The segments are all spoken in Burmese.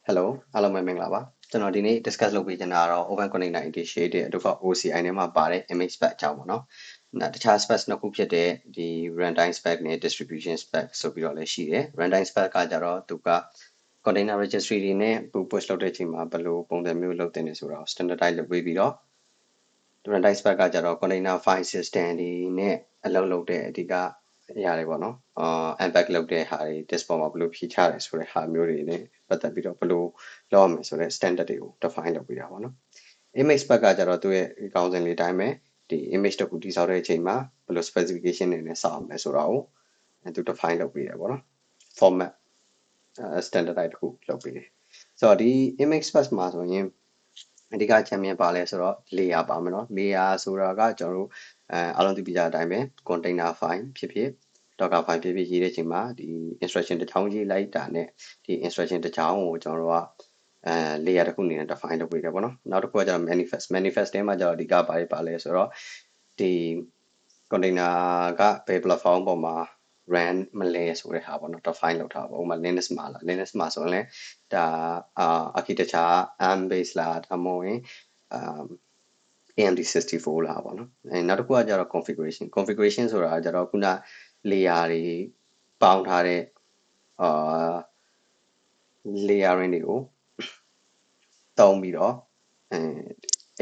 Hello အားလုံးပဲမင်္ဂလာပါကျွန်တော်ဒီနေ့ discuss လုပ်ပေးချင်တာကတော့ Open Container Initiative အတူက OCI နဲ့မှာပါတဲ့ image spec အကြောင်းပေါ့နော်။တခြား spec နှစ်ခုဖြစ်တဲ့ဒီ runtime spec နဲ့ distribution spec ဆိုပြီးတော့လည်းရှိတယ်။ runtime spec ကကြတော့သူက container registry တွေနဲ့ push လုပ်တဲ့အချိန်မှာဘယ်လိုပုံစံမျိုးလုပ်တင်နေဆိုတာကို standardize လုပ်ပေးပြီးတော့ runtime spec ကကြတော့ container file system တွေနဲ့အလုပ်လုပ်တဲ့အဓိကအရာတွေပေါ့နော်unpack လုပ်တဲ့ဟာတွေ disk ပေါ်မှာဘယ်လိုဖြည့်ချတယ်ဆိုတဲ့ဟာမျိုးတွေနဲ့ပတ်သက်ပြီးတော့ဘယ်လိုလုပ်ရမလဲဆိုတဲ့ standard တွေကို define လုပ်ပေးတာပေါ့နော် image spec ကကြတော့သူ့ရဲ့ခေါင်းစဉ်လေးတိုင်းပဲဒီ image တစ်ခုတည်ဆောက်တဲ့အချိန်မှာဘယ်လို specification တွေနဲ့စောင့်ရမလဲဆိုတာကိုသူ define လုပ်ပေးတယ်ပေါ့နော် format standardize တစ်ခုလုပ်ပေးတယ်ဆိုတော့ဒီ image spec မှာဆိုရင်အဓိကချမ်းမြင်ပါလဲဆိုတော့ layer ပါမယ်နော် layer ဆိုတာကကျွန်တော်တို့အားလုံးသိပြီးကြတဲ့အတိုင်းပဲ container file ဖြစ်ဖြစ် docker file ဖြစ်ဖြစ်ရေးတဲ့အချိန်မှာဒီ instruction တစ်ချောင်းရေးလိုက်တာနဲ့ဒီ instruction တစ်ချောင်းကိုကျွန်တော်တို့ကlayer တစ်ခုအနေနဲ့ define လုပ်ပေးတယ်ပေါ့နော်နောက်တစ်ခုကကျတော့ manifest ထဲမှာကျတော့အဓိကပါလဲဆိုတော့ဒီ container ကဘယ် platform ပေါ်မှာ run မလဲဆိုတဲ့ဟာပေါ့နော် define လုပ်ထားပါဦးဥပမာ Linux မှာလား Linux မှာဆိုရင်လည်းဒါarchitecture ARM base လားဒါမှမဟုတ်ရင်AMD64 လားပေါ့နော်နောက်တစ်ခုကကျတော့ configuration ဆိုတာကကျတော့ခုန layer တွေပေါင်းထားတဲ့layering တွေကိုတုံးပြီးတော့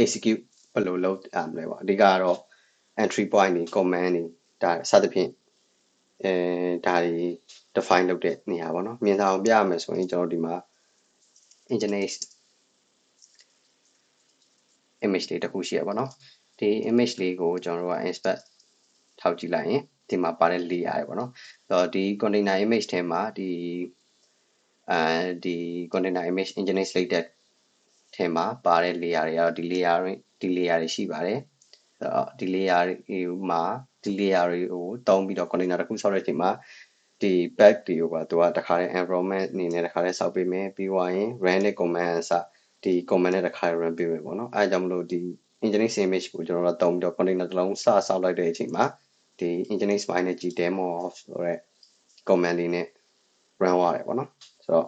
execute ဘယ်လိုလုပ်ရမလဲပေါ့အဓိကကတော့ entry point တွေ command တွေဒါစသဖြင့်ဒါတွေ define လုပ်တဲ့နေရာပေါ့နော်မြင်သာအောင်ပြရမယ်ဆိုရင်ကျွန်တော်ဒီမှာ nginx image လေးတစ်ခုရှိရပါတော့ဒီ image လေးကိုကျွန်တော်တို့က inspect ထောက်ကြည့်လိုက်ရင်ဒီမှာပါတဲ့ layer တွေပေါ့နော်ဆိုတော့ဒီ container image ထဲမှာဒီcontainer image nginx လိုက်တဲ့ထဲမှာပါတဲ့ layer တွေကတော့ဒီ layer တွေရှိပါတယ်ဆိုတော့ဒီ layer တွေမှာဒီ layer တွေကိုတုံးပြီးတော့ container တစ်ခုဆောက်တဲ့အချိန်မှာဒီ back တွေကိုပါသူကတခါတည်း environment အနေနဲ့တခါတည်းဆောက်ပေးမယ်ပြီးသွားရင် run နဲ့ command အစဒီ command နဲ့တခါ run ပေးမယ်ပေါ့နော်အဲဒါကြောင့်မလို့ဒီ nginx image ကိုကျွန်တော်တို့တုံးပြီးတော့ container တစ်လုံးဆောက်လိုက်တဲ့အချိန်မှာဒီ nginx binary demo ဆိုတဲ့ command လေးနဲ့ run ရတယ်ပေါ့နော်ဆိုတော့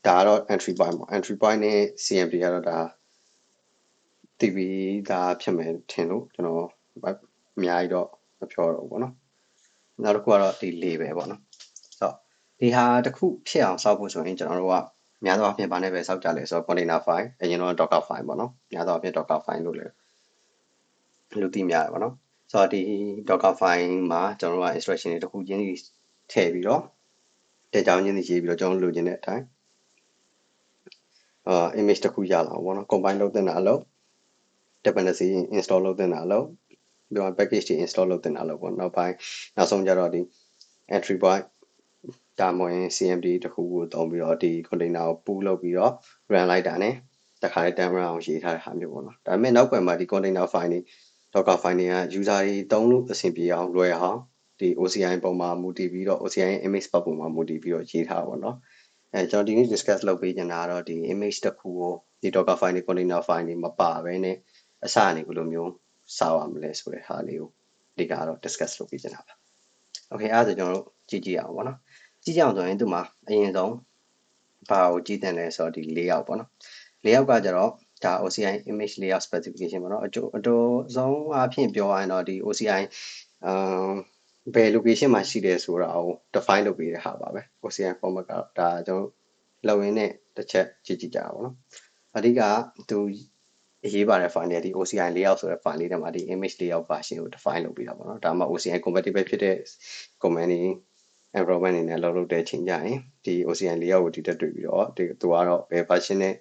ဒါကတော့ entry point ပေါ့ entry point နဲ့ cmp ကတော့ဒါ TV ဒါဖြစ်မယ်ထင်လို့ကျွန်တော်အများကြီးတော့မပြောတော့ဘူးပေါ့နော်နောက်တစ်ခုကတော့ဒီ label ပေါ့နော်ဆိုတော့ဒီဟာတစ်ခုဖြစ်အောင်စောက်ဖို့ဆိုရင်ကျွန်တော်တို့ကများသောအားဖြင့်ဘာနဲ့ပဲစောက်ကြလဲဆိုတော့ container file အရင်တော့ docker file ပေါ့နော်များသောအားဖြင့် docker file လို့လည်းလူသိများတယ်ပေါ့နော်ဆိုတော့ဒီ docker file မှာကျွန်တော်တို့က instruction တွေတစ်ခုချင်းစီထည့်ပြီးတော့တဲ့ကြောင်းချင်းစီရေးပြီးတော့ကျွန်တော်လိုချင်တဲ့အတိုင်းimage တစ်ခုရလာအောင်ပေါ့နော် combine လုပ်တဲ့အလုပ် dependency install လုပ်တဲ့အလုပ်ပြီးတော့ package တွေ install လုပ်တဲ့အလုပ်ပေါ့နောက်ပိုင်းနောက်ဆုံးကြတော့ဒီ entry point ဒါမှမဟုတ်ရင် cmd တစ်ခုကိုတုံးပြီးတော့ဒီ container ကို pull လုပ်ပြီးတော့ run လိုက်တာ ਨੇ တခါတည်း terminal အောင်ရေးထားတဲ့ဟာမျိုးပေါ့နော်ဒါပေမဲ့နောက်ကွယ်မှာဒီ container file တွေ docker file တွေက user တွေတုံးလို့အဆင်ပြေအောင်လွယ်အောင်ဒီ OCI ပုံမှာမူတည်ပြီးတော့ OCI image spec ပုံမှာမူတည်ပြီးတော့ရေးထားပါတော့ကျွန်တော်ဒီနေ့ discuss လုပ်ပေးချင်တာကတော့ဒီ image တစ်ခုကိုဒီ docker file တွေ container file တွေမပါဘဲနဲ့အစအနေဘယ်လိုမျိုးစောက်ရမလဲဆိုတဲ့ဟာလေးကိုဒီကတော့ discuss လုပ်ပေးချင်တာပါ okay အဲ့ဒါဆိုကျွန်တော်တို့ကြည့်အောင်ပေါ့နော်ကြည့်ကြအောင်ဆိုရင်ဒီမှာအရင်ဆုံးဘာကိုကြည့်တင်လဲဆိုတော့ဒီ layout ပေါ့နော် layout ကကြတော့ဒါ OCI image layout specification ပေါ့နော်အတူဆုံးအဖြစ်ပြောရရင်တော့ဒီ OCI ဘယ် location မှာရှိတယ်ဆိုတာကို define လုပ်ပေးတဲ့ဟာပါပဲ OCI format ကဒါကျွန်တော်လောက်ရင်းနဲ့တစ်ချက်ကြည့်ကြအောင်ပေါ့နော်အဓိကသူအရေးပါတဲ့ file တွေဒီ OCI layout ဆိုတဲ့ file လေးထဲမှာဒီ image layout version ကို define လုပ်ပေးတာပေါ့နော်ဒါမှ OCI compatible ဖြစ်တဲ့ command တွေ environment အနေနဲ့လုပ်တဲ့အချိန်ကြရင်ဒီ OCI layout ကိုဒီတက်တွေ့ပြီးတော့သူကတော့ဘယ် version နဲ့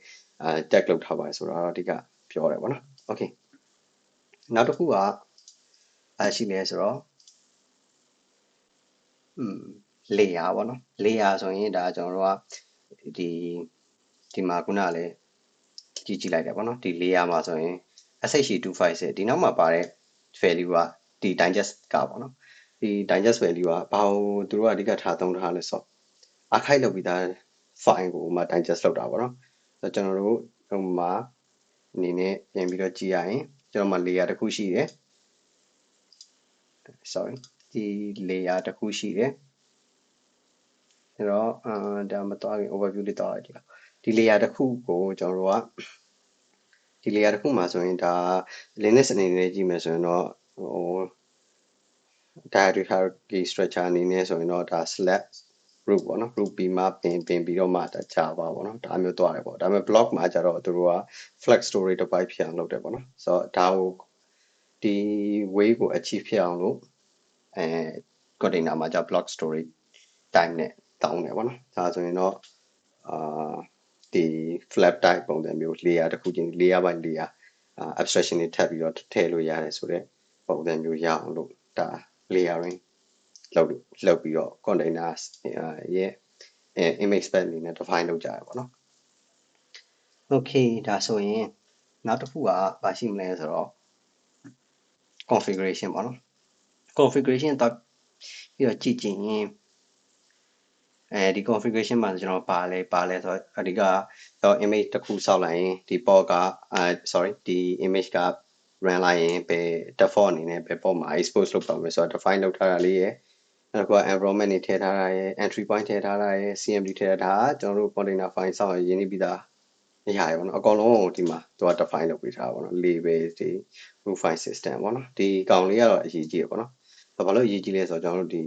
tag လုပ်ထားပါလဲဆိုတာတော့အဓိကပြောတယ်ပေါ့နော် okay နောက်တစ်ခုကရှိလဲဆိုတော့layer ပေါ့နော် layer ဆိုရင်ဒါကျွန်တော်တို့ကဒီမှာခုနလည်းကြည့်လိုက်တယ်ပေါ့နော်ဒီ layer မှာဆိုရင် sh256 ဒီနောက်မှာပါတဲ့ value ကဒီ digest ကပေါ့နော်ဒီ digest value ကဘာလို့သူတို့ကအဓိကထားသုံးထားလဲဆိုတော့ archive လုပ်ပြီးသား file ကိုမှ digest လုပ်တာပေါ့နော်ဆိုတော့ကျွန်တော်တို့ဟိုမှာအနေနဲ့ပြန်ပြီးတော့ကြည့်ရရင်ကျွန်တော်မှာ layer တစ်ခုရှိတယ် sorry ဒီ layer တစ်ခုရှိတယ် တော့ဒါမတော့ overview လေးတော့ဒီဒီ layer တစ်ခုကိုကျွန်တော်တို့ကဒီ layer တစ်ခုမှာဆိုရင်ဒါ Linux အနေနဲ့ကြည့်မယ်ဆိုရင်တော့ဟို hierarchy structure အနေနဲ့ဆိုရင်တော့ဒါ select root ပေါ့နော် root ပြီးမှပင်ပြီးတော့မှဒါ Java ပေါ့နော်ဒါမျိုးသွားတယ်ပေါ့ဒါပေမဲ့ block မှာကျတော့သူတို့က flex storage တစ်ပိုင်းဖြစ်အောင်လုပ်တယ်ပေါ့နော်ဆိုတော့ဒါကိုဒီ way ကို achieve ဖြစ်အောင်လို့container မှာကျ block storage time နဲ့တောင်းတယ်ပေါ့နော်ဒါဆိုရင်တော့ဒီ flat type ပုံစံမျိုး layer တစ်ခုချင်း layer by layer abstraction တွေထပ်ပြီးတော့ထည့်လို့ရတယ်ဆိုတော့ပုံစံမျိုးရအောင်လို့ဒါ layering လုပ်ပြီးတော့ container ရဲ့ image spec အနေနဲ့ define လုပ်ကြရပါတော့ okay ဒါဆိုရင်နောက်တစ်ခုကဘာရှိမလဲဆိုတော့ configuration ပေါ့နော် configuration တော့ပြီးတော့ကြည့်ကြည့်ရင်ဒီ configuration မှာကျွန်တော်ပါလဲဆိုတော့အဓိကတော့ image တစ်ခုစောက်လိုက်ရင်ဒီ port ကsorry ဒီ image က run လိုက်ရင်ဘယ် default အနေနဲ့ဘယ် port မှာ expose လုပ်ပါမယ်ဆိုတော့ define လုပ်ထားတာလေးရယ်နောက်က environment တွေထည့်ထားတာရယ် entry point ထည့်ထားတာရယ် cmd ထည့်ထားတာကျွန်တော်တို့ container file စောက်ရင်းနှီးပြီးသားအရာရယ်ပေါ့နော်အကောင်လုံးကိုဒီမှာသူက define လုပ်ပေးထားတာပေါ့နော် label တွေ root file system ပေါ့နော်ဒီကောင်လေးကတော့အရေးကြီးရပေါ့နော်ဘာလို့အရေးကြီးလဲဆိုတော့ကျွန်တော်တို့ဒီ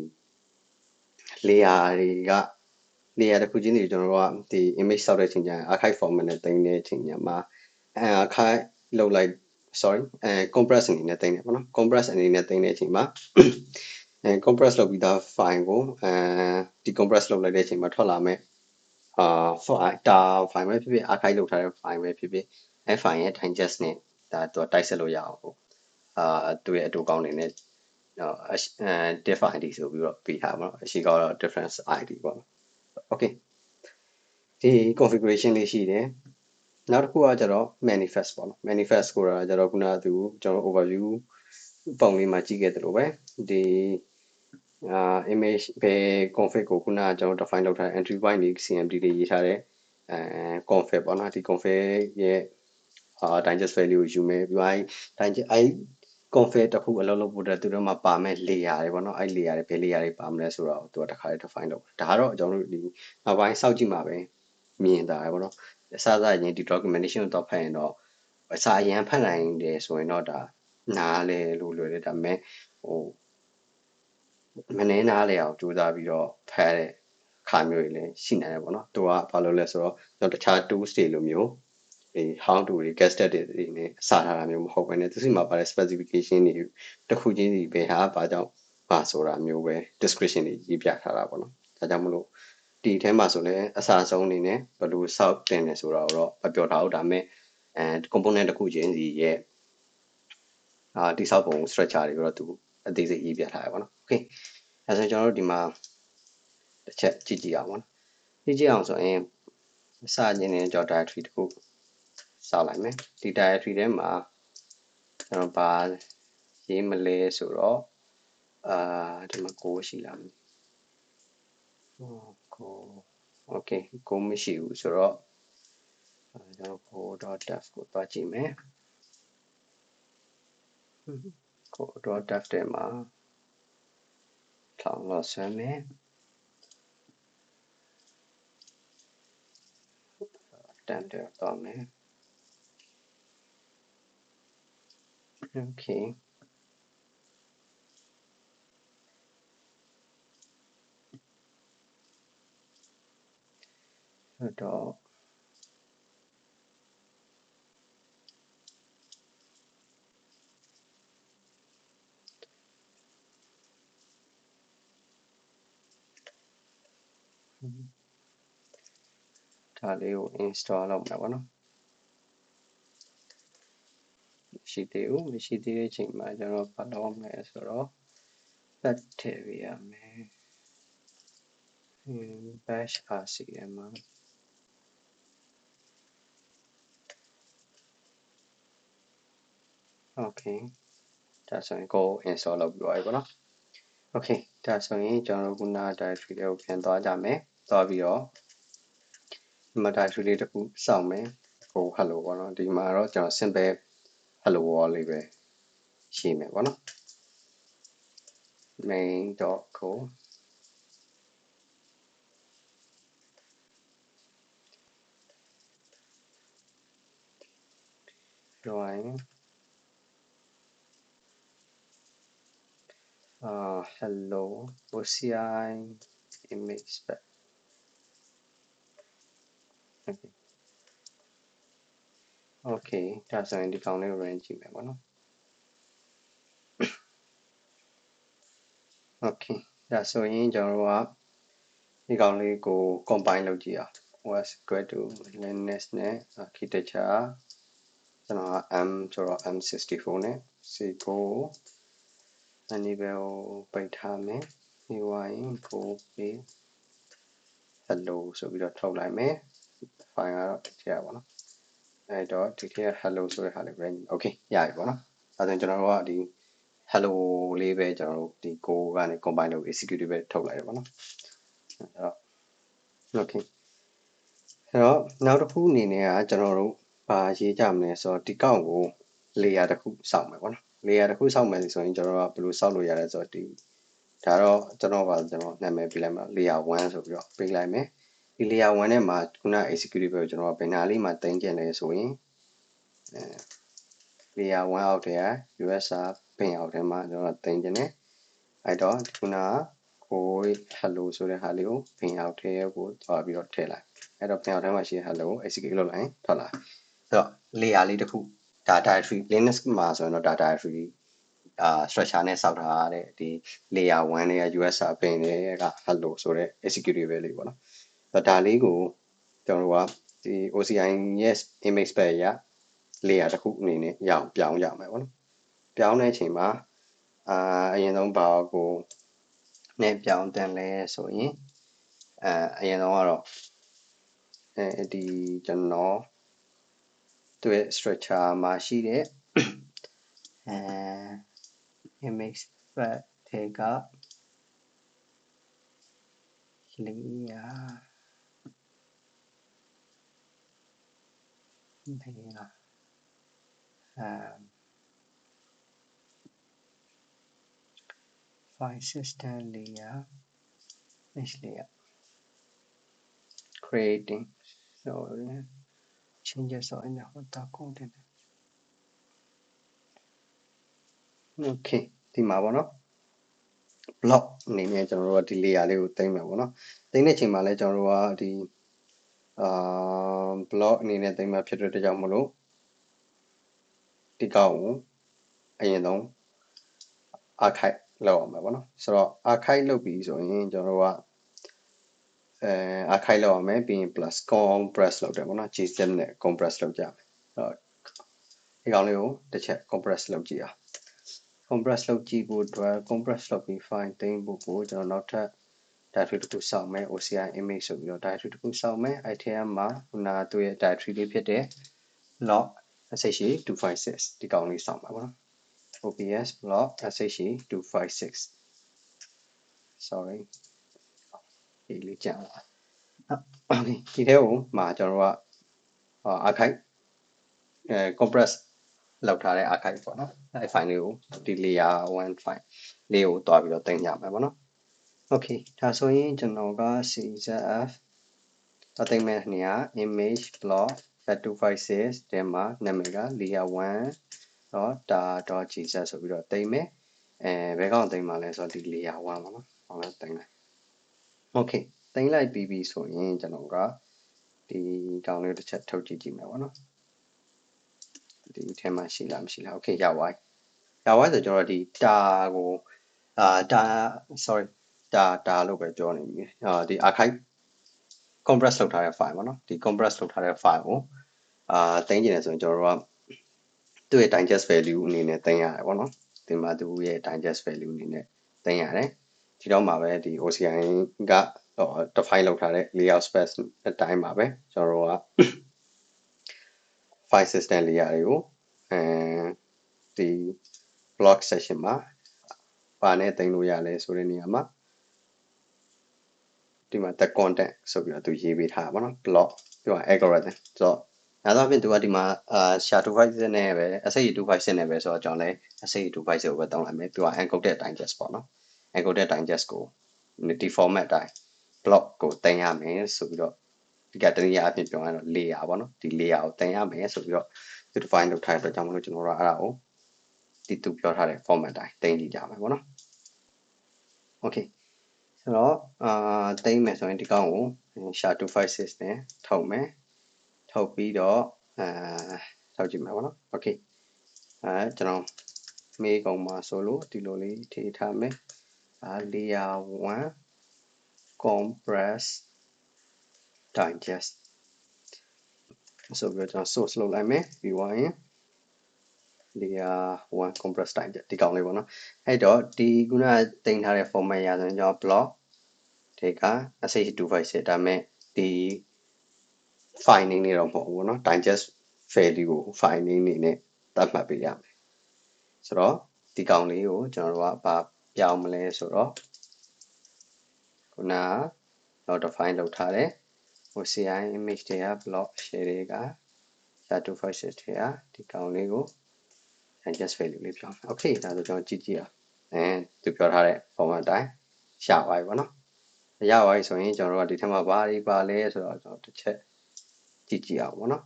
layer တွေက layer တစ်ခုချင်းတွေကျွန်တော်တို့ကဒီ image စောက်တဲ့အချိန်ကျရင် archive format နဲ့တင်တဲ့အချိန်ညမှာarchive လုပ်လိုက် sorry compress အနေနဲ့တင်တယ်ပေါ့နော် compress အနေနဲ့တင်တဲ့အချိန်မှာcompress လုပ်ပြီးသား file ကိုdecompress လုပ်လိုက်တဲ့အချိန်မှာထွက်လာမယ်file ပဲဖြစ်ဖြစ် archive လုပ်ထားတဲ့ file ပဲဖြစ်ဖြစ်အဲ file ရဲ့ digest နဲ့ဒါတော့တိုက်ဆက်လို့ရအောင်ပေါ့သူရဲ့အတူကောင်းနေနဲ့diff id ဆိုပြီးတော့ပေးထားပါတော့အရှိကတော့ difference id ပေါ့ okay ဒီ configuration လေးရှိတယ်နောက်တစ်ခုကကျတော့ manifest ပေါ့နော် manifest ကိုကျတော့ခုနကသူကျွန်တော် overview ပုံလေးမှာကြည့်ခဲ့သလိုပဲဒီ image ဘယ် config ကိုခုနကကျွန်တော် define လုပ်ထားတဲ့ entry point တွေ cmd တွေရေးထားတဲ့config ပေါ့နော်ဒီ config ရဲ့digest value ကိုယူမယ်ပြီးရင် digest config တစ်ခုအလုပ်လုပ်ဖို့အတွက်သူတို့မှာပါမဲ့ layer တွေပေါ့နော်အဲ့ layer တွေဘယ် layer တွေပါမလဲဆိုတော့သူကတစ်ခါလေး define လုပ်ဒါကတော့ကျွန်တော်တို့ဒီနောက်ပိုင်းစောက်ကြည့်မှာပဲမြင်တာပေါ့နော်အစရင်ဒီ documentation ကိုတော့ဖတ်ရင်တော့အစာအရန်ဖတ်နိုင်တယ်ဆိုရင်တော့ဒါနားလဲလို့လွယ်တယ်ဒါပေမဲ့ဟိုမနှဲနားလဲအောင်ကြိုးစားပြီးတော့ဖတ်တဲ့ခါမျိုးတွေလည်းရှိနိုင်တယ်ပေါ့နော်သူကဘာလို့လဲဆိုတော့ကျွန်တော်တခြား tools တွေလိုမျိုးဒီ how to တွေ casted တွေနဲ့စထားတာမျိုးမဟုတ်ဘဲနဲ့သူစီမှာပါတဲ့ specification တွေတစ်ခုချင်းစီပဲဟာဘာကြောင့်ပါဆိုတာမျိုးပဲ description တွေရေးပြထားတာပေါ့နော်ဒါကြောင့်မလို့ဒီထဲမှာဆိုလည်းအစာဆုံးအနေနဲ့ဘယ်လိုစောက်တင်နေဆိုတာတော့မပြောထားဘူးဒါပေမဲ့component တစ်ခုချင်းစီရဲ့တိဆောက်ပုံ structure တွေတော့သူအသေးစိတ်ရေးပြထားရပါတော့ okay အဲဆိုကျွန်တော်တို့ဒီမှာတစ်ချက်ကြည့်အောင်ပေါ့နော်ကြည့်အောင်ဆိုရင်စခြင်းနဲ့ကြော directory တစ်ခုစောက်လိုက်မယ်ဒီ directory ထဲမှာကျွန်တော်ပါရေးမလဲဆိုတော့ဒီမှာကိုရှိလားကို okay ကိုမရှိဘူးဆိုတော့ကျွန်တော် co.dev ကိုတွားကြည့်မယ်co.dev ထဲမှာထောင်လို့ဆွဲမယ်တန်တယ်တော့မယ် okay ဆိုတော့ဒါလေးကို install လုပ်မယ်ပေါ့နော်မရှိသေးဘူးမရှိသေးတဲ့အချိန်မှာကျွန်တော်ဘာလုပ်မလဲဆိုတော့ bash ထည့်ပေးရမယ် bash rcm မှာ okay ဒါဆိုရင်ကို install လုပ်ပြီးသွားပြီပေါ့နော် okay ဒါဆိုရင်ကျွန်တော်တို့ခုန directory လေးကိုပြန်သွားကြမယ်သွားပြီးတော့ဒီမှာ directory လေးတစ်ခုစောင့်မယ်ဟို hello ပေါ့နော်ဒီမှာတော့ကျွန်တော် simple hello world လေးပဲရှိမယ်ပေါ့နော် main.co join hello OCI image spec okay ဒါဆိုရင်ဒီကောင်လေး range ကြည့်မယ်ပေါ့နော် okay ဒါဆိုရင်ကျွန်တော်တို့ကဒီကောင်လေးကို combine လုပ်ကြည့်အောင် was equal to Linux နဲ့ architecture ကျွန်တော်က M ဆိုတော့ M64 နဲ့ C4 enable ပိတ်ထားမယ်ဒီဝိုင်းကိုပြီး hello ဆိုပြီးတော့ထုတ်လိုက်မယ် file ကတော့ဒီထဲပါနော်အဲ့တော့ဒီထဲ hello ဆိုတဲ့ဟာလေး range okay ရပြီပေါ့နော်အဲဒါကျွန်တော်တို့ကဒီ hello လေးပဲကျွန်တော်တို့ဒီ go ကနေ combine လုပ် execute ပဲထုတ်လိုက်ရပါတော့အဲ့တော့ okay အဲ့တော့နောက်တစ်ခုအနေနဲ့ကကျွန်တော်တို့ဘာရေးကြမလဲဆိုတော့ဒီကောင့်ကို layer တစ်ခုစောင့်မယ်ပေါ့နော် layer တစ်ခုစောင့်မယ်ဆိုရင်ကျွန်တော်တို့ကဘယ်လိုစောင့်လို့ရလဲဆိုတော့ဒီဒါတော့ကျွန်တော်နာမည်ပေးလိုက်မှာ layer 1ဆိုပြီးတော့ပေးလိုက်မယ်ဒီ layer 1ထဲမှာခုန executable ကိုကျွန်တော်ကဘယ်နာလေးမှာတင်ကျင်လဲဆိုရင်layer 1အောက်ထဲက USR ပင်အောက်ထဲမှာကျွန်တော်တင်ကျင်တယ်အဲ့တော့ခုနကို hello ဆိုတဲ့ဟာလေးကိုပင်အောက်ထဲကိုသွားပြီးတော့ထည့်လိုက်အဲ့တော့ပင်အောက်ထဲမှာရှိတဲ့ hello ကို execute လုပ်လိုက်ထွက်လာအဲ့တော့ layer လေးတစ်ခု directory Linux မှာဆိုရင်တော့ directory structure နဲ့စောက်ထားတဲ့ဒီ layer 1တွေက USR ပင်တွေက hello ဆိုတဲ့ executable လေးပေါ့နော်အဲ့ဒါလေးကိုကျွန်တော်တို့ကဒီ OCI yes image spec ရ layer တစ်ခုအနေနဲ့ရအောင်ပြောင်းကြမယ်ပေါ့နော်ပြောင်းတဲ့အချိန်မှာအရင်ဆုံးဘာကိုနဲ့ပြောင်းတင်လဲဆိုရင်အရင်ဆုံးကတော့ဒီကျွန်တော်သူ့ရဲ့ structure မှာရှိတဲ့image spec ထဲက layer file system layer image layer creating so changes in the hotel content okay ဒီမှာပေါ့နော် block အနေနဲ့ကျွန်တော်တို့ကဒီ layer လေးကိုသိမ်းမယ်ပေါ့နော်သိမ်းတဲ့အချိန်မှာလဲကျွန်တော်တို့ကဒီblock အနေနဲ့သိမ်းမှာဖြစ်တဲ့အတွက်ကြောင့်မလို့ဒီကောက်ကိုအရင်ဆုံး archive လုပ်အောင်မယ်ပေါ့နော်ဆိုတော့ archive လုပ်ပြီးဆိုရင်ကျွန်တော်တို့ကarchive လုပ်အောင်မယ်ပြီးရင် plus compress လုပ်တယ်ပေါ့နော် gzip နဲ့ compress လုပ်ကြမယ်ဒီကောင်လေးကိုတစ်ချက် compress လုပ်ကြည့်အောင် compress လုပ်ကြည့်ဖို့အတွက် compress လုပ်ပြီး file သိမ်းဖို့ကိုကျွန်တော်နောက်ထပ် directory တစ်ခုစောင့်မယ် OCI image ဆိုပြီးတော့ directory တစ်ခုစောင့်မယ်အဲ့ထဲမှာခုနသူ့ရဲ့ directory လေးဖြစ်တဲ့ log sh256 ဒီကောင်လေးစောင့်ပါပေါ့နော် OPS log sh256 sorry ဒီလေးကြာလာokay ဒီထဲကိုမှာကျွန်တော်တို့ကarchive compress လောက်ထားတဲ့ archive ပေါ့နော်အဲ့ file လေးကိုဒီ layer 1 file လေးကိုတွားပြီးတော့တင်ကြမယ်ပေါ့နော် okay ဒါဆိုရင်ကျွန်တော်က czf တင်မဲ့နေရာ image block @256 ထဲမှာနာမည်က layer 1တော့.gz ဆိုပြီးတော့တင်မယ်ဘယ်ကောင်တင်မှာလဲဆိုတော့ဒီ layer 1ပေါ့နော်ဟောတော့တင်လိုက် okay တင်လိုက်ပြီးပြီဆိုရင်ကျွန်တော်ကဒီကောင်လေးတစ်ချက်ထုတ်ကြည့်ကြည့်မယ်ပေါ့နော်ဒီထဲမှာရှိလားမရှိလား okay ရသွားဆိုကျွန်တော်ဒီ tar ကိုsorry tar လို့ပဲပြောနေပြီဒီ archive compress လုပ်ထားတဲ့ file ပေါ့နော်ဒီ compress လုပ်ထားတဲ့ file ကိုတင်ကြည့်နေဆိုရင်ကျွန်တော်တို့ကသူ့ရဲ့ digest value အနေနဲ့တင်ရတယ်ပေါ့နော်ဒီမှာသူ့ရဲ့ digest value အနေနဲ့တင်ရတယ်ဒီတော့မှာပဲဒီ OCI ကdefine လုပ်ထားတဲ့ layout space အတိုင်းပါပဲကျွန်တော်တို့က file system layer တွေကိုဒီ block section မှာပါနဲ့တင်လို့ရလဲဆိုတဲ့နေရာမှာဒီမှာ the content ဆိုပြီးတော့သူရေးပေးထားပါတော့ block ပြီးတော့ algorithm ဆိုတော့နောက်တော့ပြင်သူကဒီမှာSHA-256 နဲ့ပဲ SHA-256 နဲ့ပဲဆိုတော့ကျွန်တော်လည်း SHA-256 ကိုပဲတောင်းလိုက်မယ်သူက encoded digest ပေါ့နော် encoded digest ကိုဒီ format အတိုင်း block ကိုတင်ရမယ်ဆိုပြီးတော့ဒီကတနည်းအားဖြင့်ပြောရတော့ layer ပေါ့နော်ဒီ layer ကိုတင်ရမယ်ဆိုပြီးတော့ သူ define လုပ်ထားတဲ့အတွက်ကြောင့်မလို့ကျွန်တော်တို့အဲ့ဒါကိုဒီသူပြောထားတဲ့ format အတိုင်းတင်ကြည့်ကြမယ်ပေါ့နော် okay ဆိုတော့တင်မယ်ဆိုရင်ဒီကောင်ကို SHA-256 နဲ့ထုတ်မယ်ထုတ်ပြီးတော့ထောက်ကြည့်မယ်ပေါ့နော် okay ကျွန်တော်မေးကောင်မှာဆိုလို့ဒီလိုလေးထည့်ထားမယ်layer 1 compress digest ဆိုပြီးတော့ကျွန်တော် source လုပ်လိုက်မယ်ပြီးသွားရင် layer 1 compress digest ဒီကောင်လေးပေါ့နော်အဲ့တော့ဒီခုနတင်ထားတဲ့ format ရဆိုရင်ကျွန်တော် block ဒီက sh256 ဒါမဲ့ဒီ file name နေတော့မဟုတ်ဘူးเนาะ digest value ကို file name နေနဲ့သတ်မှတ်ပေးရမယ်ဆိုတော့ဒီကောင်လေးကိုကျွန်တော်တို့ကဘာပြောင်းမလဲဆိုတော့ခုနတော့ define လုပ်ထားတယ်ဟို CI image တွေက block share တွေက SHA-256 တွေကဒီကောင်လေးကို digest value လေးပြောင်းမယ် okay ဒါဆိုကျွန်တော်ကြည့်ကြည့်အောင်သူပြောထားတဲ့ format အတိုင်းရှာပါပြီပေါ့နော်ရပါပြီဆိုရင်ကျွန်တော်တို့ကဒီထက်မှာဘာတွေပါလဲဆိုတော့ကျွန်တော်တစ်ချက်ကြည့်ကြည့်အောင်ပေါ့နော်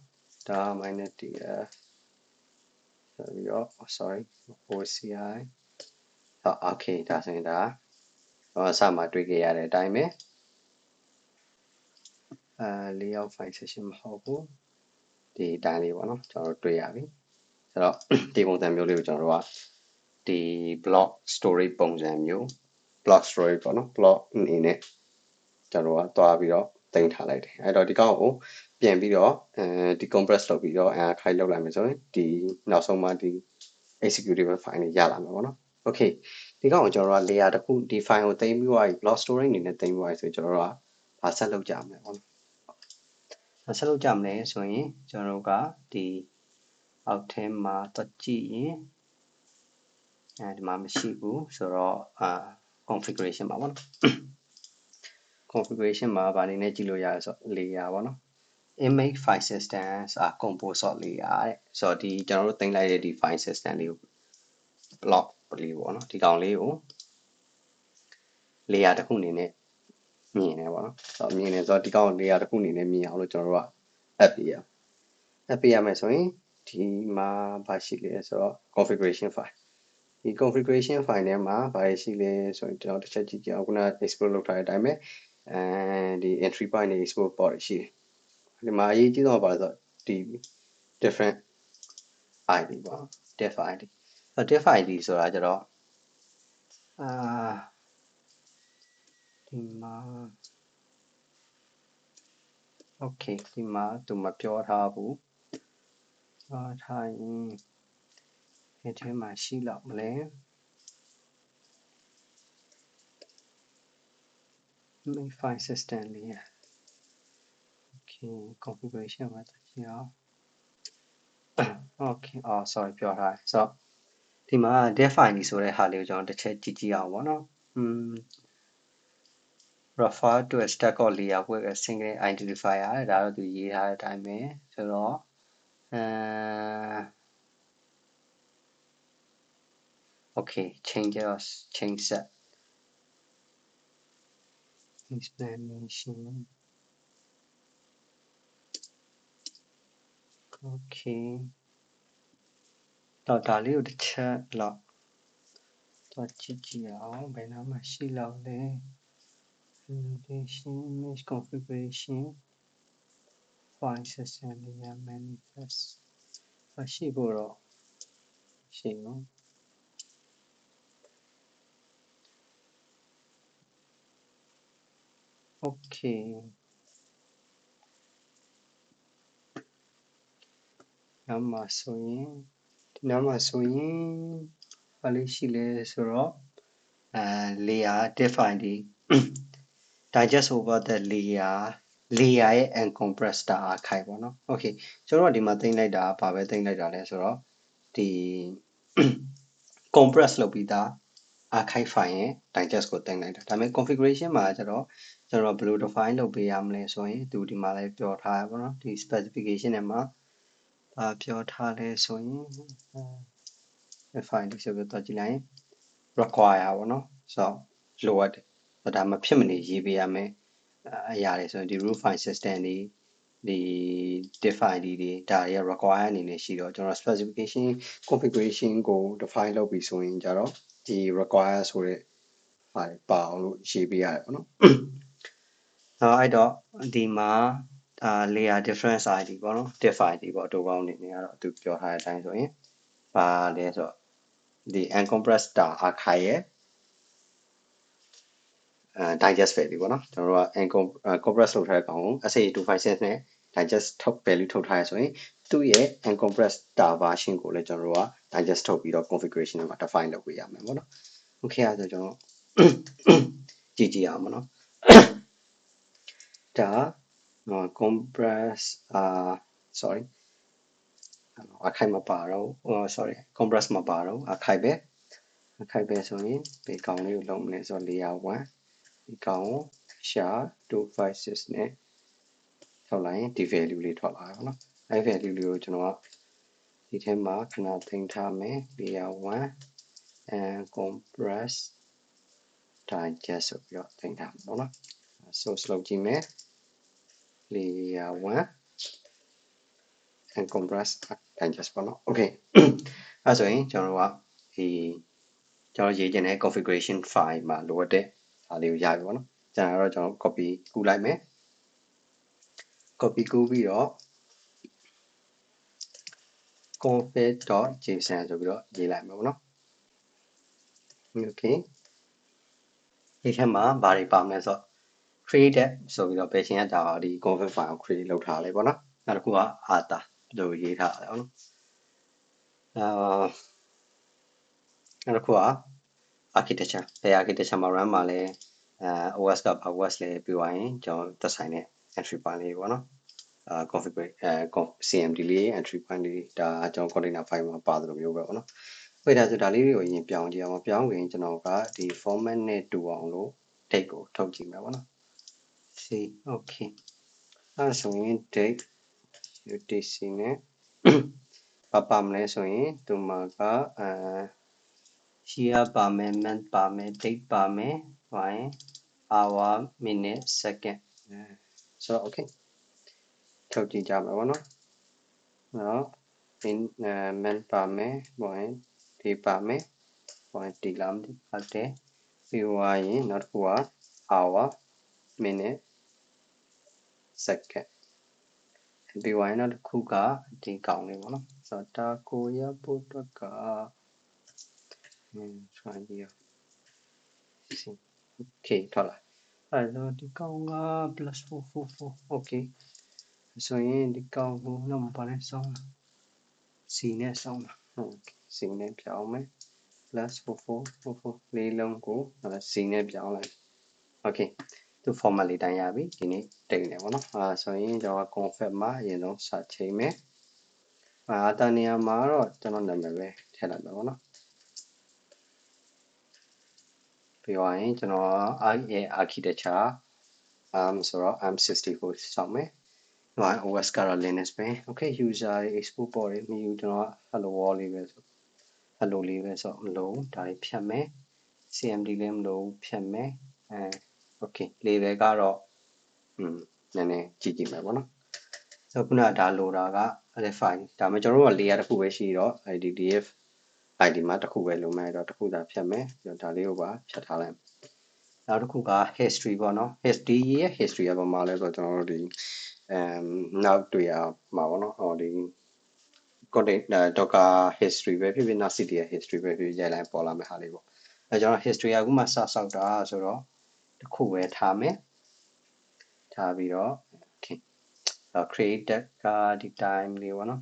ဒါ minus df ဆိုပြီးတော့ sorry OCI okay ဒါဆိုရင်ဒါအစမှာတွေ့ခဲ့ရတဲ့အတိုင်းပဲlayout file session မဟုတ်ဘူးဒီအတိုင်းလေးပေါ့နော်ကျွန်တော်တို့တွေ့ရပြီဆိုတော့ဒီပုံစံမျိုးလေးကိုကျွန်တော်တို့ကဒီ block story ပုံစံမျိုး block story ပေါ့နော် block အနေနဲ့ကျွန်တော်တို့ကတွားပြီးတော့တင်ထားလိုက်တယ်အဲ့တော့ဒီကောင်ကိုပြန်ပြီးတော့ဒီ compress လုပ်ပြီးတော့ခိုင်လုပ်လိုက်မယ်ဆိုရင်ဒီနောက်ဆုံးမှဒီ executable file တွေရလာမှာပေါ့နော် okay ဒီကောင်ကိုကျွန်တော်တို့က layer တစ်ခုဒီ file ကိုတင်ပြီးသွားပြီ block story အနေနဲ့တင်ပြီးသွားပြီဆိုကျွန်တော်တို့ကဘာဆက်လုပ်ကြမလဲပေါ့နော်ဆက်လုပ်ကြမလဲဆိုရင်ကျွန်တော်တို့ကဒီအောက်ထဲမှာတက်ကြည့်ရင်ဒီမှာမရှိဘူးဆိုတော့configuration ပါပေါ့နော် configuration မှာဗာနေနဲ့ကြည့်လို့ရတယ်ဆိုတော့ layer ပေါ့နော် image file systems are composed of layer တဲ့ဆိုတော့ဒီကျွန်တော်တို့တင်လိုက်တဲ့ဒီ file system လေးကို block လေးပေါ့နော်ဒီကောင်လေးကို layer တစ်ခုအနေနဲ့မြင်နေပေါ့နော်ဆိုတော့မြင်နေဆိုတော့ဒီကောင် layer တစ်ခုအနေနဲ့မြင်အောင်လို့ကျွန်တော်တို့က add ပေးရမယ်ဆိုရင်ဒီမှာဘာရှိလဲဆိုတော့ configuration file ဒီ configuration file ထဲမှာဘာရှိလဲဆိုရင်ကျွန်တော်တစ်ချက်ကြည့်ကြအောင်ခုန export လုပ်ထားတဲ့အတိုင်းပဲဒီ entry point တွေ export port တွေရှိတယ်ဒီမှာအရေးကြီးဆုံးပါဆိုတော့ဒီ different id ပေါ့ def id def id ဆိုတာကြတော့ဒီမှာ okay ဒီမှာသူမပြောထားဘူးထားရင်ဒီထဲမှာရှိလောက်မလဲmain file system လေး okay configuration မှာကြည့်အောင် okay sorry ပြောထားတယ်ဆိုတော့ဒီမှာ def id ဆိုတဲ့ဟာလေးကိုကျွန်တော်တစ်ချက်ကြည့်ကြည့်အောင်ပေါ့နော်refer to a stack of layer with a single identifier ဒါတော့သူရေးထားတဲ့အတိုင်းပဲဆိုတော့okay change set explanation okay တော့ဒါလေးကိုတစ်ချက်လောက်တော့ကြည့်ကြည့်အောင်ဘယ်နာမှာရှိလောက်လဲ Presentation image configuration file system layer manifest ရှိဖို့တော့ရှိနော် okay နောက်မှာဆိုရင်ဘာလေးရှိလဲဆိုတော့layer define ဒီ digest over the layer ရဲ့ uncompressed archive ပေါ့နော် okay ကျွန်တော်တို့ဒီမှာတင်လိုက်တာဘာပဲတင်လိုက်တာလဲဆိုတော့ဒီ compress လုပ်ပြီးသား archive file ရဲ့ digest ကိုတင်လိုက်တာဒါပေမဲ့ configuration မှာကျတော့ကျွန်တော်ဘယ်လို define လုပ်ပေးရမလဲဆိုရင်သူဒီမှာလည်းပြောထားရပါတော့ဒီ specification ထဲမှာပြောထားလဲဆိုရင် file လေးဆိုပြီးတော့ကြည့်လိုက်ရင် require ပေါ့နော်ဆိုတော့လိုအပ်တယ်ဒါမဖြစ်မနေရေးပေးရမယ်အရာတွေဆိုရင်ဒီ root file system တွေ ဒီ define တွေဒါတွေက require အနေနဲ့ရှိတော့ကျွန်တော် specification configuration ကို define လုပ်ပြီးဆိုရင်ကြတော့ဒီ require ဆိုတဲ့ file ပါအောင်လို့ရေးပေးရတယ်ပေါ့နော်အဲ့တော့ဒီမှာ layer difference ID ပေါ့နော် diff ID ပေါ့တိုးပေါင်းအနေနဲ့ကတော့သူပြောထားတဲ့အတိုင်းဆိုရင်ပါလဲဆိုတော့ဒီ uncompressed star archive ရဲ့digest value ပေါ့နော်ကျွန်တော်တို့က compress လုပ်ထားတဲ့ကောင်ကို SA256 နဲ့ digest ထုတ် value ထုတ်ထားရဆိုရင်သူ့ရဲ့ uncompressed star version ကိုလည်းကျွန်တော်တို့က digest ထုတ်ပြီးတော့ configuration မှာ define လုပ်ပေးရမယ်ပေါ့နော် okay အဲ့ဒါဆိုကျွန်တော်ကြည့်အောင်ပေါ့နော်ဒါ compress sorry archive မပါတော့sorry compress မပါတော့ archive ပဲဆိုရင်ဒီကောင်လေးကိုလုံးမလဲဆိုတော့ layer 1ဒီကောင်ကို SHA-256 နဲ့ထုတ်လိုက်ရင်ဒီ value လေးထွက်လာတယ်ပေါ့နော်အဲ့ value လေးကိုကျွန်တော်ကဒီထဲမှာခဏသိမ်းထားမယ် layer 1 and compress digest ဆိုပြီးတော့သိမ်းထားမယ်ပေါ့နော် source လုပ်ကြည့်မယ် layer 1 and compress digest ပေါ့နော် okay အဲ့ဆိုရင်ကျွန်တော်တို့ကဒီကျွန်တော်ရေးချင်တဲ့ configuration file မှာလိုအပ်တဲ့ဒါလေးကိုရပြီပေါ့နော်ကျန်တော့ကျွန်တော် copy ကူးလိုက်မယ် copy ကူးပြီးတော့ config.json ဆိုပြီးတော့ရေးလိုက်မယ်ပေါ့နော် okay ဒီထက်မှာဘာတွေပါမလဲဆိုတော့ created ဆိုပြီးတော့ပဲချင်းရတာဒီ config file ကို create လုပ်ထားလိုက်ပေါ့နော်နောက်တစ်ခုက author လို့ရေးထားတယ်ပေါ့နော်နောက်တစ်ခုက architecture ဘယ် architecture မှာ run မှာလဲOS က OS လေးပြီးသွားရင်ကျွန်တော်သက်ဆိုင်တဲ့ entry point လေးပေါ့နော်configure CMD လေး entry point လေးဒါကျွန်တော် container file မှာပါတယ်လို့မျိုးပဲပေါ့နော်ဝေဒါဆိုဒါလေးတွေကိုအရင်ပြောင်းကြည့်အောင်ပြောင်းရင်ကျွန်တော်ကဒီ format နဲ့တူအောင်လို့ date ကိုထုတ်ကြည့်မယ်ပေါ့နော် see okay အဲ့ဆိုရင် date UTC နဲ့ပါမလဲဆိုရင်ဒီမှာကyear ပါမယ် month ပါမယ် date ပါမယ်ဟိုင်း hour minute second ဆိုတော့ okay ထုတ်ကြည့်ကြမယ်ပေါ့နော်နော် month ပါမယ်ဟိုင်း date ပါမယ်ဟိုင်းဒီလာမသိဟုတ်တယ်ပြီးသွားရင်နောက်တစ်ခုက hour minute second ပြီးသွားရင်နောက်တစ်ခုကဒီကောင်လေးပေါ့နော်ဆိုတော့ဒါကိုရဖို့အတွက်ကtry ပြီးတော့ okay ထွက်လာအဲ့တော့ဒီကောင်က +444 okay ဆိုရင်ဒီကောင်ကိုတော့မပါနဲ့စောင်းC နဲ့စောင်းဟုတ် C နဲ့ပြောင်းမယ် +4444 လေးလုံးကို C နဲ့ပြောင်းလိုက် okay သူ format လေးတိုင်းရပြီဒီနေ့တိတ်နေပါတော့ဆိုရင်ကျွန်တော် config မှာအရင်ဆုံး search ချိန်မယ်တန်နေရာမှာတော့ကျွန်တော်နာမည်ပဲထည့်လိုက်မယ်ပေါ့နော်ပြီးသွားရင်ကျွန်တော် architectureဆိုတော့ M64 စောင့်မယ်OS ကတော့ Linux ပဲ okay user export ပေါ်တယ်မြူကျွန်တော် hello world လေးပဲဆို hello လေးပဲဆိုမလို့ဒါလေးဖြတ်မယ် cmd လည်းမလို့ဖြတ်မယ်okay label ကတော့နည်းနည်းကြည့်မယ်ပေါ့နော်ဆိုခုနကဒါလိုတာကအဲ့ file ဒါမှကျွန်တော်တို့က layer တစ်ခုပဲရှိတော့ IDDF ID မှာတစ်ခုပဲလုံးမယ်တော့တစ်ခုသာဖြတ်မယ်ပြီးတော့ဒါလေးကိုပါဖြတ်ထားလိုက်နောက်တစ်ခုက history ပေါ့နော် history ရဲ့ history ကဘာမှလဲဆိုတော့ကျွန်တော်တို့ဒီနောက်တွေ့ရမှာပေါ့နော်ဒီ content docker history ပဲဖြစ်ဖြစ်နောက် ctl history ပဲဖြစ်ဖြစ်ရိုက်လိုက်ပေါ်လာမယ့်ဟာလေးပေါ့အဲကျွန်တော် history ကအခုမှစဆောက်တာဆိုတော့တစ်ခုပဲထားမယ်ထားပြီးတော့ okay created ကဒီ time လေးပေါ့နော်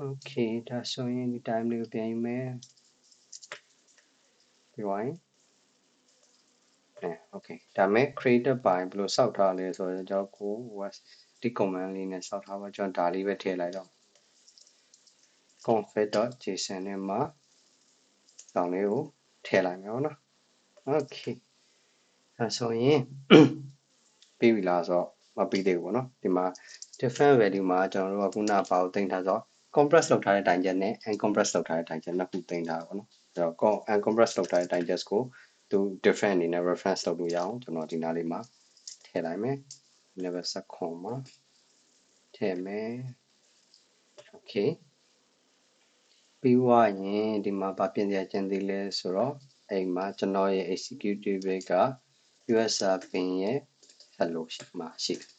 okay ဒါဆိုရင်ဒီ time လေးကိုပြန်ယူမယ်ပြီးသွားရင်okay ဒါမဲ့ created by ဘယ်လိုစောက်ထားလဲဆိုတော့ကျွန်တော်ကို was ဒီ command လေးနဲ့စောက်ထားပါကျွန်တော်ဒါလေးပဲထည့်လိုက်တော့ config.json နဲ့မှာတောင်းလေးကိုထည့်လိုက်မယ်ပေါ့နော် okay အဲဆိုရင်ပြီးပြီလားဆိုတော့မပြီးသေးဘူးပေါ့နော်ဒီမှာ different value မှာကျွန်တော်တို့ကခုနဘာကိုတင်ထားဆိုတော့ compress လုပ်ထားတဲ့ digest နဲ့ uncompress လုပ်ထားတဲ့ digest နှစ်ခုတင်ထားပါတော့အဲ့တော့ uncompress လုပ်ထားတဲ့ digest ကိုသူ different အနေနဲ့ reference လုပ်လို့ရအောင်ကျွန်တော်ဒီနားလေးမှာထည့်လိုက်မယ် level စခွန်မှာထည့်မယ် okay ပြီးသွားရင်ဒီမှာဘာပြင်စရာကျန်သေးလဲဆိုတော့အိမ်မှာကျွန်တော်ရဲ့ executive က user pin ရဲ့ hello ရှိမှာရှိတယ်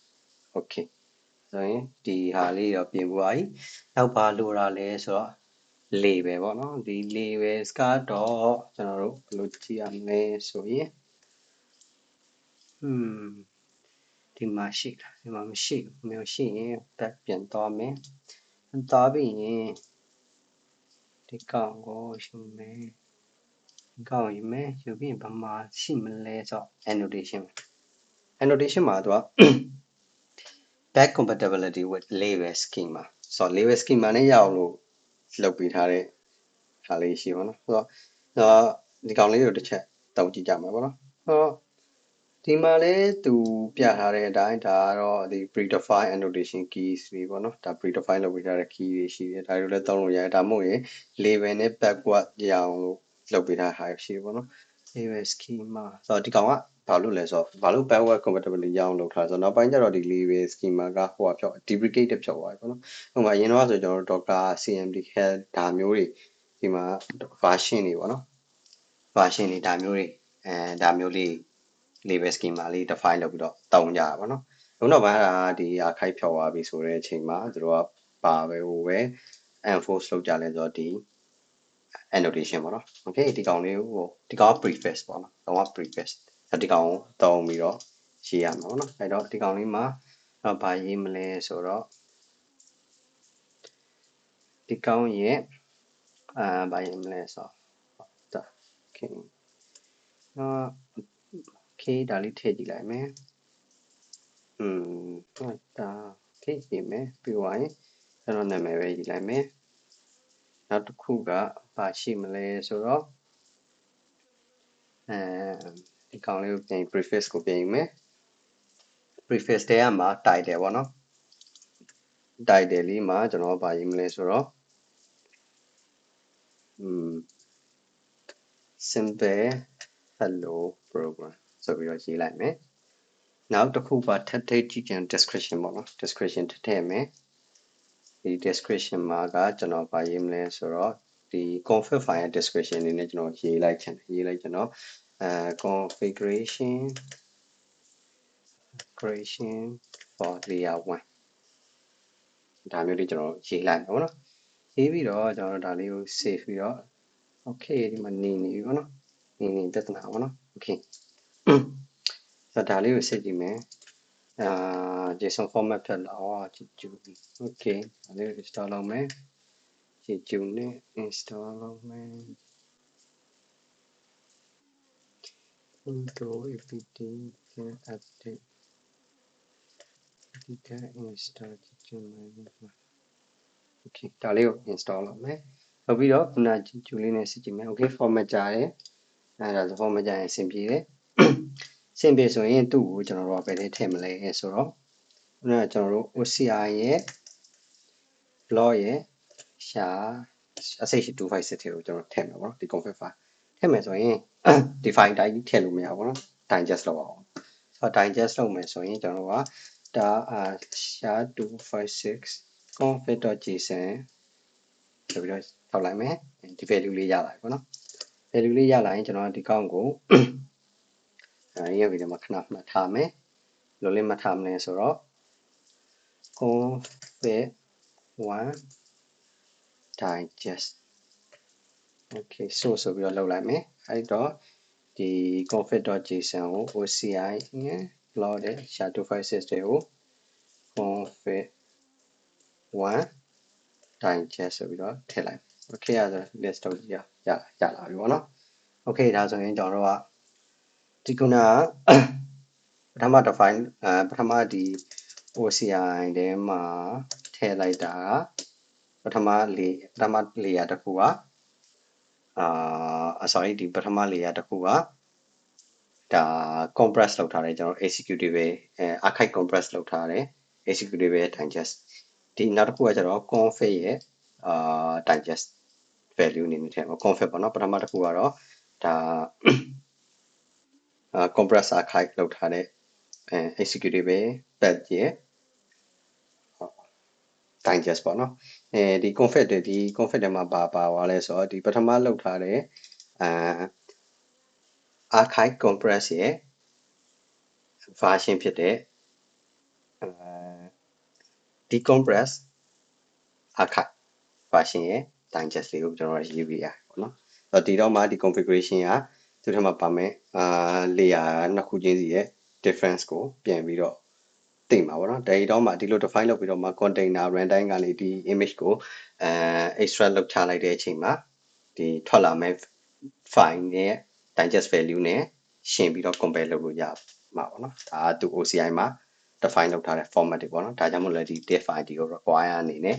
okay ဆိုရင်ဒီဟာလေးတော့ပြင်သွားပြီနောက်ဘာလိုတာလဲဆိုတော့ label ပေါ့နော်ဒီ labels ကတော့ကျွန်တော်တို့ဘယ်လိုကြည့်ရမလဲဆိုရင်ဒီမှာရှိလားဒီမှာမရှိဘူးမရှိရင် back ပြန်သွားမယ်သွားပြီးရင်ဒီကောင်ကိုယူမယ်ဒီကောင်ယူမယ်ယူပြီးရင်ဘာမှရှိမလဲဆိုတော့ annotation မှာသူက back compatibility with label schema ဆိုတော့ label schema နဲ့ရအောင်လို့လုပ်ပေးထားတဲ့ဟာလေးရှိပါတော့ဆိုတော့ဒီကောင်လေးကိုတစ်ချက်တောင်းကြည့်ကြမှာပေါ့နော်ဆိုတော့ဒီမှာလဲသူပြထားတဲ့အတိုင်းဒါကတော့ဒီ predefined annotation keys တွေပေါ့နော်ဒါ predefined လုပ်ပေးထားတဲ့ key တွေရှိတယ်ဒါတွေလည်းသုံးလို့ရတယ်ဒါမှမဟုတ်ရင် label နဲ့ backward ရအောင်လို့လုပ်ပေးထားတာရှိတယ်ပေါ့နော် label schema ဆိုတော့ဒီကောင်ကဘာလို့လဲဆိုတော့ဘာလို့ backward compatibility ရအောင်လုပ်ထားဆိုတော့နောက်ပိုင်းကျတော့ဒီ label schema ကဟိုကဖြောက် deprecated ဖြောက်သွားပြီပေါ့နော်ဥပမာအရင်တော့ဆိုကျွန်တော်တို့ docker cmd head ဒါမျိုးတွေဒီမှာ version တွေပေါ့နော် version တွေဒါမျိုးတွေဒါမျိုးလေး label schema လေး define လုပ်ပြီးတော့တောင်းကြတာပေါ့နော်။နောက်ပိုင်းဒီ archive ဖြောက်သွားပြီဆိုတဲ့အချိန်မှာသူတို့ကပါပဲဟိုပဲ enforce လုပ်ကြလဲဆိုတော့ဒီ annotation ပေါ့နော် okay ဒီကောင်လေးကိုဒီကောင်က preface ပေါ့နော်။ကောင်က preface ဒီကောင်ကိုတောင်းပြီးတော့ရေးရမှာပေါ့နော်။အဲ့တော့ဒီကောင်လေးမှာဘာရေးမလဲဆိုတော့ဒီကောင်ရဲ့ဘာရေးမလဲဆိုတော့ okay okay ဒါလေးထည့်ကြည့်လိုက်မယ်ဟုတ်တာထိရေးမယ်ပြီးသွားရင်ကျွန်တော်နာမည်ပဲရေးလိုက်မယ်နောက်တစ်ခုကဘာရှိမလဲဆိုတော့ဒီကောင်လေးကိုပြင် preface ကိုပြင်မယ် preface တဲကမှာ title ပေါ့နော် title လေးမှာကျွန်တော်ဘာရေးမလဲဆိုတော့simple hello program ဆိုပြီးတော့ရေးလိုက်မယ်နောက်တစ်ခုပါထပ်ထည့်ကြည့်ကြံ description ပေါ့နော် description ထည့်မယ်ဒီ description မှာကကျွန်တော်ဘာရေးမလဲဆိုတော့ဒီ config file ရဲ့ description အနေနဲ့ကျွန်တော်ရေးလိုက်ကျွန်တော်configuration creation for layer 1ဒါမျိုးလေးကျွန်တော်ရေးလိုက်ပါတော့ရေးပြီးတော့ကျွန်တော်ဒါလေးကို save ပြီးတော့ okay ဒီမှာနေပြီပေါ့နော်နေပြဿနာပေါ့နော် okay ဆိုတော့ဒါလေးကိုစစ်ကြည့်မယ်JSON format ဖြတ်လာကြည့်ကြည့် okay ဒါလေးကို install လုပ်မယ်ကြည့်ကြည့်နဲ့ install လုပ်မယ် intro apt can update can install ကြည့်ကြည့်မယ် okay ဒါလေးကို install လုပ်မယ်လုပ်ပြီးတော့ခုနကြည့်ကြည့်လေးနဲ့စစ်ကြည့်မယ် okay format ကြားတယ်အဲ့ဒါဆို format ကြားရင်အဆင်ပြေတယ်အဆင်ပြေဆိုရင်သူ့ကိုကျွန်တော်တို့ဘယ်လေးထည့်မလဲဆိုတော့ခုနကကျွန်တော်တို့ OCI ရဲ့ blog ရဲ့ ရှာsh256 ကိုကျွန်တော်ထည့်မယ်ပေါ့နော်ဒီ config file ထည့်မယ်ဆိုရင်ဒီ file တိုင်းထည့်လို့မရဘူးပေါ့နော် digest လုပ်အောင်ဆိုတော့ digest လုပ်မယ်ဆိုရင်ကျွန်တော်တို့ကဒါsha256 config.json ဆိုပြီးတော့ထောက်လိုက်မယ်ဒီ value လေးရလာပြီပေါ့နော် value လေးရလာရင်ကျွန်တော်ဒီကောင်ကိုရေးပြီးတော့မှခဏမှတ်ထားမယ်လိုလေးမှတ်ထားမလဲဆိုတော့ config 1 digest okay ဆိုပြီးတော့လုပ်လိုက်မယ်အဲ့တော့ဒီ config.json ကို OCI နဲ့ blog တဲ့ sha256 တွေကို config 1 digest ဆိုပြီးတော့ထည့်လိုက် okay အဲ့ဒါ list တော့ရလာပြီပေါ့နော် okay ဒါဆိုရင်ကျွန်တော်တို့ကဒီခုနကပထမ define ပထမဒီ OCI ထဲမှာထည့်လိုက်တာပထမ layer တစ်ခုကsorry ဒီပထမ layer တစ်ခုကဒါ compress လုပ်ထားတယ်ကျွန်တော် executable archive compress လုပ်ထားတယ် executable digest ဒီနောက်တစ်ခုကကျတော့ config ရဲ့digest value အနေနဲ့ထည့်မှာ config ပေါ့နော်ပထမတစ်ခုကတော့ဒါcompress archive လုပ်ထားတဲ့ executable path ရဲ့ digest ပေါ့နော်ဒီ config တွေဒီ config တွေမှာပါသွားလဲဆိုတော့ဒီပထမလောက်ထားတဲ့archive compress ရဲ့ version ဖြစ်တဲ့ decompress archive version ရဲ့ digest လေးကိုကျွန်တော်ရေးပြရပေါ့နော်အဲ့တော့ဒီတော့မှဒီ configuration ကသူထက်မှာပါမယ်layer နှစ်ခုချင်းစီရဲ့ difference ကိုပြန်ပြီးတော့သိမှာပေါ့နော်ဒါဒီတော့မှဒီလို define လုပ်ပြီးတော့မှ container runtime ကနေဒီ image ကိုextract လုပ်ချလိုက်တဲ့အချိန်မှာဒီထွက်လာမဲ့ file ရဲ့ digest value နဲ့ရှင်းပြီးတော့ compare လုပ်လို့ရမှာပေါ့နော်ဒါကသူ OCI မှာ define လုပ်ထားတဲ့ format တွေပေါ့နော်ဒါကြောင့်မို့လဲဒီ diff id ကို require အနေနဲ့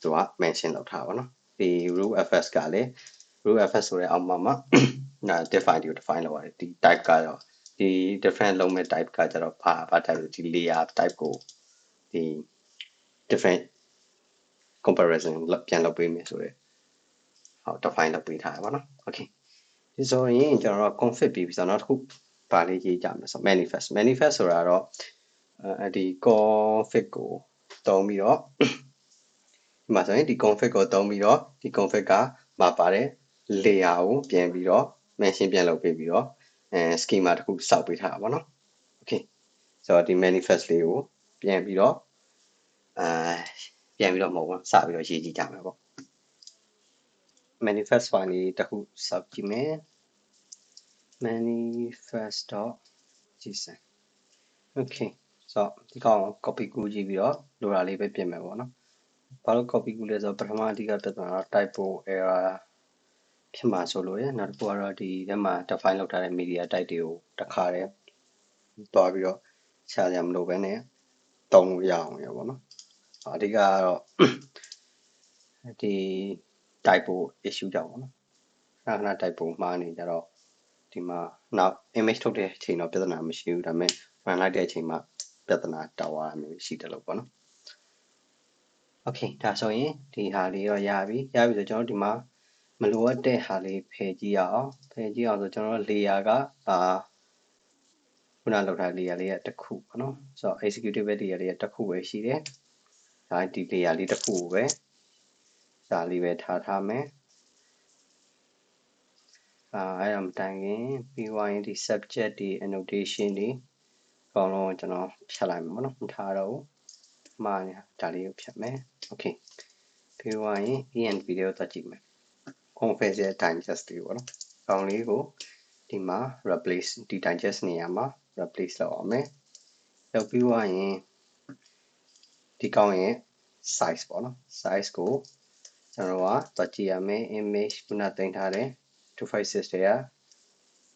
သူက mention လုပ်ထားပါတော့ဒီ rootfs ကလည်း rootfs ဆိုတဲ့အောက်မှာdiff id ကို define လုပ်ရတယ်ဒီ type ကတော့ဒီ different လုံးမဲ့ type ကကြတော့ဘာ type ဒီ layer type ကိုဒီ different comparison ပြန်လုပ်ပေးမယ်ဆိုတော့ဟုတ် define လုပ်ပေးထားရပါတော့ okay ဒီဆိုရင်ကျွန်တော်တို့ config ပြီးပြီဆိုတော့နောက်တစ်ခုပါလေးရေးကြမယ်ဆို manifest ဆိုတာတော့ဒီ config ကိုတုံးပြီးတော့ဒီမှာဆိုရင်ဒီ config ကိုတုံးပြီးတော့ဒီ config ကမှာပါတဲ့ layer ကိုပြန်ပြီးတော့ mention ပြန်လုပ်ပေးပြီးတော့schema တစ်ခုစောက်ပေးထားတာပေါ့နော် okay ဆိုတော့ဒီ manifest လေးကိုပြန်ပြီးတော့မဟုတ်ဘူးစပြီးတော့ရေးကြည့်ကြမယ်ပေါ့ manifest file လေးတစ်ခုစောက်ကြည့်မယ် manifest.json okay ဆိုတော့ဒီကောင် copy ကူးကြည့်ပြီးတော့လိုတာလေးပဲပြင်မယ်ပေါ့နော်ဘာလို့ copy ကူးလဲဆိုတော့ပထမအဓိကပြဿနာတော့ typo error ဖြစ်မှာဆိုလို့ရနောက်တစ်ခုကတော့ဒီထဲမှာ define လုပ်ထားတဲ့ media type တွေကိုတစ်ခါတည်းတွားပြီးတော့ရှာကြမလို့ပဲနဲ့တုံးလို့ရအောင်ရပေါ့နော်အဓိကကတော့ဒီ typo issue ကြောင့်ပေါ့နော်ခဏ typo မှားနေကြတော့ဒီမှာနောက် image ထုတ်တဲ့အချိန်တော့ပြဿနာမရှိဘူးဒါပေမဲ့ run လိုက်တဲ့အချိန်မှာပြဿနာတောက်သွားတာမျိုးရှိတယ်လို့ပေါ့နော် okay ဒါဆိုရင်ဒီဟာလေးတော့ရပြီဆိုကျွန်တော်ဒီမှာမလိုအပ်တဲ့ဟာလေးဖယ်ကြည့်အောင်ဆိုကျွန်တော် layer ကခုနလောက်ထား layer လေးကတစ်ခုပေါ့နော်ဆိုတော့ executable layer လေးကတစ်ခုပဲရှိတယ်ဒါဒီ layer လေးတစ်ခုကိုပဲဒါလေးပဲထားမယ်အဲ့ဒါမတိုင်ခင်ပြီးသွားရင်ဒီ subject တွေ annotation တွေအကုန်လုံးကျွန်တော်ဖြတ်လိုက်မယ်ပေါ့နော်မထားတော့ဘူးမှားနေတာဒါလေးကိုဖြတ်မယ် okay ပြီးသွားရင် end video သွားကြည့်မယ် config ရဲ့ digest တွေပေါ့နော်ကောင်းလေးကိုဒီမှာ replace ဒီ digest နေရာမှာ replace လုပ်အောင်မယ်လုပ်ပြီးသွားရင်ဒီကောင်းရဲ့ size ပေါ့နော် size ကိုကျွန်တော်ကသွားကြည့်ရမယ် image ခုနတင်ထားတဲ့256တွေက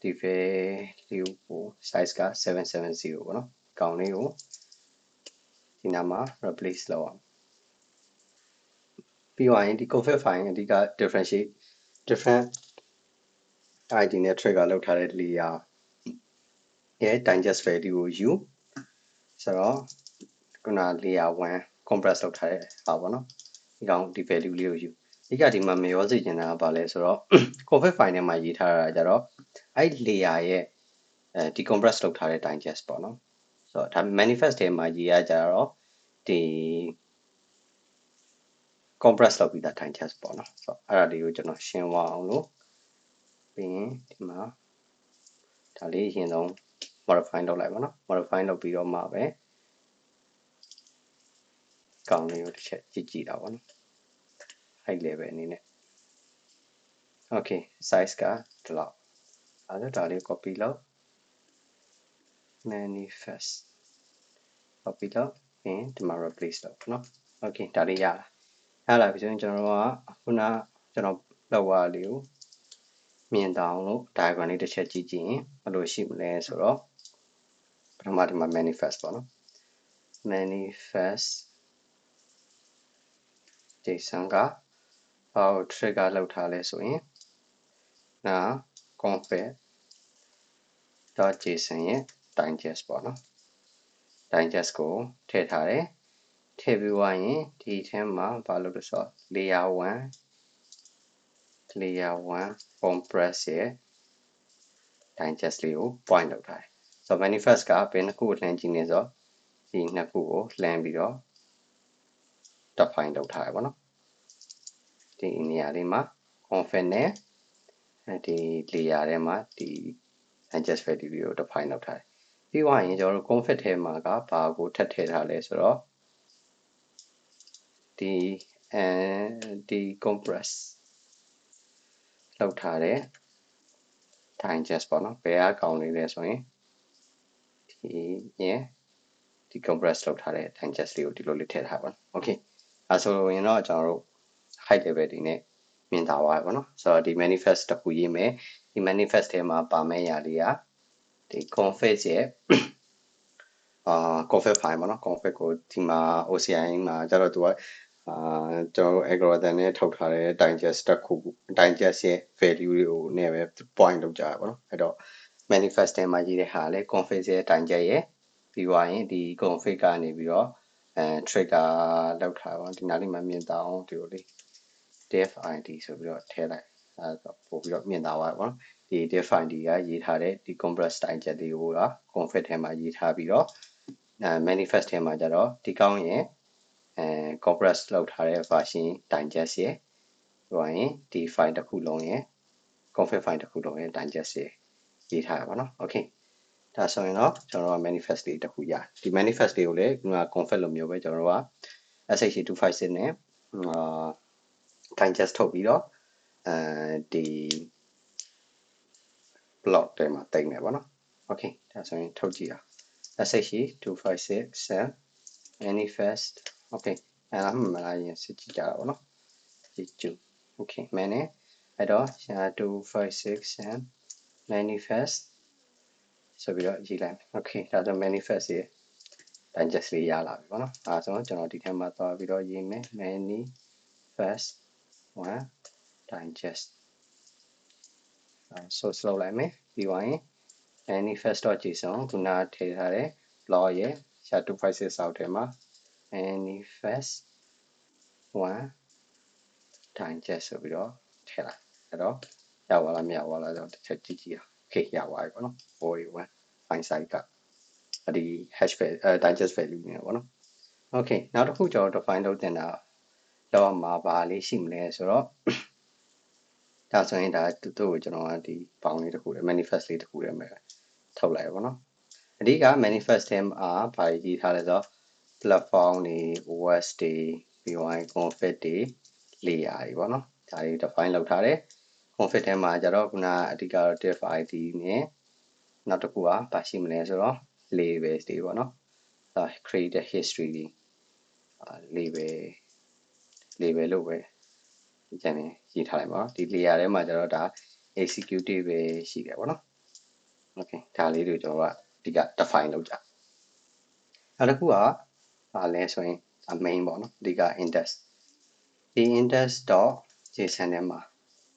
ဒီ value ကို size က770ပေါ့နော်ကောင်းလေးကိုဒီနားမှာ replace လုပ်အောင်ပြီးသွားရင်ဒီ config file အဓိက different id နဲ့ trigger လောက်ထားတဲ့ layer ရဲ့ digest value ကိုယူဆိုတော့ခုန layer 1 compress လောက်ထားတဲ့ဟာပေါ့နော်ဒီကောင်ဒီ value လေးကိုယူအဓိကဒီမှာမရောစေချင်တာကဘာလဲဆိုတော့ config file ထဲမှာရေးထားတာကြတော့အဲ့ layer ရဲ့ decompress လုပ်ထားတဲ့ digest ပေါ့နော်ဆိုတော့ဒါ manifest ထဲမှာရေးရကြတော့ဒီ compress လုပ်ပြီးသား digest ပေါ့နော်ဆိုတော့အဲ့ဒါလေးကိုကျွန်တော်ရှင်းသွားအောင်လို့ပြီးရင်ဒီမှာဒါလေးအရင်ဆုံး modify လုပ်လိုက်ပါနော် modify လုပ်ပြီးတော့မှပဲကောင်းလေးကိုတစ်ချက်ကြည့်တာပေါ့နော် height level အနေနဲ့ okay size ကဒီလောက်အဲ့ဒါလေး copy လုပ် manifest copy လုပ်ပြီးဒီမှာ replace လုပ်နော် okay ဒါလေးရလာပြီဆိုရင်ကျွန်တော်ကခုနကျွန်တော်လောက်ရလေးကိုမြင်တောင်လို့ diagram လေးတစ်ချက်ကြည့်ရင်ဘယ်လိုရှိမလဲဆိုတော့ပထမဒီမှာ manifest ပေါ့နော် manifest JSON ကဘာကို trigger လောက်ထားလဲဆိုရင်နာ config.json ရဲ့ digest ပေါ့နော် digest ကိုထည့်ထားတယ်ထည့်ပြီးသွားရင်ဒီထဲမှာဘာလုပ်လို့ဆိုတော့ layer 1 compress ရဲ့ digest လေးကို point လုပ်ထားတယ် so manifest ကဘယ်နှစ်ခုကိုလှမ်းကြည့်နေဆိုဒီနှစ်ခုကိုလှမ်းပြီးတော့ define လုပ်ထားရပါတော့ဒီနေရာလေးမှာ config နဲ့ဒီ layer ထဲမှာဒီ adjust value တွေကို define လုပ်ထားတယ်ပြီးသွားရင်ကျွန်တော်တို့ config ထဲမှာကဘာကိုထပ်ထည့်ထားလဲဆိုတော့ဒီ compress လောက်ထားတဲ့ digest ပေါ့နော်ဘယ်အကောင်လေးလဲဆိုရင်ဒီ compress လောက်ထားတဲ့ digest လေးကိုဒီလိုလေးထည့်ထားပါ okay အဲဆိုရင်တော့ကျွန်တော်တို့ height level ဒီနဲ့မြင်သာသွားပြီပေါ့နော်ဆိုတော့ဒီ manifest တစ်ခုရေးမယ်ဒီ manifest ထဲမှာပါမယ့်ຢာလေးကဒီ config ရဲ့config file ပေါ့နော် config ကိုဒီမှာ OCI မှာကျတော့သူကကျွန်တော် algorithm နဲ့ထုတ်ထားတဲ့ digest တစ်ခု digest ရဲ့ value တွေကိုနဲ့ပဲ point လုပ်ကြရပါတော့အဲ့တော့ manifest ထဲမှာရေးတဲ့ဟာလေ config ရဲ့ digest ရဲ့ပြီးသွားရင်ဒီ config ကနေပြီးတော့trigger လောက်ထားပါဒီနားလေးမှာမြင်သာအောင်ဒီလိုလေး def id ဆိုပြီးတော့ထည့်လိုက်အဲတော့ပို့ပြီးတော့မြင်သာသွားပါတော့ဒီ def id ကရေးထားတဲ့ဒီ compress digest တွေကိုက config ထဲမှာရေးထားပြီးတော့manifest ထဲမှာကြတော့ဒီကောင်းရဲ့compress လောက်ထားတဲ့ version digest ရဲ့ဟိုရင်ဒီ file တစ်ခုလုံးရဲ့ config file တစ်ခုလုံးရဲ့ digest ရဲ့ရေးထားရပါတော့ okay ဒါဆိုရင်တော့ကျွန်တော်တို့ manifest လေးတစ်ခုရဒီ manifest လေးကိုလည်းဒီမှာ config လိုမျိုးပဲကျွန်တော်တို့က sh256 နဲ့digest ထုတ်ပြီးတော့ဒီ block ထဲမှာတင်နေပါတော့ okay ဒါဆိုရင်ထုတ်ကြည့်အောင် sh256 manifest okay အဲ့ဒါမှမလားရင်စစ်ကြည့်ကြတာပေါ့နော်ကြည့်ကြည့် okay မင်းနဲ့အဲ့တော့ 256 manifest ဆိုပြီးတော့ရေးလိုက် okay ဒါဆို manifest ရဲ့ digest လေးရလာပြီပေါ့နော်အဲဆိုကျွန်တော်ဒီထဲမှာသွားပြီးတော့ရေးမယ် manifest 1 digest source လောက်လိုက်မယ်ပြီးသွားရင် manifest.json ခုနထည့်ထားတဲ့ block ရဲ့ SHA-256 အောက်ထဲမှာ manifest 1 digest ဆိုပြီးတော့ထည့်လိုက်အဲ့တော့ရပါလားမရပါလားတော့တစ်ချက်ကြည့်ကြည့်အောင် okay ရပါပြီပေါ့နော် 41 file size ကဒီ hash digest value နေပေါ့နော် okay နောက်တစ်ခုကျွန်တော် define လုပ်တင်တာတော့မှာပါလေးရှိမလဲဆိုတော့ဒါဆိုရင်ဒါသူ့ကိုကျွန်တော်ကဒီပေါင်းလေးတစ်ခု manifest လေးတစ်ခုလည်းမယ်ထုတ်လိုက်ရပါတော့အဓိက manifest ထဲမှာဘာရေးထားလဲဆိုတော့ platform တွေ OS တွေပြီးတော့ config တွေ layer တွေပေါ့နော်ဒါတွေ define လုပ်ထားတယ် config ထဲမှာကျတော့ခုနအဓိက div id နဲ့နောက်တစ်ခုကဘာရှိမလဲဆိုတော့ labels တွေပေါ့နော် created history တွေlabel လို့ပဲကျန်နေရေးထားလိုက်ပါဒီ layer ထဲမှာကျတော့ဒါ executive ပဲရှိတယ်ပေါ့နော် okay ဒါလေးတွေကျွန်တော်ကအဓိက define လုပ်ကြနောက်တစ်ခုကဘာလဲဆိုရင် main ပေါ့နော်အဓိက index ဒီ index.json ထဲမှာ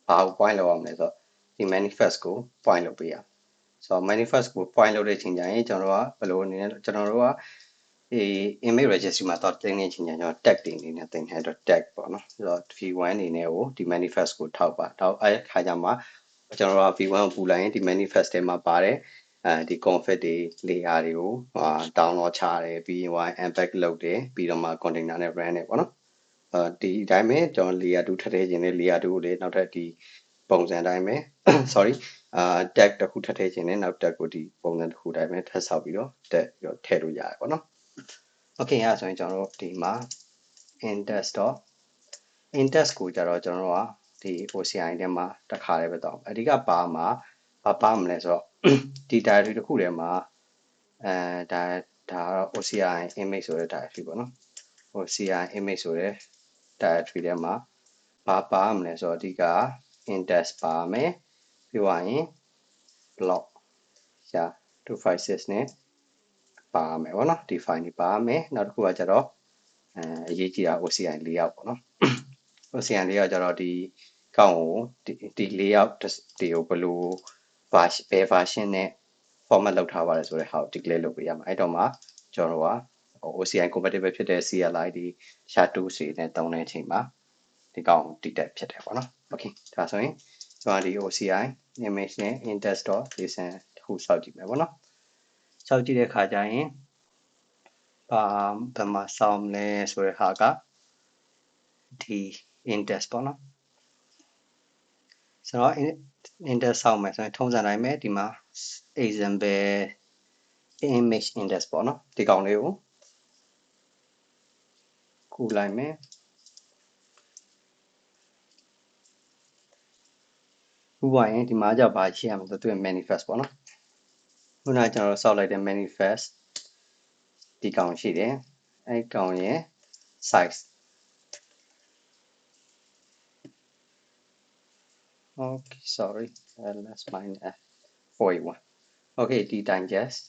ဘာကို point လုပ်အောင်လဲဆိုတော့ဒီ manifest ကို point လုပ်ပေးရဆိုတော့ manifest ကို point လုပ်တဲ့ချိန်ကျရင်ကျွန်တော်တို့ကဘယ်လိုအနေနဲ့ကျွန်တော်တို့ကဒီ image registry မှာတော့တင်နေချိန်ကျကျွန်တော် tag တွေအနေနဲ့တင်ထားတော့ tag ပေါ့နော်ဆိုတော့ v1 အနေနဲ့ကိုဒီ manifest ကိုထောက်ပါတော့အဲ့ခါကျမှကျွန်တော်တို့က v1 ကိုပူလိုက်ရင်ဒီ manifest ထဲမှာပါတယ်ဒီ config တွေ layer တွေကိုdownload ချတယ်ပြီးရင် unpack လုပ်တယ်ပြီးတော့မှ container နဲ့ run တယ်ပေါ့နော်ဒီအတိုင်းပဲကျွန်တော် layer 2ထပ်ထည့်ခြင်းနဲ့ layer 2ကိုလည်းနောက်ထပ်ဒီပုံစံအတိုင်းပဲ sorry tag တစ်ခုထပ်ထည့်ခြင်းနဲ့နောက် tag ကိုဒီပုံစံတစ်ခုတိုင်းပဲထပ်ဆောက်ပြီးတော့ tag ပြီးတော့ထည့်လို့ရတယ်ပေါ့နော် okay အဲ့ဒါဆိုရင်ကျွန်တော်တို့ဒီမှာ index ကိုကြတော့ကျွန်တော်တို့ကဒီ OCI ထဲမှာတစ်ခါလေးပဲတော့အဓိကဘာမလဲဆိုတော့ဒီ directory တစ်ခုထဲမှာဒါတော့ OCI image ဆိုတဲ့ directory ပေါ့နော် OCI image ဆိုတဲ့ directory ထဲမှာဘာပါမလဲဆိုတော့အဓိက index ပါမယ်ပြီးသွားရင် block 256နဲ့ပါမယ်ပေါ့နော်ဒီ file တွေပါမယ်နောက်တစ်ခုကကျတော့အရေးကြီးတာ OCI layout ပေါ့နော် OCI layout ကျတော့ဒီကောင်းကိုဒီ layout တွေကိုဘယ်လိုဘယ် version နဲ့ format လုပ်ထားပါလဲဆိုတဲ့ဟာကို declare လုပ်ပေးရမှာအဲ့တော့မှကျွန်တော်တို့က OCI compatible ဖြစ်တဲ့ CLI ဒီ SHA-2 တွေနဲ့တုံးတဲ့အချိန်မှာဒီကောင်း detect ဖြစ်တယ်ပေါ့နော် okay ဒါဆိုရင်ကျွန်တော်ဒီ OCI image နဲ့ index.json တခုစောက်ကြည့်မယ်ပေါ့နော် စောက်ကြည့်တဲ့ခါကျရင်ဘယ်မှာစောင့်လဲဆိုတဲ့ဟာကဒီ index ပေါ့နော်ဆိုတော့ index စောင့်မယ်ဆိုရင်ထုံးစံတိုင်းပဲဒီမှာ example image index ပေါ့နော်ဒီကောင်လေးကိုကူလိုက်မယ်ခုပါရင်ဒီမှာကြောက်ပါရှိရမယ်ဆိုသူ့ manifest ပေါ့နော်ခုနကကျွန်တော်စောက်လိုက်တဲ့ manifest ဒီကောင်ရှိတယ်အဲ့ကောင်ရဲ့ size okay sorry let's find f41 okay ဒီ digest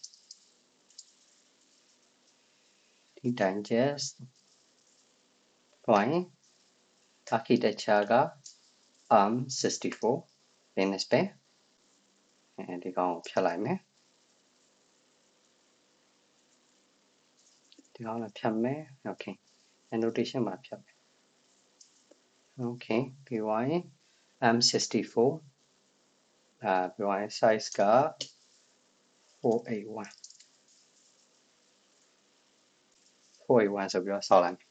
point architecture က ARM64 Linux ပဲဒီကောင်ကိုဖြတ်လိုက်မယ်ဒီကောင်လည်းဖြတ်မယ် okay annotation မှာဖြတ်မယ် okay ပြီးသွားရင် ARM64 ပြီးသွားရင် size က481ဆိုပြီးတော့ဆောက်လိုက်မယ်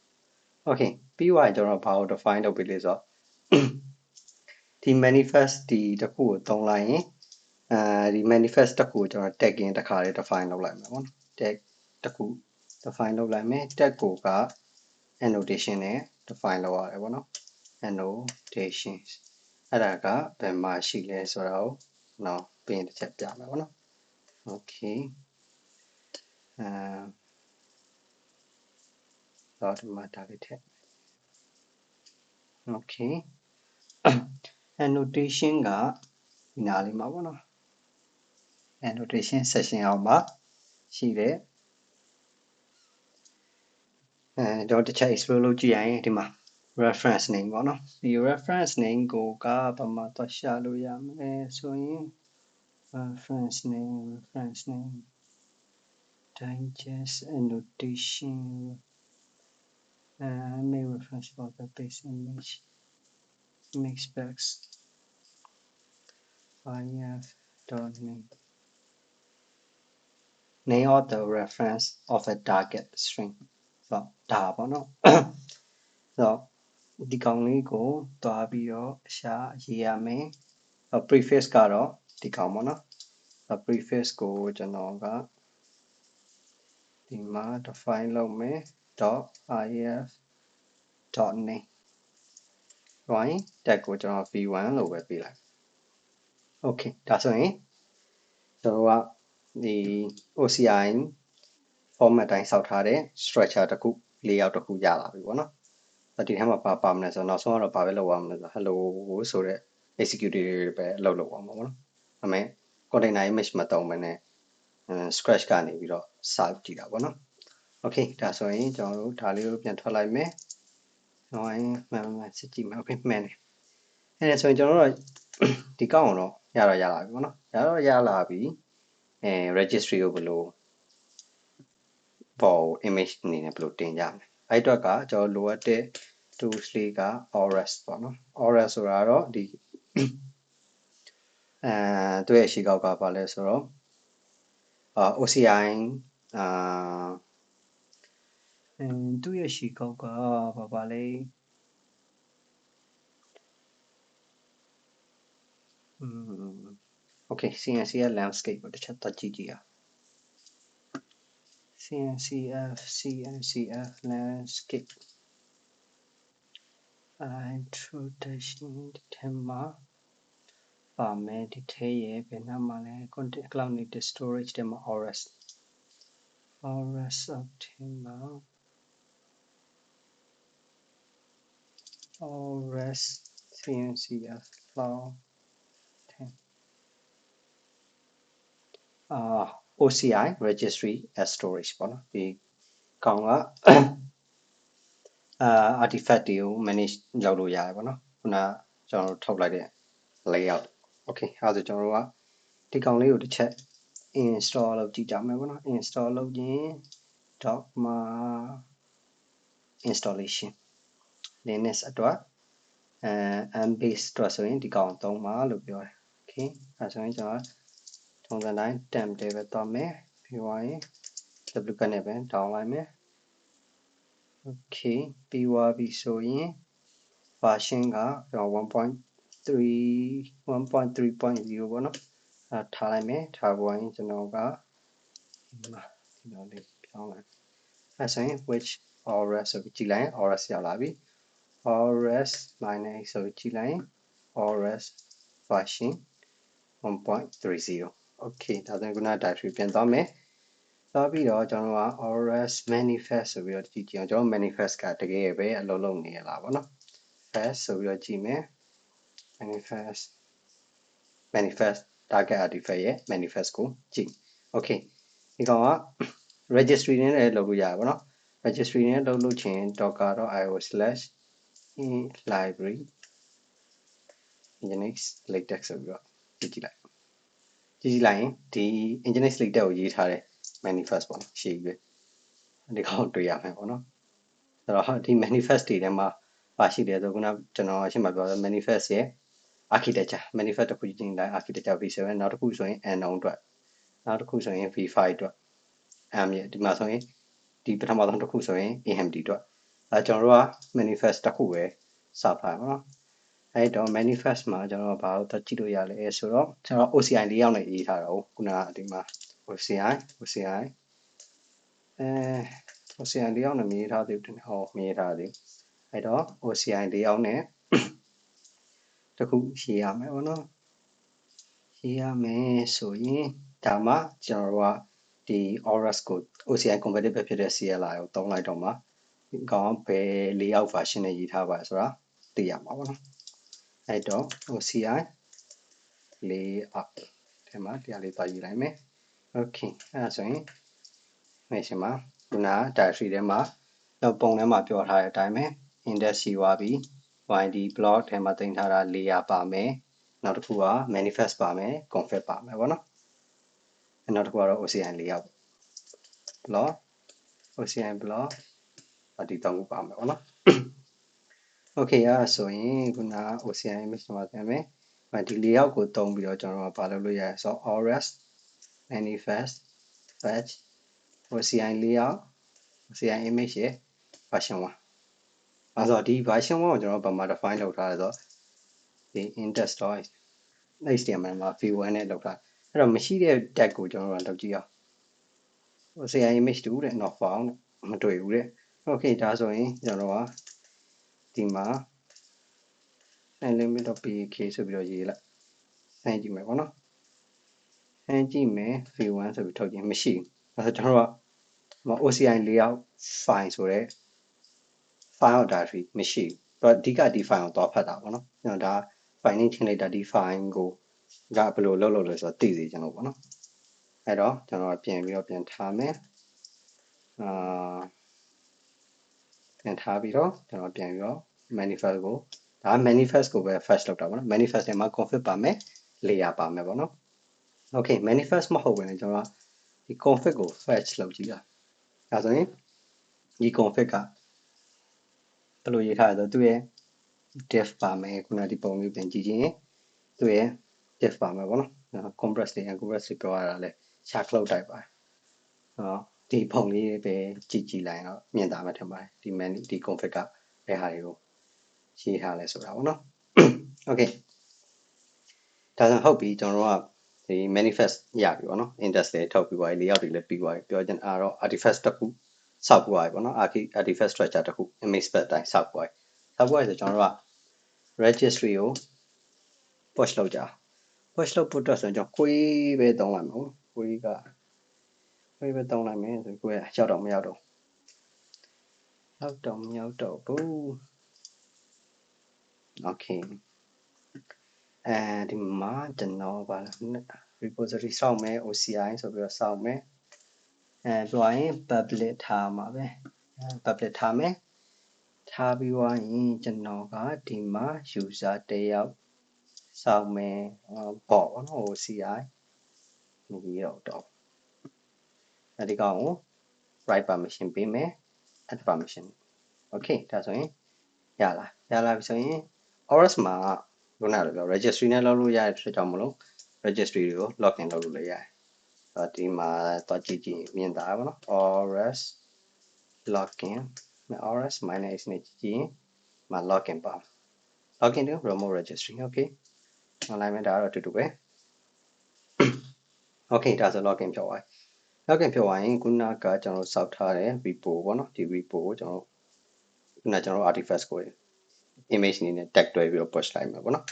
okay ပြီးသွားရင်ကျွန်တော်ဘာကို define လုပ်ပြီးလဲဆိုတော့ဒီ manifest ဒီတစ်ခုကိုသုံးလိုက်ရင်ဒီ manifest တစ်ခုကိုကျွန်တော် tag in တစ်ခါလေး define လုပ်လိုက်မယ်ပေါ့နော် tag တစ်ခု define လုပ်လိုက်မယ် tag ကိုက annotation နဲ့ define လုပ်ရတယ်ပေါ့နော် annotation အဲ့ဒါကဘယ်မှာရှိလဲဆိုတော့နော်ပြင်တစ်ချက်ပြမယ်ပေါ့နော် okay တော့ဒီမှာဒါလေးထည့် okay annotation ကဒီနားလေးမှာပေါ့နော် annotation section အောက်မှာရှိတယ်ကျွန်တော်တစ်ချက် explore လုပ်ကြည့်ရရင်ဒီမှာ reference name ပေါ့နော်ဒီ reference name ကိုကဘာမှသွားရှာလို့ရမယ်ဆိုရင် reference name digest annotation make reference for the base image mix specs name of the reference of a target string ဆိုတော့ဒါပေါ့နော်ဆိုတော့ဒီကောင်လေးကိုတွားပြီးတော့ရှာရေးရမယ် preface ကတော့ဒီကောင်ပေါ့နော် preface ကိုကျွန်တော်ကဒီမှာ define လုပ်မယ် .if.name right tag ကိုကျွန်တော် v1 လို့ပဲပေးလိုက် okay ဒါဆိုရင်ကျွန်တော်ကဒီ OCI format တိုင်းစောက်ထားတဲ့ structure တစ်ခု layout တစ်ခုရလာပြီပေါ့နော်ဒီထဲမှာပါမလဲဆိုတော့နောက်ဆုံးကတော့ဘာပဲလုပ်ရမလဲဆိုတော့ hello ဆိုတဲ့ executable ပဲအလုပ်လုပ်အောင်ပေါ့နော်ဒါပေမဲ့ container image မသုံးဘဲနဲ့ scratch ကနေပြီးတော့စကြည့်တာပေါ့နော် okay ဒါဆိုရင်ကျွန်တော်တို့ဒါလေးကိုပြန်ထွက်လိုက်မယ်နောက်ရင်မှန်စစ်ကြည့်မယ် okay မှန်တယ်အဲ့ဒါဆိုရင်ကျွန်တော်တို့ဒီကောက်အောင်တော့ရလာပြီပေါ့နော်ရလာပြီregistry ကိုဘယ်လိုပေါ် image အနေနဲ့ဘယ်လိုတင်ကြမလဲအဲ့အတွက်ကကျွန်တော်လိုအပ်တဲ့ tools လေးက Aures ပေါ့နော် Aures ဆိုတာတော့ဒီသူ့ရဲ့ရှေ့ကောက်ကဘာလဲဆိုတော့OCI သူ့ရဲ့ရှေ့ကောက်ကဘာလဲokay CNCF landscape ကိုတစ်ချက်သွားကြည့်ရCNCF landscape introduction ဒီထဲမှာပါမယ်ဒီထဲရဲ့ဘယ်နာမှာလဲ content cloud native storage ထဲမှာ Aures အော်ထဲမှာ Aures CNCF cloud OCI registry as storage ပေါ့နော်ဒီကောင်ကartifact တွေကို manage လုပ်လို့ရတယ်ပေါ့နော်ခုနကျွန်တော်တို့ထုတ်လိုက်တဲ့ layout okay အဲဒါဆိုကျွန်တော်တို့ကဒီကောင်လေးကိုတစ်ချက် install လုပ်ကြည့်ကြမယ်ပေါ့နော် install လုပ်ရင် .ma installation linux အတွက် mbase အတွက်ဆိုရင်ဒီကောင်သုံးပါလို့ပြောတယ် okay အဲဆိုရင်ကျွန်တော်ထုံစံတိုင်း temp တွေပဲသွားမယ်ပြီး ပြီးသွားရင် duplicate နဲ့ပဲ down လိုက်မယ် okay ပြီးသွားပြီဆိုရင် version က 1.3.0 ပေါ့နော်ထားလိုက်မယ်ထားပေါ်ရင်ကျွန်တော်ကဒီလိုလေးပြောင်းလိုက်အဲဆိုရင် which ors ဆိုပြီးကြည့်လိုက် ors ရောက်လာပြီ ors minus ဆိုကြည့်လိုက် ors version 1.30 okay ဒါဆိုရင်ခုန directory ပြန်သွားမယ်သွားပြီးတော့ကျွန်တော်က ors manifest ဆိုပြီးတော့ကြည့်ကြည့်အောင်ကျွန်တော် manifest ကတကယ်ပဲအလုပ်လုပ်နေရလားပေါ့နော် fast ဆိုပြီးတော့ကြည့်မယ် manifest target artifact ရဲ့ manifest ကိုကြည့် okay ဒီကောင်က registry နဲ့လည်းလုပ်လို့ရတယ်ပေါ့နော် registry နဲ့လုပ်လို့ချင်း docker.io/library nginx latex ဆိုပြီးတော့ကြည့်လိုက်ရင်ဒီ nginx latex ကိုရေးထားတဲ့ manifest ပေါ့နော်ရှေ့ကြီးပဲဒီကောင်တွေ့ရမယ်ပေါ့နော်အဲ့တော့ဒီ manifest တွေထဲမှာပါရှိတယ်ဆိုခုနကျွန်တော်အရှင်းမပြောတဲ့ manifest ရဲ့ architecture manifest တစ်ခုချင်းတိုင်း architecture v7 နောက်တစ်ခုဆိုရင် unknown အတွက်နောက်တစ်ခုဆိုရင် v5 အတွက် ရဲ့ဒီမှာဆိုရင်ဒီပထမဆုံးတစ်ခုဆိုရင် AMD အတွက်ကျွန်တော်တို့က manifest တစ်ခုပဲစပါပါနော်အဲ့တော့ manifest မှာကျွန်တော်ဘာလို့ကြည့်လို့ရလဲဆိုတော့ကျွန်တော် OCI 4ယောက်နဲ့ရေးထားတာကိုခုနကဒီမှာ OCI OCI 4ယောက်နဲ့ရေးထားသေးတယ်ဟောမရေးထားသေးအဲ့တော့ OCI 4ယောက်နဲ့တခုရေးရမယ်ပေါ့နော်ရေးရမယ်ဆိုရင်ဒါမှကျွန်တော်တို့ကဒီ ORAS ကို OCI compatible ဖြစ်တဲ့ CLI ကိုသုံးလိုက်တော့မှဒီကောင်ဘယ် layout version နဲ့ရေးထားပါဆိုတာသိရမှာပေါ့နော်အဲ့တော့ OCI layout ဒီမှာတရားလေးပါရေးလိုက်မယ် okay အဲ့ဒါဆိုရင် machine မှာခုန directory ထဲမှာပုံထဲမှာပြောထားတဲ့အတိုင်းပဲ index ရှိသွားပြီ yd block ထဲမှာတင်ထားတာ layer ပါမယ်နောက်တစ်ခုက manifest ပါမယ် config ပါမယ်ပေါ့နော်နောက်တစ်ခုကတော့ OCI layout block OCI block ဒီတောင်းခုပါမယ်ပေါ့နော် okay အဲ့ဒါဆိုရင်ခုန OCI image မှာပြန်မယ်ဒီ layout ကိုတုံးပြီးတော့ကျွန်တော်တို့ဘာလုပ်လို့ရလဲဆိုတော့ ors manifest fetch OCI layout OCI image ရဲ့ version 1အဲ့တော့ဒီ version 1ကိုကျွန်တော်ဘာမှ define လုပ်ထားလဲဆိုတော့ဒီ index.html မှာ v1 နဲ့လုပ်ထားအဲ့တော့မရှိတဲ့ tag ကိုကျွန်တော်တို့လုပ်ကြည့်အောင် OCI image 2တဲ့ not found မတွေ့ဘူးတဲ့ okay ဒါဆိုရင်ကျွန်တော်ကဒီမှာ limit.pk ဆိုပြီးတော့ရေးလိုက်ဆန်းကြည့်မယ်ပေါ့နော်ဆန်းကြည့်မယ် v1 ဆိုပြီးထုတ်ကြည့်မရှိဘူးအဲ့တော့ကျွန်တော်က OCI layout file ဆိုတဲ့ file directory မရှိဘူးအဓိကဒီ file ကိုသွားဖတ်တာပေါ့နော်ကျွန်တော်ဒါ file name ချင်းလိုက်တာဒီ file ကိုကဘယ်လိုလုပ်လို့လဲဆိုတော့သိစေချင်လို့ပေါ့နော်အဲ့တော့ကျွန်တော်ပြန်ပြီးတော့ပြန်ထားမယ်ပြန်ထားပြီးတော့ကျွန်တော်ပြန်ပြီးတော့ manifest ကိုဒါ manifest ကိုပဲ fetch လုပ်တာပေါ့နော် manifest ထဲမှာ config ပါမယ် layer ပါမယ်ပေါ့နော် okay manifest မဟုတ်ဘဲနဲ့ကျွန်တော်ဒီ config ကို fetch လုပ်ကြည့်တာဒါဆိုရင်ဒီ config ကဘယ်လိုရေးထားလဲဆိုတော့သူ့ရဲ့ div ပါမယ်ခုနဒီပုံလေးပြန်ကြည့်ချင်းသူ့ရဲ့ div ပါမယ်ပေါ့နော် compress တွေ uncompress တွေပြောရတာလဲ shark cloud type ပါဒီပုံလေးပဲကြည့်လိုက်တော့မြင်တာမှထင်ပါတယ်ဒီ config ကဘယ်ဟာတွေကိုရေးထားလဲဆိုတာပေါ့နော် okay ဒါဆိုဟုတ်ပြီကျွန်တော်တို့ကဒီ manifest ရပြီပေါ့နော် index တွေထုတ်ပြီးသွားပြီ layout တွေလည်းပြီးသွားပြီပြောချင်တော့ artifact တစ်ခုစောက်ပွားပြီပေါ့နော် artifact structure တစ်ခု image path တိုင်းစောက်ပွားပြီဆိုကျွန်တော်တို့က registry ကို push လုပ်ကြ push လုပ်ဖို့အတွက်ဆိုရင်ကျွန်တော် query ပဲသုံးလိုက်မှာပေါ့ query ပဲသုံးလိုက်မယ်ဆို query ရောက်တော့မရောက်တော့ဘူး okay ဒီမှာကျွန်တော်ပါ repository စောက်မယ် OCI ဆိုပြီးတော့စောက်မယ်ပြောရင် public ထားမှာပဲ public ထားမယ်ထားပြီးသွားရင်ကျွန်တော်ကဒီမှာ user တယောက်စောက်မယ်ပေါ့နော် OCI မကြီးတော့ဒီကောင်ကို write permission ပေးမယ် add permission okay ဒါဆိုရင်ရလာပြီဆိုရင် ORAS မှာခုနကပြော registry နဲ့လုပ်လို့ရတဲ့အတွက်ကြောင့်မလို့ registry တွေကို login လုပ်လို့လည်းရတယ် ဒီမှာတော့ကြည့်မြင်တာပေါ့နော် ors login ors minus x နဲ့ကြည့်ရင်မှာ login ပါ login to remote registry okay online မှာဒါတော့အတူတူပဲ okay ဒါဆို login ဖြစ်သွားပြီ login ဖြစ်သွားရင်ခုနကကျွန်တော်စောက်ထားတဲ့ repo ပေါ့နော်ဒီ repo ကိုကျွန်တော် artifact ကို image အနေနဲ့ tag တွဲပြီးတော့ push လိုက်မယ်ပေါ့နော်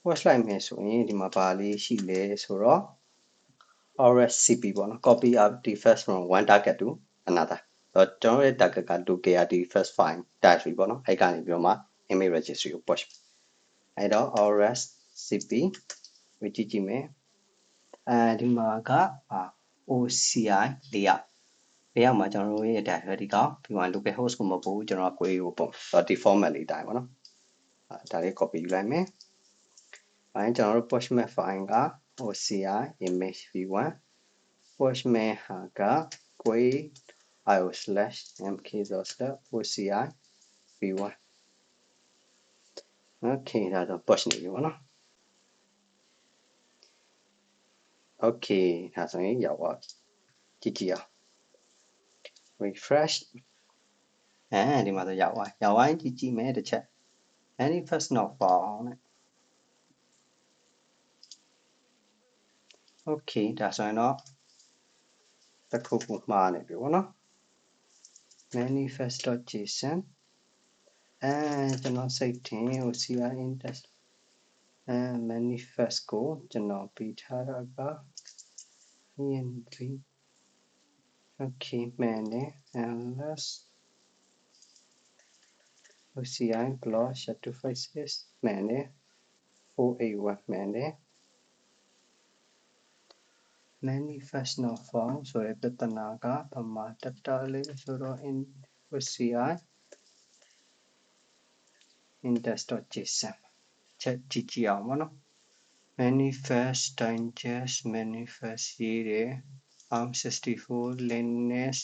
push လိုက်မယ်ဆိုရင်ဒီမှာဘာလေးရှိလဲဆိုတော့ RSCP ပေါ့နော် copy artifacts from one target to another တော့ကျွန်တော်ရဲ့ target က local artifact file directory ပေါ့နော်အဲ့ကနေပြီးတော့မှ image registry ကို push အဲ့တော့ RSCP ကိုကြည့်မယ်ဒီမှာကOCI 4ယောက်မှာကျွန်တော်တို့ရဲ့ directory ကဒီမှာ local host ကိုမပို့ဘူးကျွန်တော်က query ကိုပို့ဒီ format လေးတိုင်းပေါ့နော်ဒါလေး copy ယူလိုက်မယ်ကျွန်တော်တို့ push map file က OCI image v1 push map ဟာက query io/mk/oci v1 okay ဒါတော့ push နေပြီပေါ့နော် okay ဒါဆိုရင်ရောက်သွားကြည့်အောင် refresh ဒီမှာတော့ရောက်သွားရင်ကြည့်မယ်တစ်ချက် manifest not found okay ဒါဆိုရင်တော့တစ်ခုခုမှားနေပြီပေါ့နော် manifest.json ကျွန်တော်စိတ်ထင် OCI index manifest ကိုကျွန်တော်ပေးထားတာက env okay မှန်တယ် unless OCI blog shut256 မှန်တယ် 481 မှန်တယ် manifest not found ဆိုတဲ့ပြဿနာကဘာမှတက်တာလဲဆိုတော့ OCI index.json ချက်ကြည့်အောင်ပေါ့နော် manifest digest manifest ရေးတယ် ARM64 Linux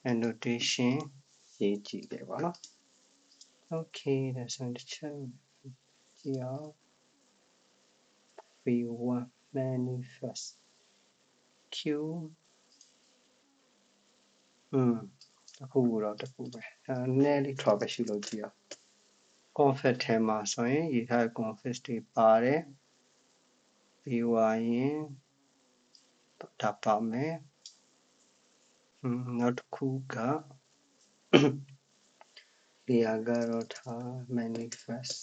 annotation ရေးကြည့်တယ်ပေါ့နော် okay ဒါဆိုတစ်ချက်ကြည့်အောင် v1 manifest q တစ်ခုပဲနည်းနည်းလေး troubleshoot လုပ်ကြည့်အောင် config ထဲမှာဆိုရင်ရေးထားတဲ့ config တွေပါတယ်ပြီးသွားရင်ဒါပါမယ်နောက်တစ်ခုကဒီကတော့ထား manifest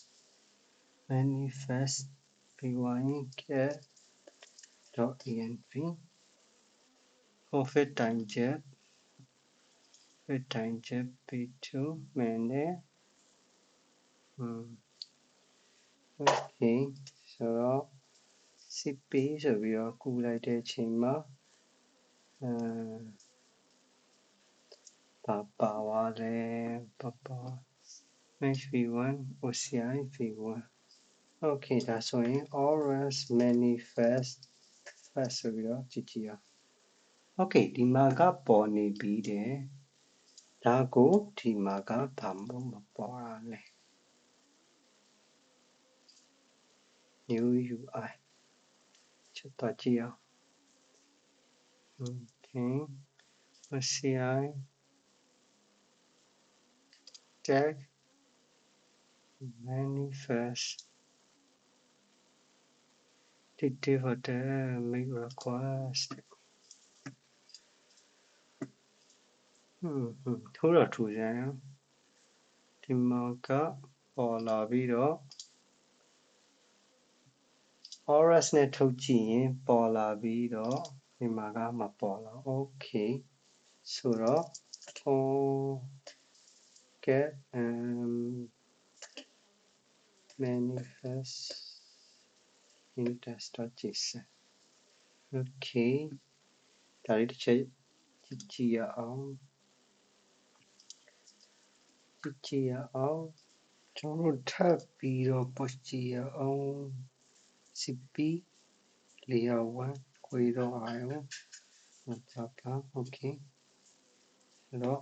ပြီးသွားရင် get.env config digest p2 မှန်တယ် okay ဆိုတော့ cp ဆိုပြီးတော့ကူလိုက်တဲ့အချိန်မှာပါသွားလဲmesh v1 OCI v1 okay ဒါဆိုရင် ors manifest ဆိုပြီးတော့ကြည့်အောင် okay ဒီမှာကပေါ်နေပြီးတယ်ဒါကိုဒီမှာကဘာမှမပေါ်ရလဲ new UI ချက်တော့ကြည့်အောင် okay OCI tag manifest detail hotel make request ထိုးတော့ထူကြရအောင်ဒီမှာကပေါ်လာပြီးတော့ ors နဲ့ထုတ်ကြည့်ရင်ပေါ်လာပြီးတော့ဒီမှာကမပေါ်လာ okay ဆိုတော့ get manifest index.json okay ဒါလေးတစ်ချက်ကြည့်ရအောင်ကျွန်တော်ထပ်ပြီးတော့ push ကြည့်ရအောင် cp layer 1 query io okay တော့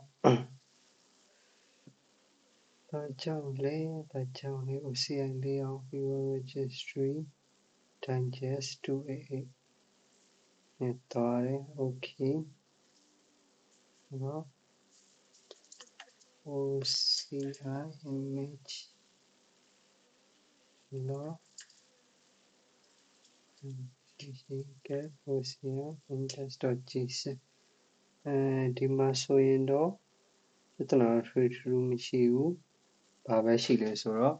ဒါကြောင့်လေ OCI layout viewer registry digest 288 okay နော် OCI image နော် get OCI index.json ဒီမှာဆိုရင်တော့ပြဿနာထွေထူးမရှိဘူးဘာပဲရှိလဲဆိုတော့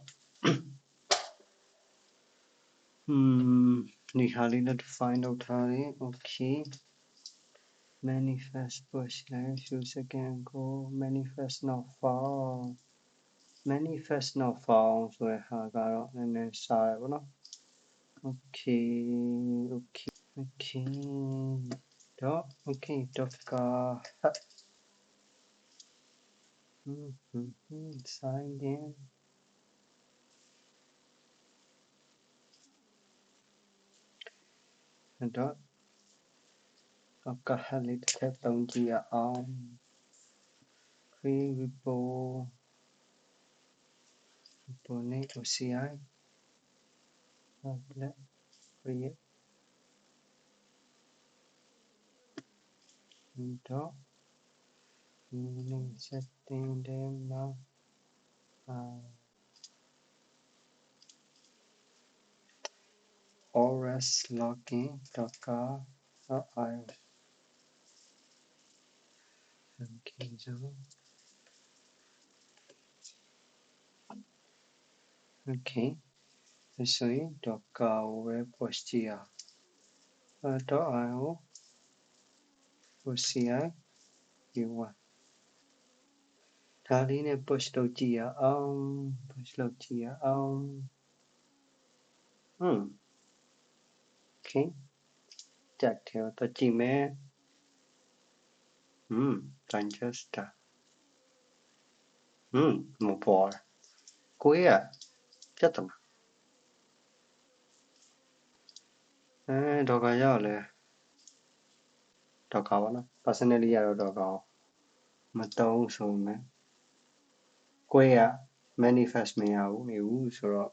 ဒီဟာလေးနဲ့ define လုပ်ထားတယ် okay manifest push လဲ few second ago manifest not found manifest not found ဆိုတဲ့ဟာကတော့နည်းနည်းစားရပါတော့ okay docker sign in dot docker လေးတစ်ခါသုံးကြည့်ရအောင် create repo name OCI let create dot name setting them now ors login docker io okay so okay so docker web post here .io OCI u1 ဒါလေးနဲ့ push လုပ်ကြည့်ရအောင် push လုပ်ကြည့်ရအောင် okay တက်တယ်တော့ကြည့်မယ်digester မပေါ်ကိုရပြတ်တယ်Docker ရောက်လဲ Docker ပါနော် personally ရတော့ Docker မသုံးဆိုမယ်ကိုရ manifest မရဘူးဆိုတော့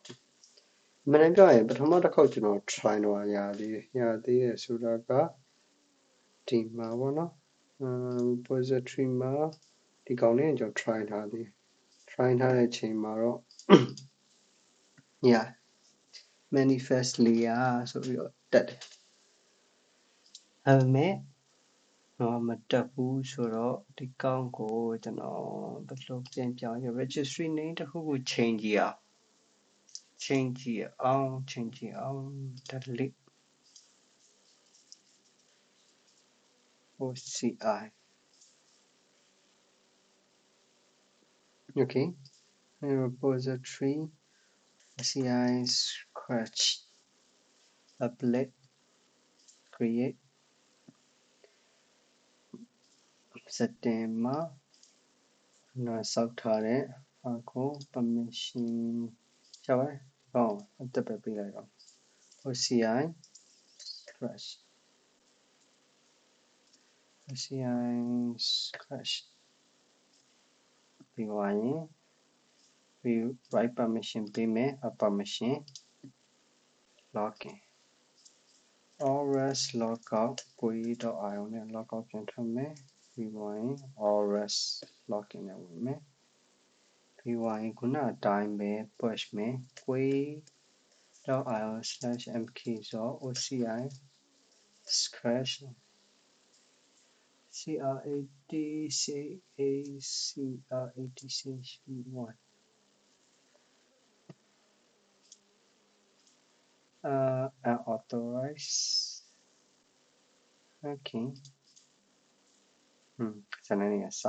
မနေ့ပြောရင်ပထမတစ်ခေါက်ကျွန်တော် try တော့ရသေးတယ်ဆိုတာကဒီမှာပေါ့နော်repository မှာဒီကောင်လေးကျွန်တော် try ထားတဲ့ချိန်မှာတော့ manifest layer ဆိုပြီးတော့တက်တယ်ဒါပေမဲ့မတက်ဘူးဆိုတော့ဒီကောင်ကိုကျွန်တော်ဘယ်လိုပြန်ပြောင်းရ registry name တစ်ခုကို change ကြည့်အောင် delete OCI okay repository OCI scratch applet create setting မှာဆောက်ထားတဲ့အခု permission ရှာပါအတက်ပဲပေးလိုက်တော့ OCI scratchပြီးသွားရင် write permission ပေးမယ် permission login ors logout query.io နဲ့ logout ပြန်ထွက်မယ်ပြီးသွားရင် ors login နဲ့ဝင်မယ်ပြီးသွားရင်ခုနအတိုင်းပဲ push မယ် query.io/mk ဆို OCI scratch CR86 unauthorized okay စနေနေ့စ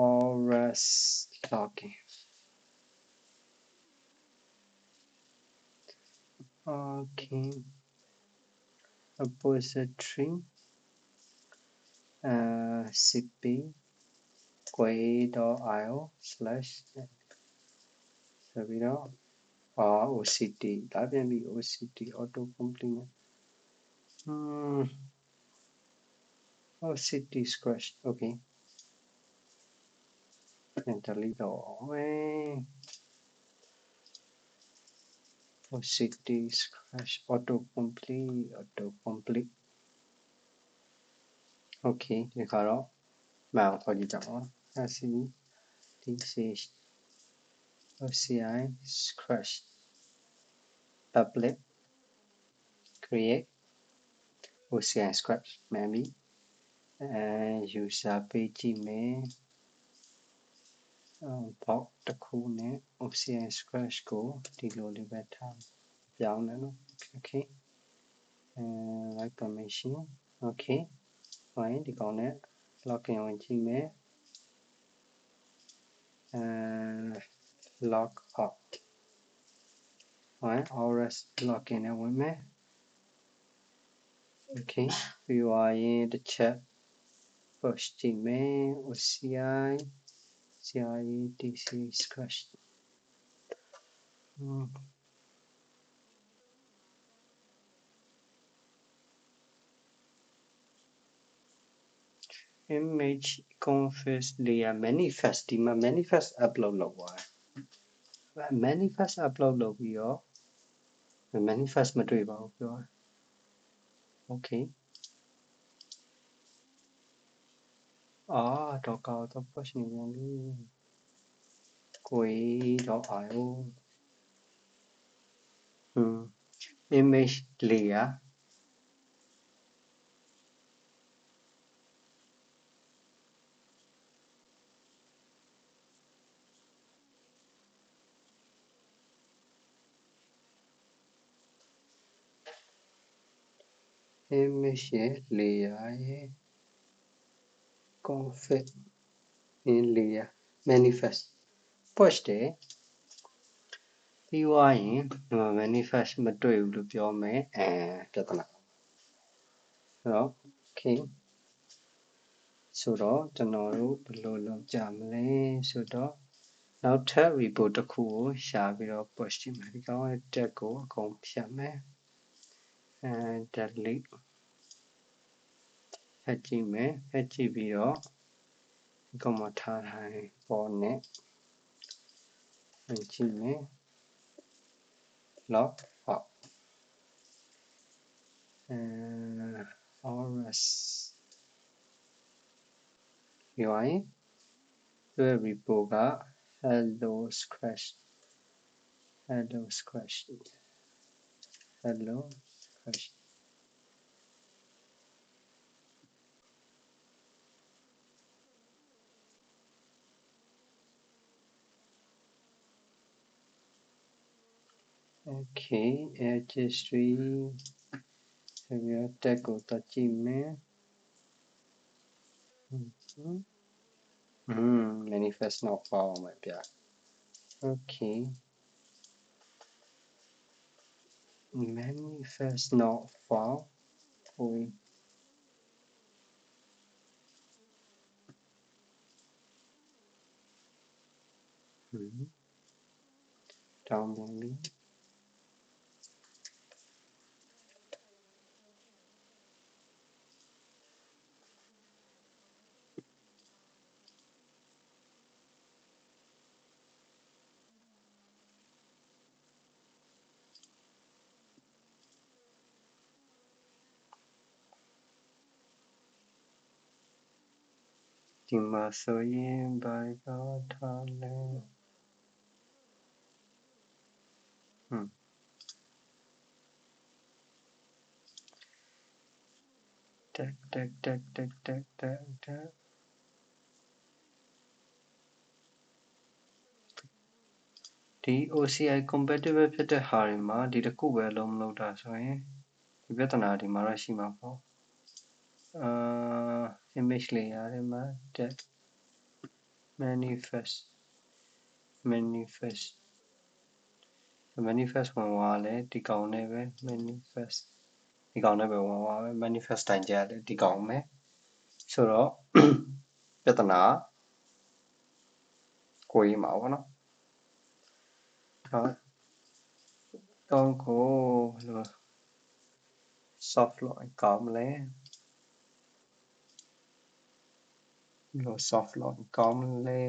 ors login okay repository cp query.io/ ဆိုပြီးတော့ OCT ဒါပြန်ပြီး OCT auto complete OCT scratch okay ပြန် delete တော့ OCD scratch autocomplete okay ဒီခါတော့မှန်အောင်ခေါ်ကြည့်ကြအောင် SCDCH OCI scratch public create OCI scratch မှန်ပြီuser page ကြည့်မယ်box တစ်ခုနဲ့ OCI scratch ကိုဒီလိုလေးပဲထားပြောင်းတယ်နော် okay right permission okay ဟိုင်းဒီကောင်နဲ့ login ဝင်ကြည့်မယ်log out ဟိုင်း ors login နဲ့ဝင်မယ် okay ပြီးသွားရင်တစ်ချက် push ကြည့်မယ် OCI CIDC scratch image config layer manifest ဒီမှာ manifest upload လုပ်သွားတယ် manifest upload လုပ်ပြီးတော့ manifest မတွေ့ပါဘူးပြော okay တော့ကောက်တော့ push နေပြန်ပြီကိုယ်တော့အာယု image layer image layer ရဲ့ config in layer manifest push တယ်ပြီးသွားရင်ဒီမှာ manifest မတွေ့ဘူးလို့ပြောမယ်ပြဿနာအဲ့တော့ okay ဆိုတော့ကျွန်တော်တို့ဘယ်လိုလုပ်ကြမလဲဆိုတော့နောက်ထပ် report တစ်ခုကိုရှာပြီးတော့ push ကြည့်မယ်ဒီကောင်ရဲ့ tag ကိုအကုန်ဖြတ်မယ်delete ဖတ်ကြည့်မယ်ဖတ်ကြည့်ပြီးတော့ဒီကောင်မှာထားထားရင်ပေါ်နဲ့ဖတ်ကြည့်မယ် log out ors ပြီးသွားရင်သူရဲ့ report က hello scratch okay registry ဆိုပြီးတော့ tag ကိုတွက်ကြည့်မယ်manifest not found မှာပြ okay manifest not found ဟိုတောင်းပြန်ပြီဒီမှာဆိုရင်ဘာတော့ထားလဲတက်ဒီ OCI compatible ဖြစ်တဲ့ဟာတွေမှာဒီတစ်ခုပဲအလုံးမလုပ်တာဆိုရင်ဒီပြဿနာဒီမှာတော့ရှိမှာပေါ့image layer တွေမှာ tag manifest ဝင်သွားလဲဒီကောင်နဲ့ပဲ manifest ဒီကောင်နဲ့ပဲဝင်သွားပဲ manifest တိုင်ကြတယ်ဒီကောင်ပဲဆိုတော့ပြဿနာကိုရေးမှာပေါ့နော်တော့ကိုဘယ်လို soft lock ကောင်းမလဲဘယ်လို soft lock ကောင်းမလဲ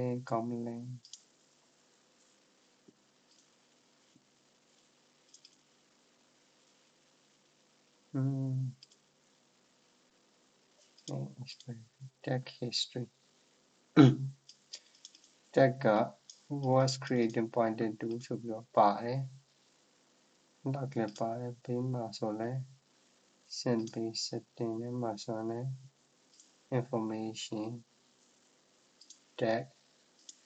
tag history tag was created pointed to ဆိုပြီးတော့ပါတယ်နောက်ကလည်းပါတယ်ဘေးမှာဆိုလဲ send base setting နဲ့မှာဆိုလဲ information tag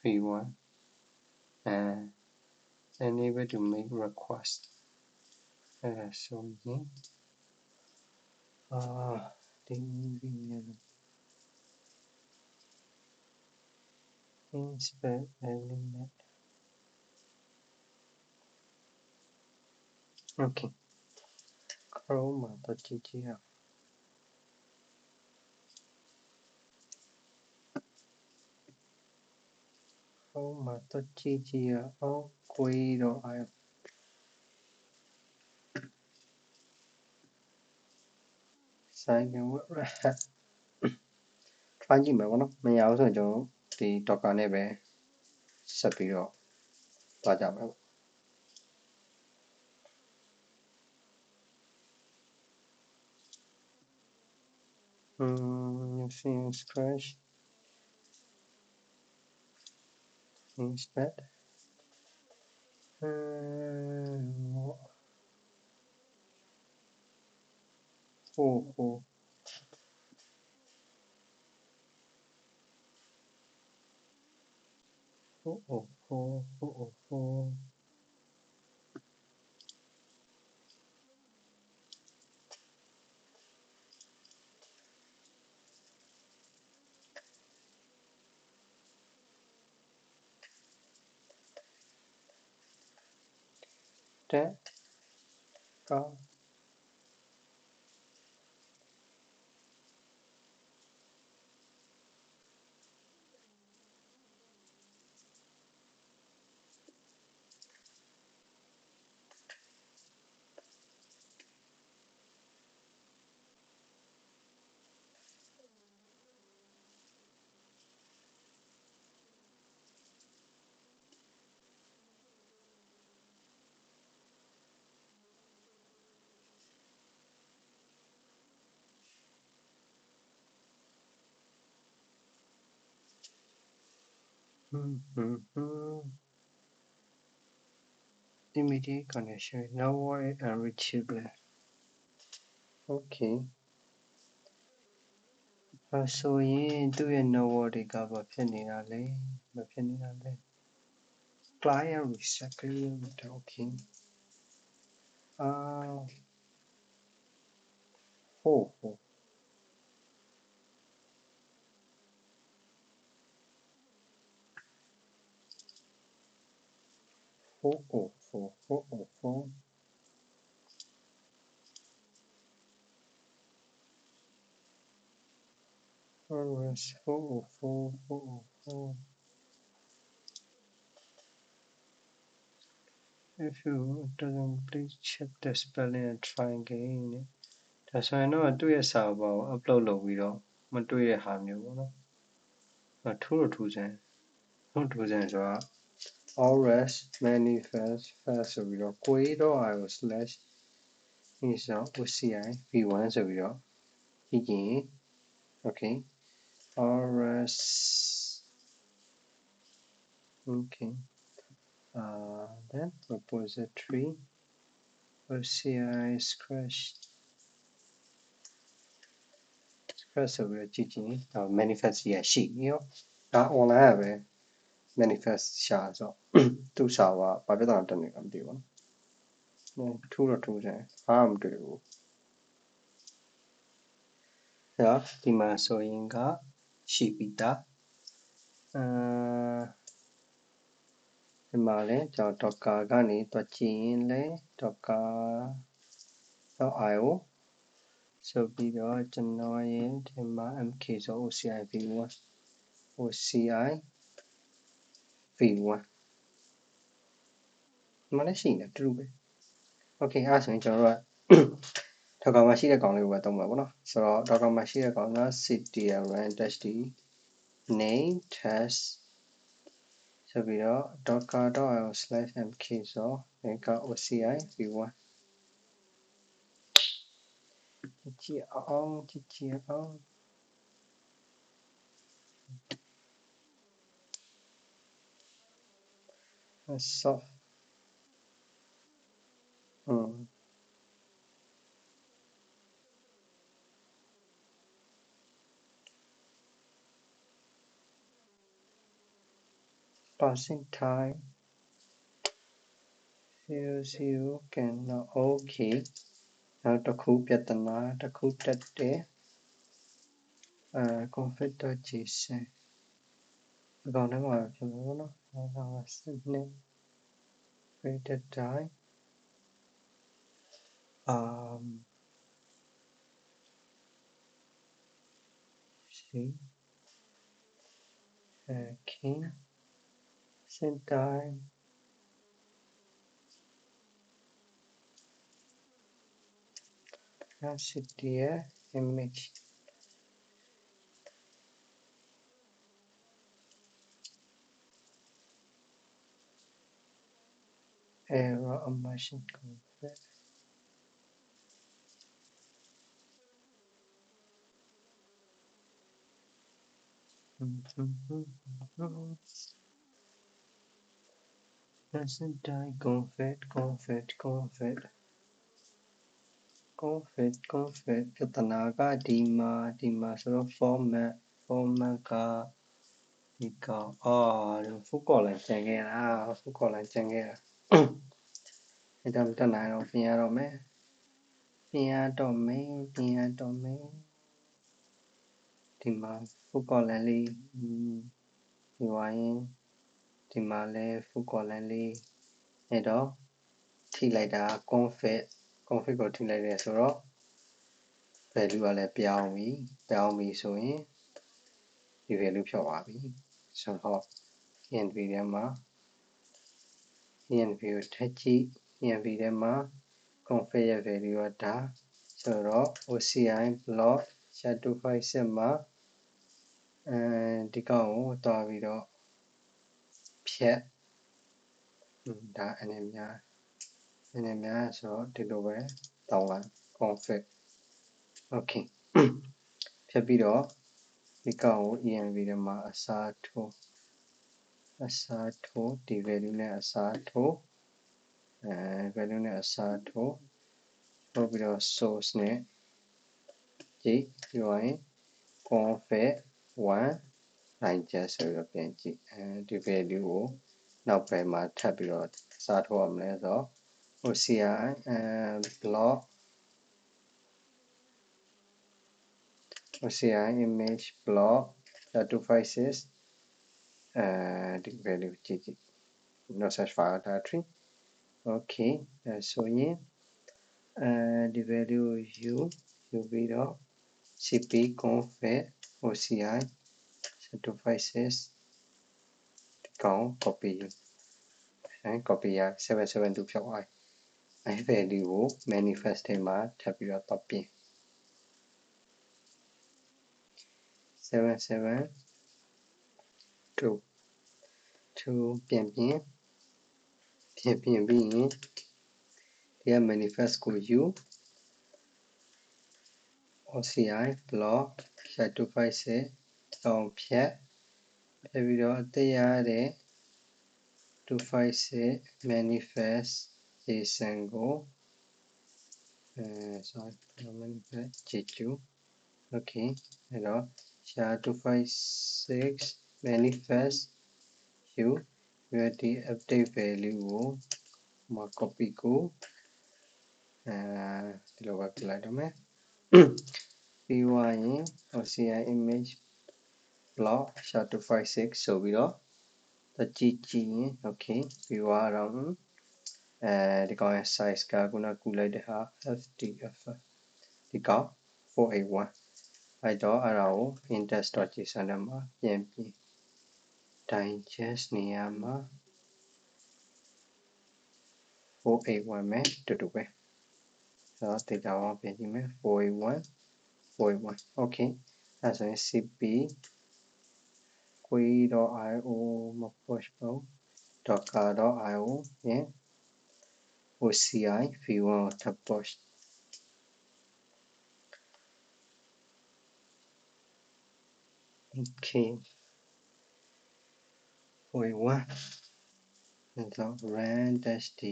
v1 and enable to make request အဲ့ဒါဆိုရင်ဒီinspect element okay Chrome မှာတော့ကြည့်ကြည့်ရChrome မှာတော့ကြည့်ကြည့်ရအောင်ကိုယ်တော့အဲ့ဆိုင်က try ကြည့်မယ်ပေါ့နော်မရဘူးဆိုရင်ကျွန်တော်ဒီ Docker နဲ့ပဲဆက်ပြီးတော့သွားကြမယ်ပေါ့using scratch inspect that go immediate connection now is unreachable okay ဆိုရင်သူ့ရဲ့ network တွေကဘာဖြစ်နေတာလဲမဖြစ်နေတာလဲ client reset ကလေး okay ဟုတ်If you doesn't please check the spelling and try again ဒါဆိုရင်တော့သူ့ရဲ့ server ကို upload လုပ်ပြီးတော့မတွေ့ရဟာမျိုးပေါ့နော်ထူးဆန်းဆိုတာ rs manifest fast ဆိုပြီးတော့ query.io/install/oci v1 ဆိုပြီးတော့ကြည့်ရင် okay rs okay then repository oci scratch ဆိုပြီးတော့ကြည့်ရင် manifest ရရှိပြီရောဒါ online ပဲ manifest ရှာဆိုသူ့ server ဘာဖြစ်တာတက်နေလဲမသိဘူးနော်ထူးဆန်းဘာမှမတွေ့ဘူးဒါဒီမှာဆိုရင်ကရှိပြီးသားဒီမှာလဲကျွန်တော် docker ကနေတွက်ကြည့်ရင်လဲ docker.io ဆိုပြီးတော့ကျွန်တော်ရဲ့ဒီမှာ mk ဆို oci v1 oci v1 ဒီမှာလည်းရှိနေတူပဲ okay အဲ့ဆိုရင်ကျွန်တော်တို့က docker မှာရှိတဲ့ကောင်လေးကိုပဲသုံးမှာပေါ့နော်ဆိုတော့ docker မှာရှိတဲ့ကောင်က ctrl-d name test ဆိုပြီးတော့ docker.io/mk ဆိုတော့ oci v1 chị ông chị ông sợ passing time feels you can okay နောက်တစ်ခုပြဿနာတစ်ခုတက်တယ်configuration အကောင်ထဲမှာဖြစ်မှာပေါ့နော်စနစ် created time see okay same time CTF image error immersion config present time configပြဿနာကဒီမှာဆိုတော့ format ကဒီကောင်ဖုတ်ကော်လိုက်ကျန်ခဲ့တာအဲ့ဒါမတက်နိုင်တော့ပြင်ရတော့မယ်ဒီမှာဖုတ်ကော်လန်လေးဒီဝိုင်းဒီမှာလဲဖုတ်ကော်လန်လေးအဲ့တော့ထိလိုက်တာ config ကိုထိလိုက်တယ်ဆိုတော့ value ကလည်းပြောင်းပြီဆိုရင်ဒီ value ဖြောက်သွားပြီဆိုတော့ env ထဲမှာ env ကိုထပ်ကြည့် env ထဲမှာ config ရဲ့ value ကဒါဆိုတော့ OCI block SHA-256 မှာဒီကောင်ကိုတွားပြီးတော့ဖြတ်ဒါအနေများဆိုတော့ဒီလိုပဲတောင်းလိုက် config okay ဖြတ်ပြီးတော့ဒီကောင်ကို env ထဲမှာအစားထိုးဒီ value နဲ့အစားထိုးvalue နဲ့အစားထိုးပြီးတော့ source နဲ့ကြည့်ပြီးရင် config 1 digest ဆိုပြီးတော့ပြန်ကြည့်ဒီ value ကိုနောက်ပိုင်းမှာထပ်ပြီးတော့အစားထိုးရမလဲဆိုတော့ OCI block OCI image block SHA-256ဒီ value ကြည့် no such file directory okay ဆိုရင်ဒီ value ယူပြီးတော့ cp config OCI SHA-256ဒီကောင် copy ရ772ဖြောက်သွားအဲ့ value ကို manifest ထဲမှာထပ်ပြီးတော့ပြင် 772ပြန်ပြီးရင်ဒီက manifest ကိုယူ OCI block SHA-256ကောင်ဖြတ်ပြီးတော့အသေးရတဲ့256 manifest JSON ကိုmanifest JQ okay အဲ့တော့ SHA-256 manifest ယူဒီ update value ကိုcopy ကိုဒီလိုပဲပြလိုက်တော့မယ်ပြီးသွားရင် OCI image block SHA-256 ဆိုပြီးတော့ကြည့်ရင် okay ပြီးသွားတော့ဒီကောင်ရဲ့ size ကခုနကူလိုက်တဲ့ဟာ FTF ဒီကောင် 481အဲ့တော့အဲ့ဒါကို index.json ထဲမှာပြန်ပြီး digest နေရာမှာ481ပဲတူပဲဆိုတော့ data ကိုပြန်ကြည့်မယ်481 okay အဲ့ဆိုရင် cp query.io မ push ဘူး docker.io ပြန် OCI v1 ကိုထပ် push okay 41 so run dash d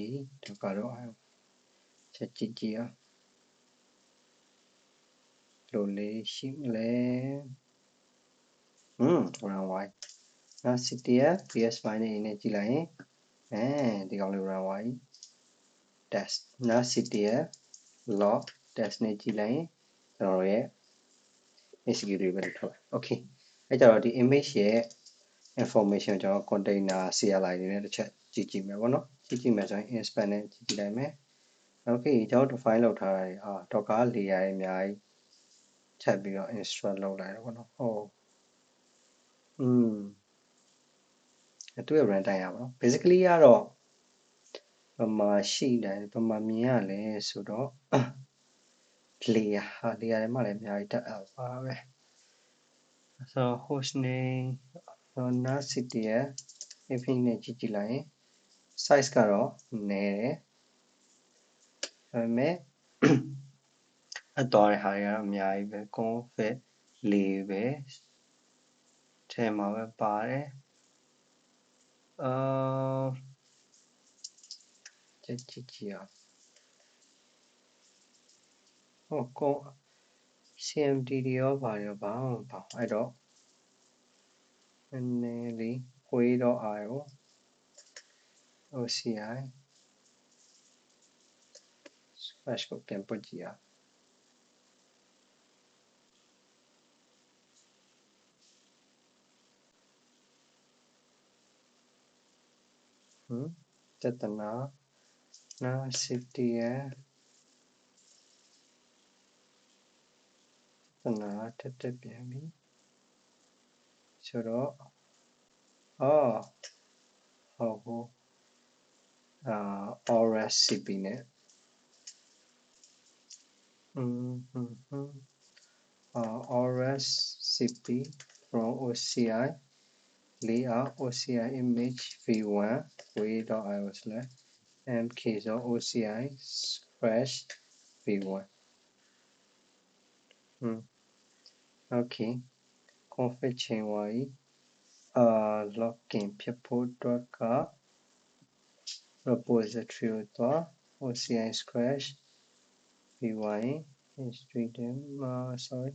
တော့ကတော့ချက်ကြည့်ကြည့်အောင်လိုလေးရှိမလဲrun y နောက် ctf ps file နဲ့ကြည့်လိုက်ရင်ဒီကောင်လေး run y dash နောက် ctf log dash နဲ့ကြည့်လိုက်ရင်ကျွန်တော်ရဲ့ executable ထွက်လာ okay အဲ့ကြတော့ဒီ image ရဲ့ information ကျွန်တော် container CLI တွေနဲ့တစ်ချက်ကြည့်ကြည့်မယ်ပေါ့နော်ကြည့်ကြည့်မယ်ဆိုရင် inspect နဲ့ကြည့်ကြည့်လိုက်မယ် okay ကျွန်တော် define လုပ်ထားတာတွေdocker layer တွေအများကြီးထပ်ပြီးတော့ instruct လုပ်လိုက်တော့ပေါ့နော်ဟုတ်သူရဲ့ runtime ရပါတော့ basically ကတော့ဘာမှရှိတယ်ဘာမှမြင်ရလဲဆိုတော့ layer တွေမှလည်းအများကြီးတက်အောင်ပါပဲဆိုတော့ host name NAS ctf infinite နဲ့ကြည့်ကြည့်လိုက်ရင် size ကတော့နည်းတယ်ဒါပေမဲ့အတော်ရဟာတွေကတော့အများကြီးပဲ config 4ပဲထဲမှာပဲပါတယ်ကြည့်ကြည့်အောင်ကော CMD တွေရောဘာတွေရောဘာမှမပါအဲ့တော့နည်းနည်းလေးဝေးတော့ IO OCI slash ကိုပြန်ပုတ်ကြည့်အောင်တတနာနာ CTF တနာတက်ပြန်ပြီဆိုတော့ဟုတ်ORS CP နဲ့ORS CP from OCI layout OCI image v1 way.io slash mk so OCI crash v1 okay config chain y login ဖြစ်ဖို့အတွက်က repository ကိုသွား OCI scratch v1 history sorry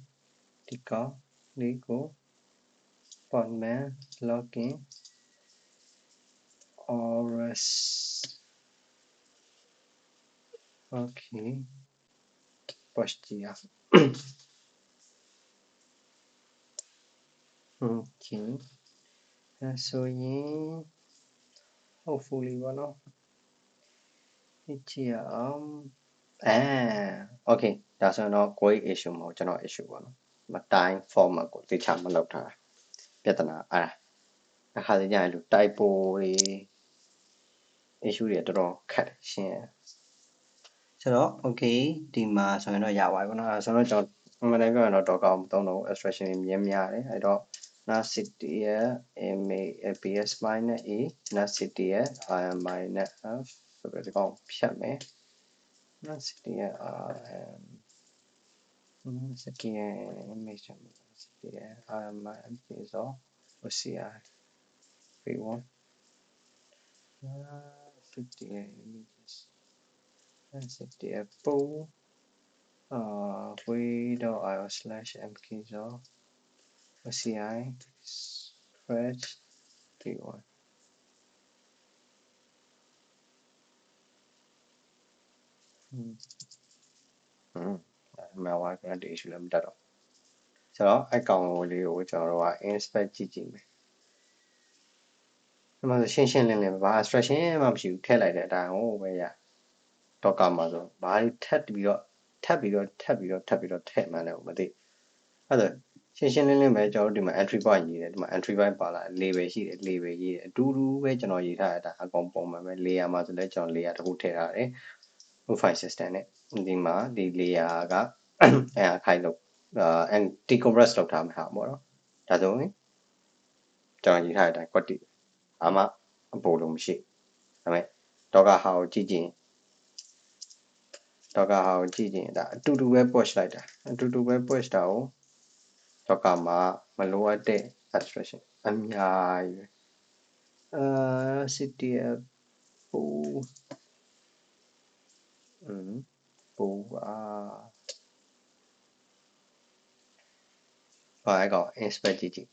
ဒီကောင်လေးကို podman login ORS okay push ကြည့်အောင် okay ဆိုရင် hopefully ပေါ့နော်ကြည့်အောင်okay ဒါဆိုရင်တော့ကိုယ် issue မဟုတ်ကျွန်တော် issue ပေါ့နော်မတိုင်း format ကိုသိချမလုပ်ထားပြဿနာအခါကျရင်လူ typo တွေ issue တွေတော်တော်ခက်ရှင်းဆိုတော့ okay ဒီမှာဆိုရင်တော့ရပါပြီပေါ့နော်ဆိုတော့ကျွန်တော်မနေ့ပြောရင်တော့ docker မသုံးတော့ extraction တွေမြင်များတယ်အဲ့တော့ NASCTF ps minus a NASCTF minus f ဆိုပြီးဒီကောင်ဖြတ်မယ် NASCTF NASCTF image NASCTF minus so OCI v1 NASCTF images NASCTF pool way.io slash mk so OCI scratch v1 malware ကတည်းက issue လည်းမတက်တော့ဆိုတော့အကောင်လေးကိုကျွန်တော်တို့က inspect ကြည့်မယ်ဒီမှာရှင်းလင်းဘာ abstraction မှမရှိဘူးထည့်လိုက်တဲ့အတိုင်းဟိုပဲရ docker မှာဆိုဘာတွေထပ်ပြီးတော့ထပ်မှန်းတယ်မသိအဲ့ဒါရှင်းလင်းပဲကျွန်တော်တို့ဒီမှာ entry point ရေးတယ်ဒီမှာ entry point ပါလာ label ရှိတယ် label ရေးတယ်အတူတူပဲကျွန်တော်ရေးထားတဲ့အတိုင်းအကုန်ပုံမှန်ပဲ layer မှာဆိုလဲကျွန်တော် layer တစ်ခုထည့်ထားတယ် file system နဲ့ဒီမှာဒီ layer ကခိုင်လို့decompress လုပ်ထားမှာဟာပေါ့နော်ဒါဆိုရင်ကျွန်တော်ရေးထားတဲ့အတိုင်း quality အမှအပေါ်လို့မရှိဒါပေမဲ့ docker ဟာကိုကြည့်ကြည့်ဒါအတူတူပဲ push လိုက်တာအတူတူပဲ push တာကို Docker မှာမလိုအပ်တဲ့ abstraction အများကြီးပဲCTF ပိုပါဘာလဲကော inspect ကြည့်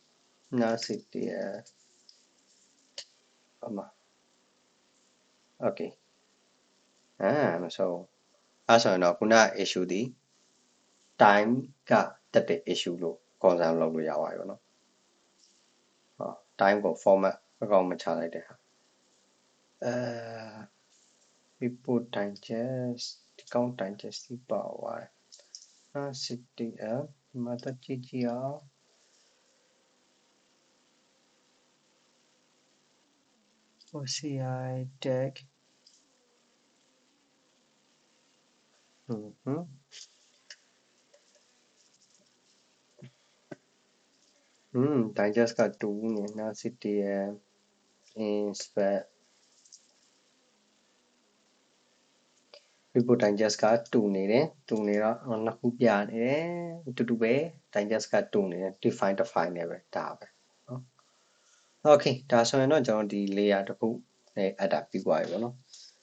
နာ CTF အမ okay မဆိုအဲ့ဆိုရင်တော့ခုန issue ဒီ time ကတက်တဲ့ issue လို့ concern လုပ်လို့ရပါပြီပေါ့နော်time ကို format အကောင်မချလိုက်တဲ့ဟာ report digest ဒီကောင်း digest ဒီပါသွားတယ်CTF ဒီမှာတော့ကြည့်အောင် OCI tag digest က2နေနာ CTF inspect report digest က2နေတယ်2နေတော့နှစ်ခုပြနေတယ်အတူတူပဲ digest က2နေတယ် define တစ် file နဲ့ပဲဒါပဲเนาะ okay ဒါဆိုရင်တော့ကျွန်တော်ဒီ layer တစ်ခုနဲ့ add တာပြီးသွားပြီပေါ့နော်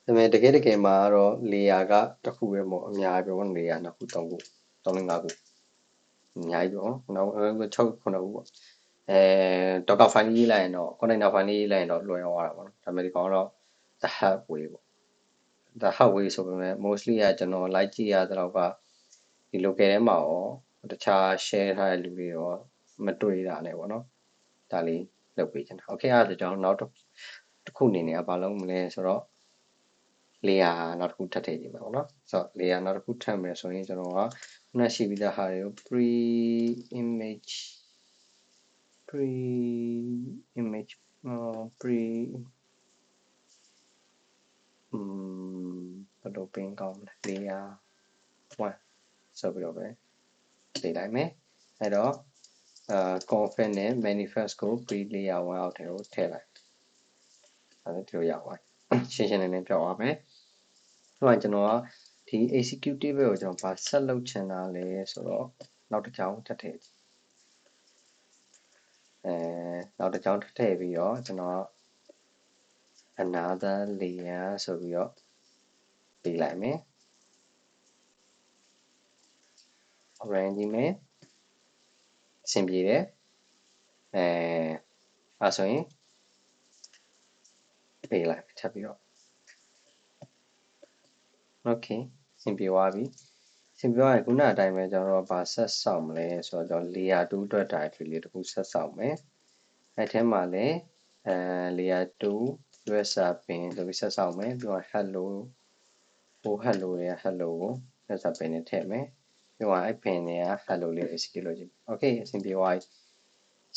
ဒါပေမဲ့တကယ်မှာတော့ layer ကတစ်ခုပဲမဟုတ်အများကြီးပဲပေါ့ layer နှစ်ခု3ခု3 5ခုအများကြီးပေါ့နောက်6 9ခုပေါ့Docker file ရေးလိုက်ရင်တော့ container file ရေးလိုက်ရင်တော့လွယ်သွားတာပေါ့နော်ဒါပေမဲ့ဒီကောင်တော့ the hard way ပေါ့ the hard way ဆိုပေမဲ့ mostly ကကျွန်တော်လိုက်ကြည့်ရတဲ့တော့ကဒီ local ထဲမှာရောတခြား share ထားတဲ့လူတွေရောမတွေ့တာနဲ့ပေါ့နော်ဒါလေးလုပ်ပေးချင်တာ okay အဲ့ဒါကျွန်တော်နောက်တစ်ခုအနေနဲ့ဘာလုပ်မလဲဆိုတော့ layer နောက်တစ်ခုထပ်ထည့်ကြည့်မယ်ပေါ့နော်ဆိုတော့ layer နောက်တစ်ခုထပ်မယ်ဆိုရင်ကျွန်တော်ကခုနရှိပြီးသားဟာတွေကို pre image ဘယ်လိုပင်ကောင်းလဲ layer 1ဆိုပြီးတော့ပဲပေးလိုက်မယ်အဲ့တော့config နဲ့ manifest ကို pre layer 1အောက်ထဲကိုထည့်လိုက်အဲ့ဒါဒီလိုရောက်သွားရှင်းရှင်းလင်းလင်းပြောသွားမယ်ဆိုတော့ကျွန်တော်ကဒီ executable ကိုကျွန်တော်ဘာဆက်လုပ်ချင်တာလဲဆိုတော့နောက်တစ်ကြောင်းထပ်ထည့်နောက်တစ်ကြောင်းထပ်ထည့်ပြီးတော့ကျွန်တော် another layer ဆိုပြီးတော့ပေးလိုက်မယ် run ကြည့်မယ်အဆင်ပြေတယ်အဲ့ဆိုရင်ပေးလိုက်ထပ်ပြီးတော့ okay အဆင်ပြေသွားပြီအဆင်ပြေသွားရင်ခုနအတိုင်းပဲကျွန်တော်ဘာဆက်ဆောင်မလဲဆိုတော့ layer 2အတွက် directory လေးတစ်ခုဆက်ဆောင်မယ်အဲ့ထဲမှာလည်းlayer 2 user bin ဆိုပြီးဆက်ဆောင်မယ်ပြီးတော့ hello hello ရဲ့ hello ကို user bin နဲ့ထည့်မယ်ပြီးတော့အဲ့ bin တွေက hello လေး execute လုပ်ကြည့် okay အဆင်ပြေသွားပြီ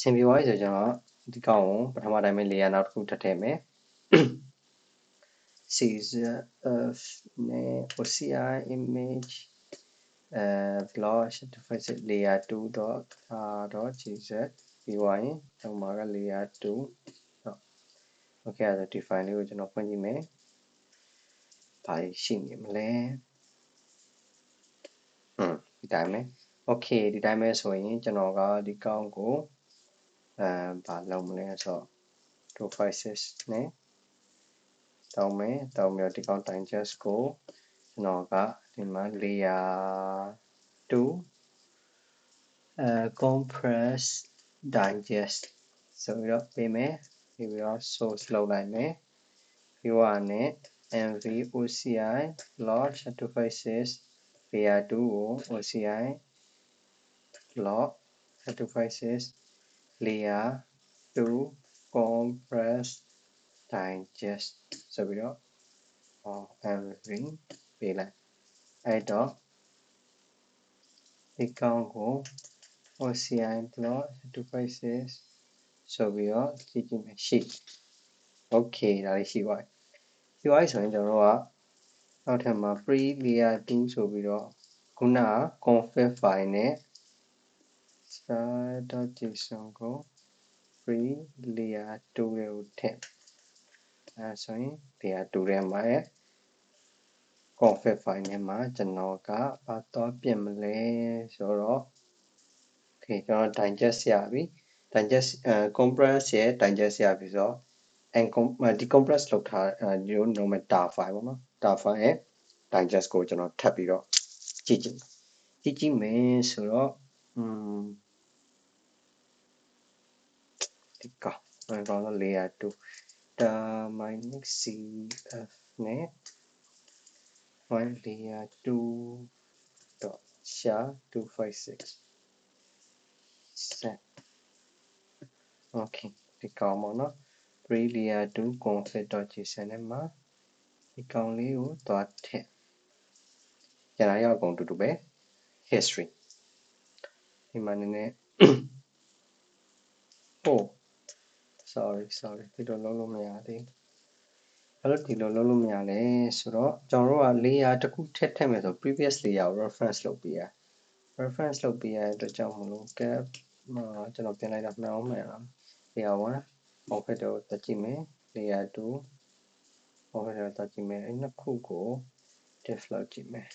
ဆိုကျွန်တော်ဒီကောင်ကိုပထမတိုင်းပဲ layer နောက်တစ်ခုထပ်ထည့်မယ် CSF နဲ့ OCI image blog certified layer 2.gz ပြီးသွားရင်ဒီမှာက layer 2 okay အဲ့ဒါ define လေးကိုကျွန်တော်ဖွင့်ကြည့်မယ်ဘာရှိနေမလဲဒီတိုင်းပဲ okay ဒီတိုင်းပဲဆိုရင်ကျွန်တော်ကဒီကောင်ကိုဘာလုပ်မလဲဆိုတော့ devices နဲ့တောင်းမယ်တောင်းပြီးတော့ဒီကောင် digest ကိုကျွန်တော်ကဒီမှာ layer 2 compress digest ဆိုပြီးတော့ပေးမယ်ပြီးတော့ source လောက်လိုက်မယ်ပြီးတော့နဲ့ mv oci log certified layer 2ကို oci log certified layer 2 compress digest ဆိုပြီးတော့ mv ပေးလိုက်အဲ့တော့ဒီကောင်ကို OCI blog certified ဆိုပြီးတော့ကြည့်ကြည့်မယ်ရှိ okay ဒါလေးရှိပါပြီရှိပါပြီဆိုရင်ကျွန်တော်တို့ကနောက်ထပ်မှာ pre layer 2ဆိုပြီးတော့ခုနက config file နဲ့ star.json ကို pre layer 2ကိုထည့်အဲဆိုရင် layer 2ထဲမှာconfig file ထဲမှာကျွန်တော်ကဘာတော့ပြင်မလဲဆိုတော့ Okay ကျွန်တော် digest ရပြီ digest compress ရဲ့ digest ရပြီဆိုတော့ and decompress လုပ်ထားဒီလို normal tar file ပေါ့နော် tar file ရဲ့ digest ကိုကျွန်တော်ထပ်ပြီးတော့ကြည့်မယ်ဆိုတော့ဒီကောင်တော့ layer 2 minus cf နဲ့ one layer 2 dot sha 256 set okay ဒီကောင်ပေါ့နော် pre layer 2 config.json နဲ့မှာဒီကောင်လေးကိုသွားထည့်ကျန်တာရောက်ကုန်တူတူပဲ history ဒီမှာနည်းနည်း oh sorry ဒီလိုလုံးလို့မရသေးဘာလို့ဒီလိုလုံးလို့မရလဲဆိုတော့ကျွန်တော်တို့က layer တစ်ခုထည့်မယ်ဆို previous layer ကို reference လုပ်ပေးရတဲ့အတွက်ကြောင့်မလို့ cap ကျွန်တော်ပြင်လိုက်တာမှန်အောင်မှန်လား layer 1 config ကိုတက်ကြည့်မယ် layer 2 config ကိုတက်ကြည့်မယ်အဲ့နှစ်ခုကို diff လုပ်ကြည့်မယ်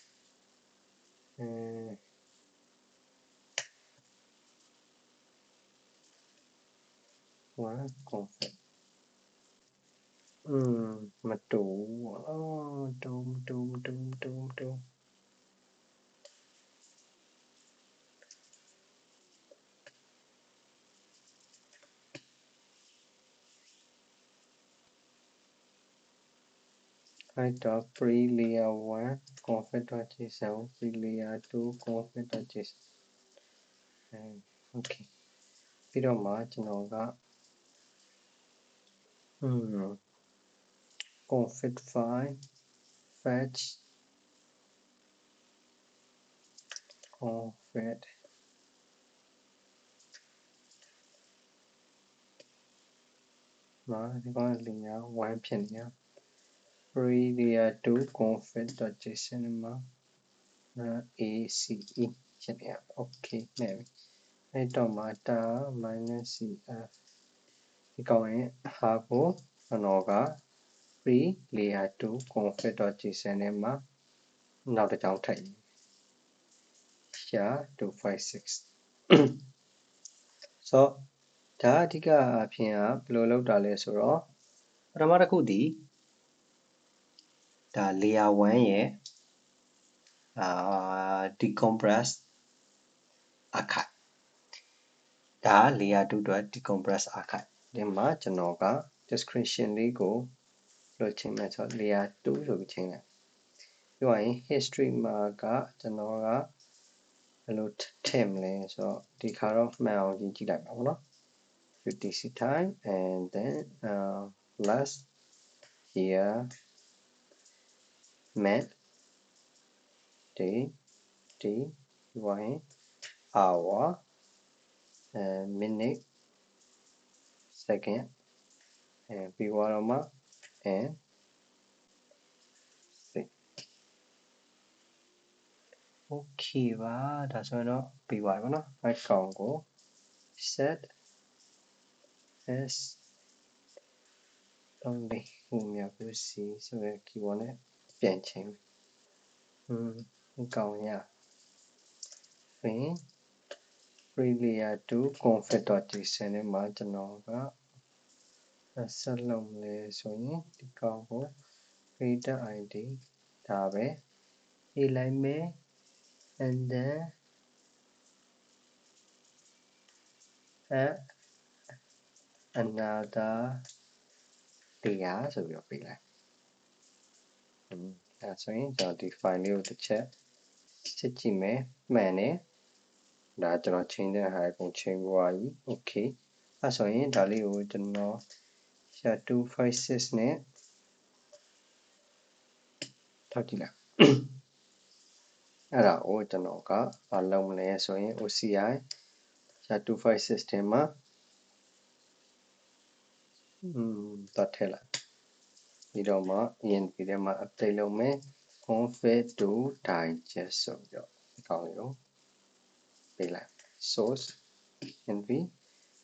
1 config မတူတူအဲ့တော့ pre layer 1 config.json pre layer 2 config.json okay ပြီးတော့မှကျွန်တော်ကconfig file fetch config ဒီကောင် layer 1ဖြစ်နေ pre layer 2 config.json မှာ ace ဖြစ်နေ okay နဲ့အဲ့တော့မှ tar minus cf ဒီကောင်ရဲ့ဟာကိုကျွန်တော်က pre layer 2 config.json နဲ့မှာနောက်တစ်ကြောင်းထည့်sha 256 so ဒါအဓိကအဖြစ်ကဘယ်လိုလုပ်တာလဲဆိုတော့ပထမတစ်ခုဒီဒါ layer 1ရဲ့decompress archive ဒါ layer 2 အတွက် decompress archive ဒီမှာကျွန်တော်က description လေးကိုလို့ချိန်မယ်ဆိုတော့ layer 2ဆိုပြီးချိန်လိုက်ပြောရင် history မှာကကျွန်တော်ကဘယ်လိုထည့်မလဲဆိုတော့ဒီခါတော့မှန်အောင်ကြည့်လိုက်ပါဦးနော် UTC time and then last year month day hour minute second and ပြီးတော့မှ and okay ပါဒါဆိုတော့ပြီးပါပြီပေါ့နော် right ကောင်ကို set as only ဟိုမြဘူးစီဆိုတဲ့ keyword နဲ့ပြန်ချိန်ဒီကောင်ရfin pre layer 2 config.json နဲ့မှာကျွန်တော်ကဆက်လုပ်လဲဆိုရင်ဒီကောင်ကို creator id ဒါပဲရေးလိုက်မယ် and then another layer ဆိုပြီးတော့ပေးလိုက်အဲဆိုရင်ကျွန်တော်ဒီ file လေးကိုတစ်ချက်စစ်ကြည့်မယ်မှန်တယ်ဒါကျွန်တော်ချိန်တဲ့ဟာကိုချိန်သွားပြီ okay အဲဆိုရင်ဒါလေးကိုကျွန်တော် SHA-256 နဲ့ထောက်ကြည့်လိုက်အဲ့ဒါကိုကျွန်တော်ကမလုပ်မလဲဆိုရင် OCI SHA-256 ထဲမှာတတ်ထည့်လိုက်ပြီးတော့မှ ENP ထဲမှာ update လုပ်မယ် config to digest ဆိုပြီးတော့ဒီကောင်လေးကိုပေးလိုက် source env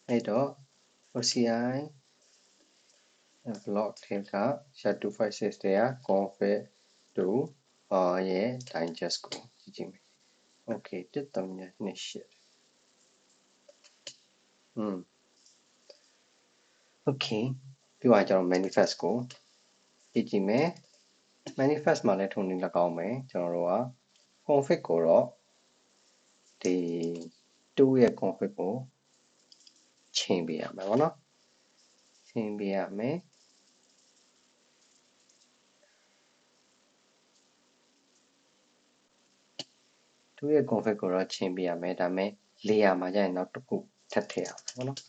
အဲ့တော့ OCI block ထဲက SHA-256 ထဲက config to ရဲ့ digest ကိုကြည့်ကြည့်မယ် okay 1.28 okay ပြီးသွားကျွန်တော် manifest ကိုကြည့်ကြည့်မယ် manifest မှာလည်းထုံနေ၎င်းမယ်ကျွန်တော်တို့က config ကိုတော့ဒီ2ရဲ့ config ကိုချိန်ပေးရမယ်ပေါ့နော်ချိန်ပေးရမယ်2ရဲ့ config ကိုတော့ချိန်ပေးရမယ်ဒါပေမဲ့ layer မှာကျရင်နောက်တစ်ခုထပ်ထည့်ရမယ်ပေါ့နော်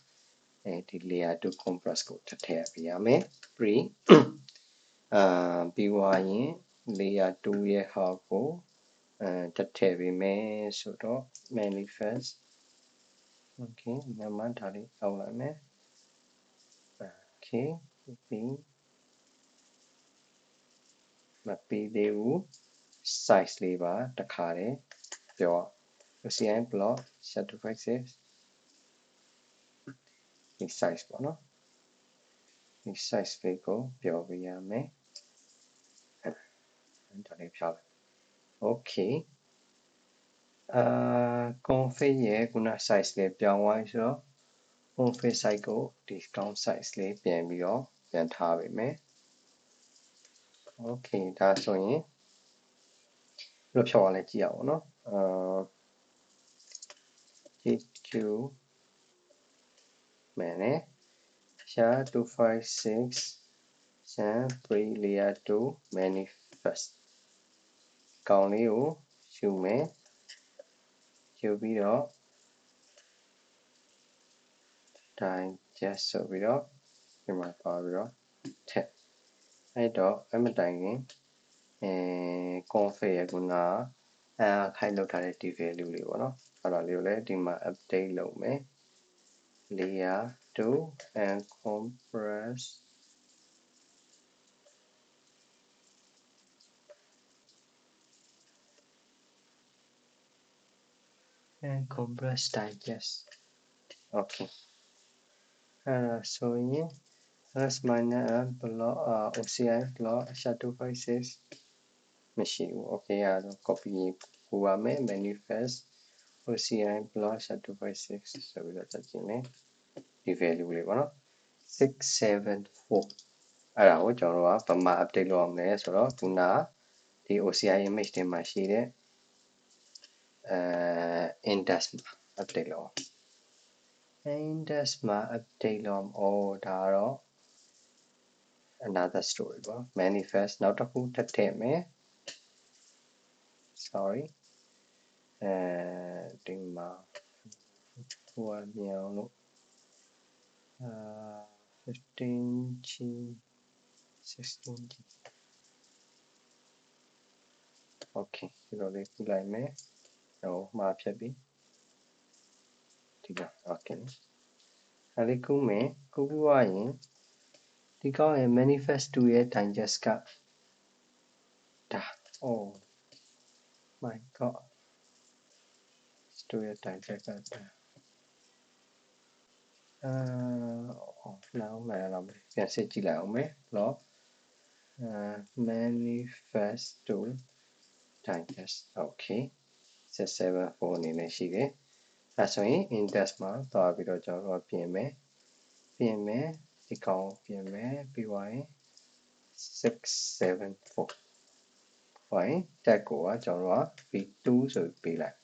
ဒီ layer 2 compress ကိုထပ်ထည့်ပေးရမယ် pre ပြီးသွားရင် layer 2ရဲ့ဟာကိုထပ်ထည့်ပေးမယ်ဆိုတော့ manifest okay မြန်မာဒါလေးအောက်လိုက်မယ် okay ပြီးမပြီးသေးဘူး size လေးပါတခါတည်းပြော OCI block certificate ဒီ size ပေါ့နော်ဒီ size လေးကိုပြောပြရမယ်ဒါလေးဖြောက်လိုက် okay config ရဲ့ခုန size လေးပြောင်းသွားပြီဆိုတော့ config size ကိုဒီ count size လေးပြန်ပြီးတော့ပြန်ထားပေးမယ် okay ဒါဆိုရင်ဘယ်လိုဖြောက်ရလဲကြည့်ရအောင်နော်GQ မယ်နဲ့ share 256 share free layer 2 manifest ကောင်းလေးကိုယူမယ်ယူပြီးတော့ digest ဆိုပြီးတော့ဒီမှာပါပြီးတော့ထည့်အဲ့တော့အမတိုင်ခင်config ရခုနခိုင်လောက်ထားတဲ့ d value လေးပေါ့နော်အဲ့ဒါလေးကိုလည်းဒီမှာ update လုပ်မယ် layer 2 and compress digest okay ဆိုရင် plus minus block OCI block SHA-256 မရှိဘူး okay အဲ့တော့ copy ပို့ပါမယ် manifest OCI block SHA-256 ဆိုပြီးတော့တက်ကြည့်မယ်ဒီ value လေးပေါ့နော်674အဲ့ဒါကိုကျွန်တော်တို့ကဘာမှ update လုပ်ရမလဲဆိုတော့ခုနဒီ OCI image တွေမှာရှိတဲ့index မှာ update လုပ်အောင် index မှာ update လုပ်အောင်ဒါတော့ another story ပေါ့ manifest နောက်တစ်ခုထပ်ထည့်မယ် sorry ဒီမှာဟိုအမြောင်လို့15G 16G okay ဒီလိုလေးပြလိုက်မယ်ဟိုမှာဖြတ်ပြီးဒီက okay အဲ့ဒီကူးမယ်ကူးပြီးွားရင်ဒီကောင်းရဲ့ manifest 2ရဲ့ digest ကဒါ oh my god 2ရဲ့ digest ကဒါနောက်မှလည်းပြန်စစ်ကြည့်လိုက်အောင်မယ် block manifest 2 digest okay 674အနေနဲ့ရှိတယ်အဲဆိုရင် index မှာသွားပြီးတော့ကျွန်တော်ပြင်မယ်ဒီကောင်ပြင်မယ်ပြီးသွားရင်674ဟိုင်းတက်ကိုကကျွန်တော်က v2 ဆိုပေးလိုက်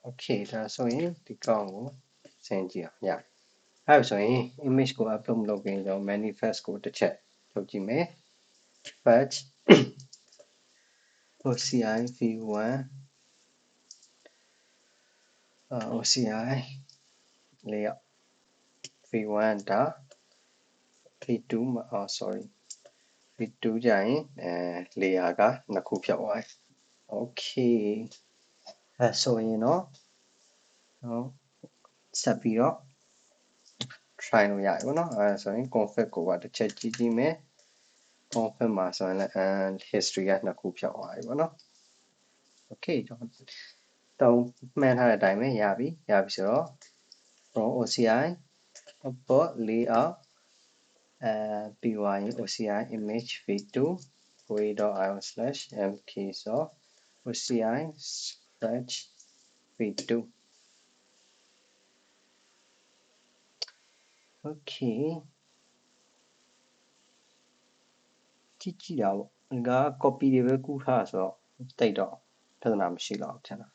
okay ဒါဆိုရင်ဒီကောင်ကိုဆင်းကြည့်အောင်ရအဲ့ဆိုရင် image ကို upload လုပ်ပြီးတော့ manifest ကိုတစ်ချက်လုပ်ကြည့်မယ် fetch OCI v1 OCI layout v1 ဒါ v2 မှာsorry v2 ကြရင်layer ကနှစ်ခုဖြတ်သွားတယ် okay ဆိုရင်တော့ဆက်ပြီးတော့ try လို့ရတယ်ပေါ့နော်ဆိုရင် config ကိုပါတစ်ချက်ကြည့်ကြည့်မယ် config မှာဆိုရင်လည်း history ကနှစ်ခုဖြတ်သွားပြီပေါ့နော် okay ကျွန်တော်မှန်းထားတဲ့အတိုင်းပဲရပြီဆိုတော့ from OCI upload layoutပြီးသွားရင် OCI image v2 void.io/mk so OCI fetch v2 okay ကြည့်တာပေါ့ငါ copy တွေပဲကူးထားဆိုတော့တိတ်တော့ပြဿနာမရှိတော့ထင်တာ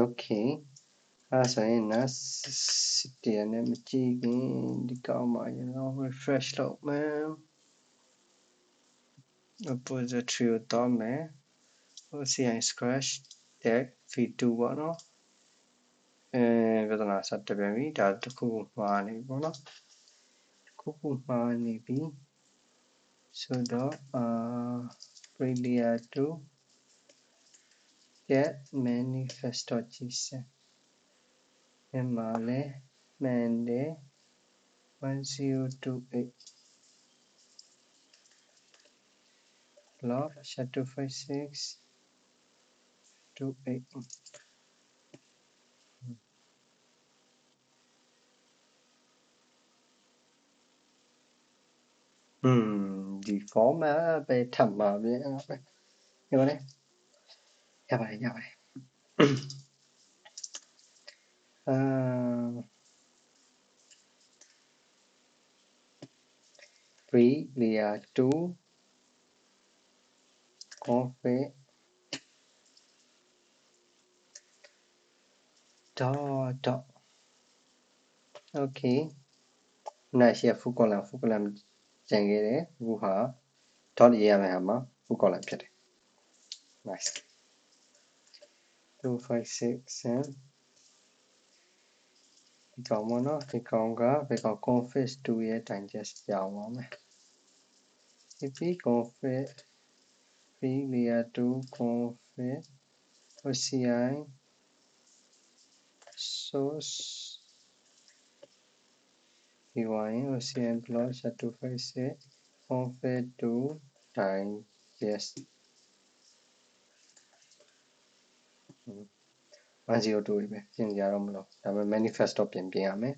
okay အဲ့ဆိုရင်နာစစ်တရနဲ့မကြည့်ခင်ဒီကောင်းပါရင်တော့ refresh လုပ်မယ် repository ကိုတော့မယ် OCI scratch deck v2 ပေါ့နော်ပြဿနာဆက်တက်ပြန်ပြီဒါတစ်ခုမှားနေပေါ့နော်တစ်ခုမှားနေပြီဆိုတော့failure to get manifest.json ဒီမှာလဲမှန်တယ်1028 log sha256 28ဒီ format ပဲထပ်မှာပဲရပါတယ်free layer 2 config dot okay နားရှိ full column ကျန်ခဲ့တယ်အခုဟာ dot ရေးရမယ်ဟာမှာ full column ဖြစ်တယ် nice 256 and ဒီကောင်ပေါ့နော်ဒီကောင်ကဘယ်ကောင် config 2ရဲ့ digest ပြောင်းပါမယ် cp config free layer 2 config oci source pyn oci block sha256 config 2 digest 102ပဲပြင်ကြရတော့မလို့ဒါပေမဲ့ manifest တော့ပြင်ရမယ်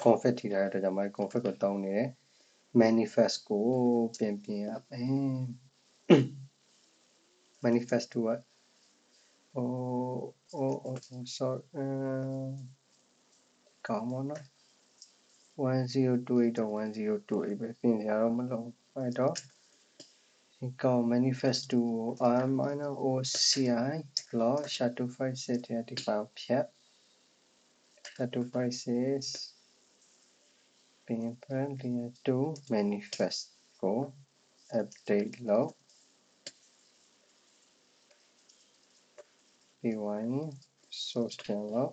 config ထိထားတဲ့အတွက်ကြောင့် config ကိုတောင်းနေတယ် manifest ကိုပြင်ရမယ် manifest 2ကsorry ကောင်းပါနော်1028တော့1028ပဲပြင်ကြရတော့မလို့အဲ့တော့ဒီကောင် manifest 2ကို r-oci log sha256 တဲ့ဒီကောင်ဖြတ် sha256 ပြင်layer 2 manifest ကို update လုပ် pyn source ပြန်လုပ်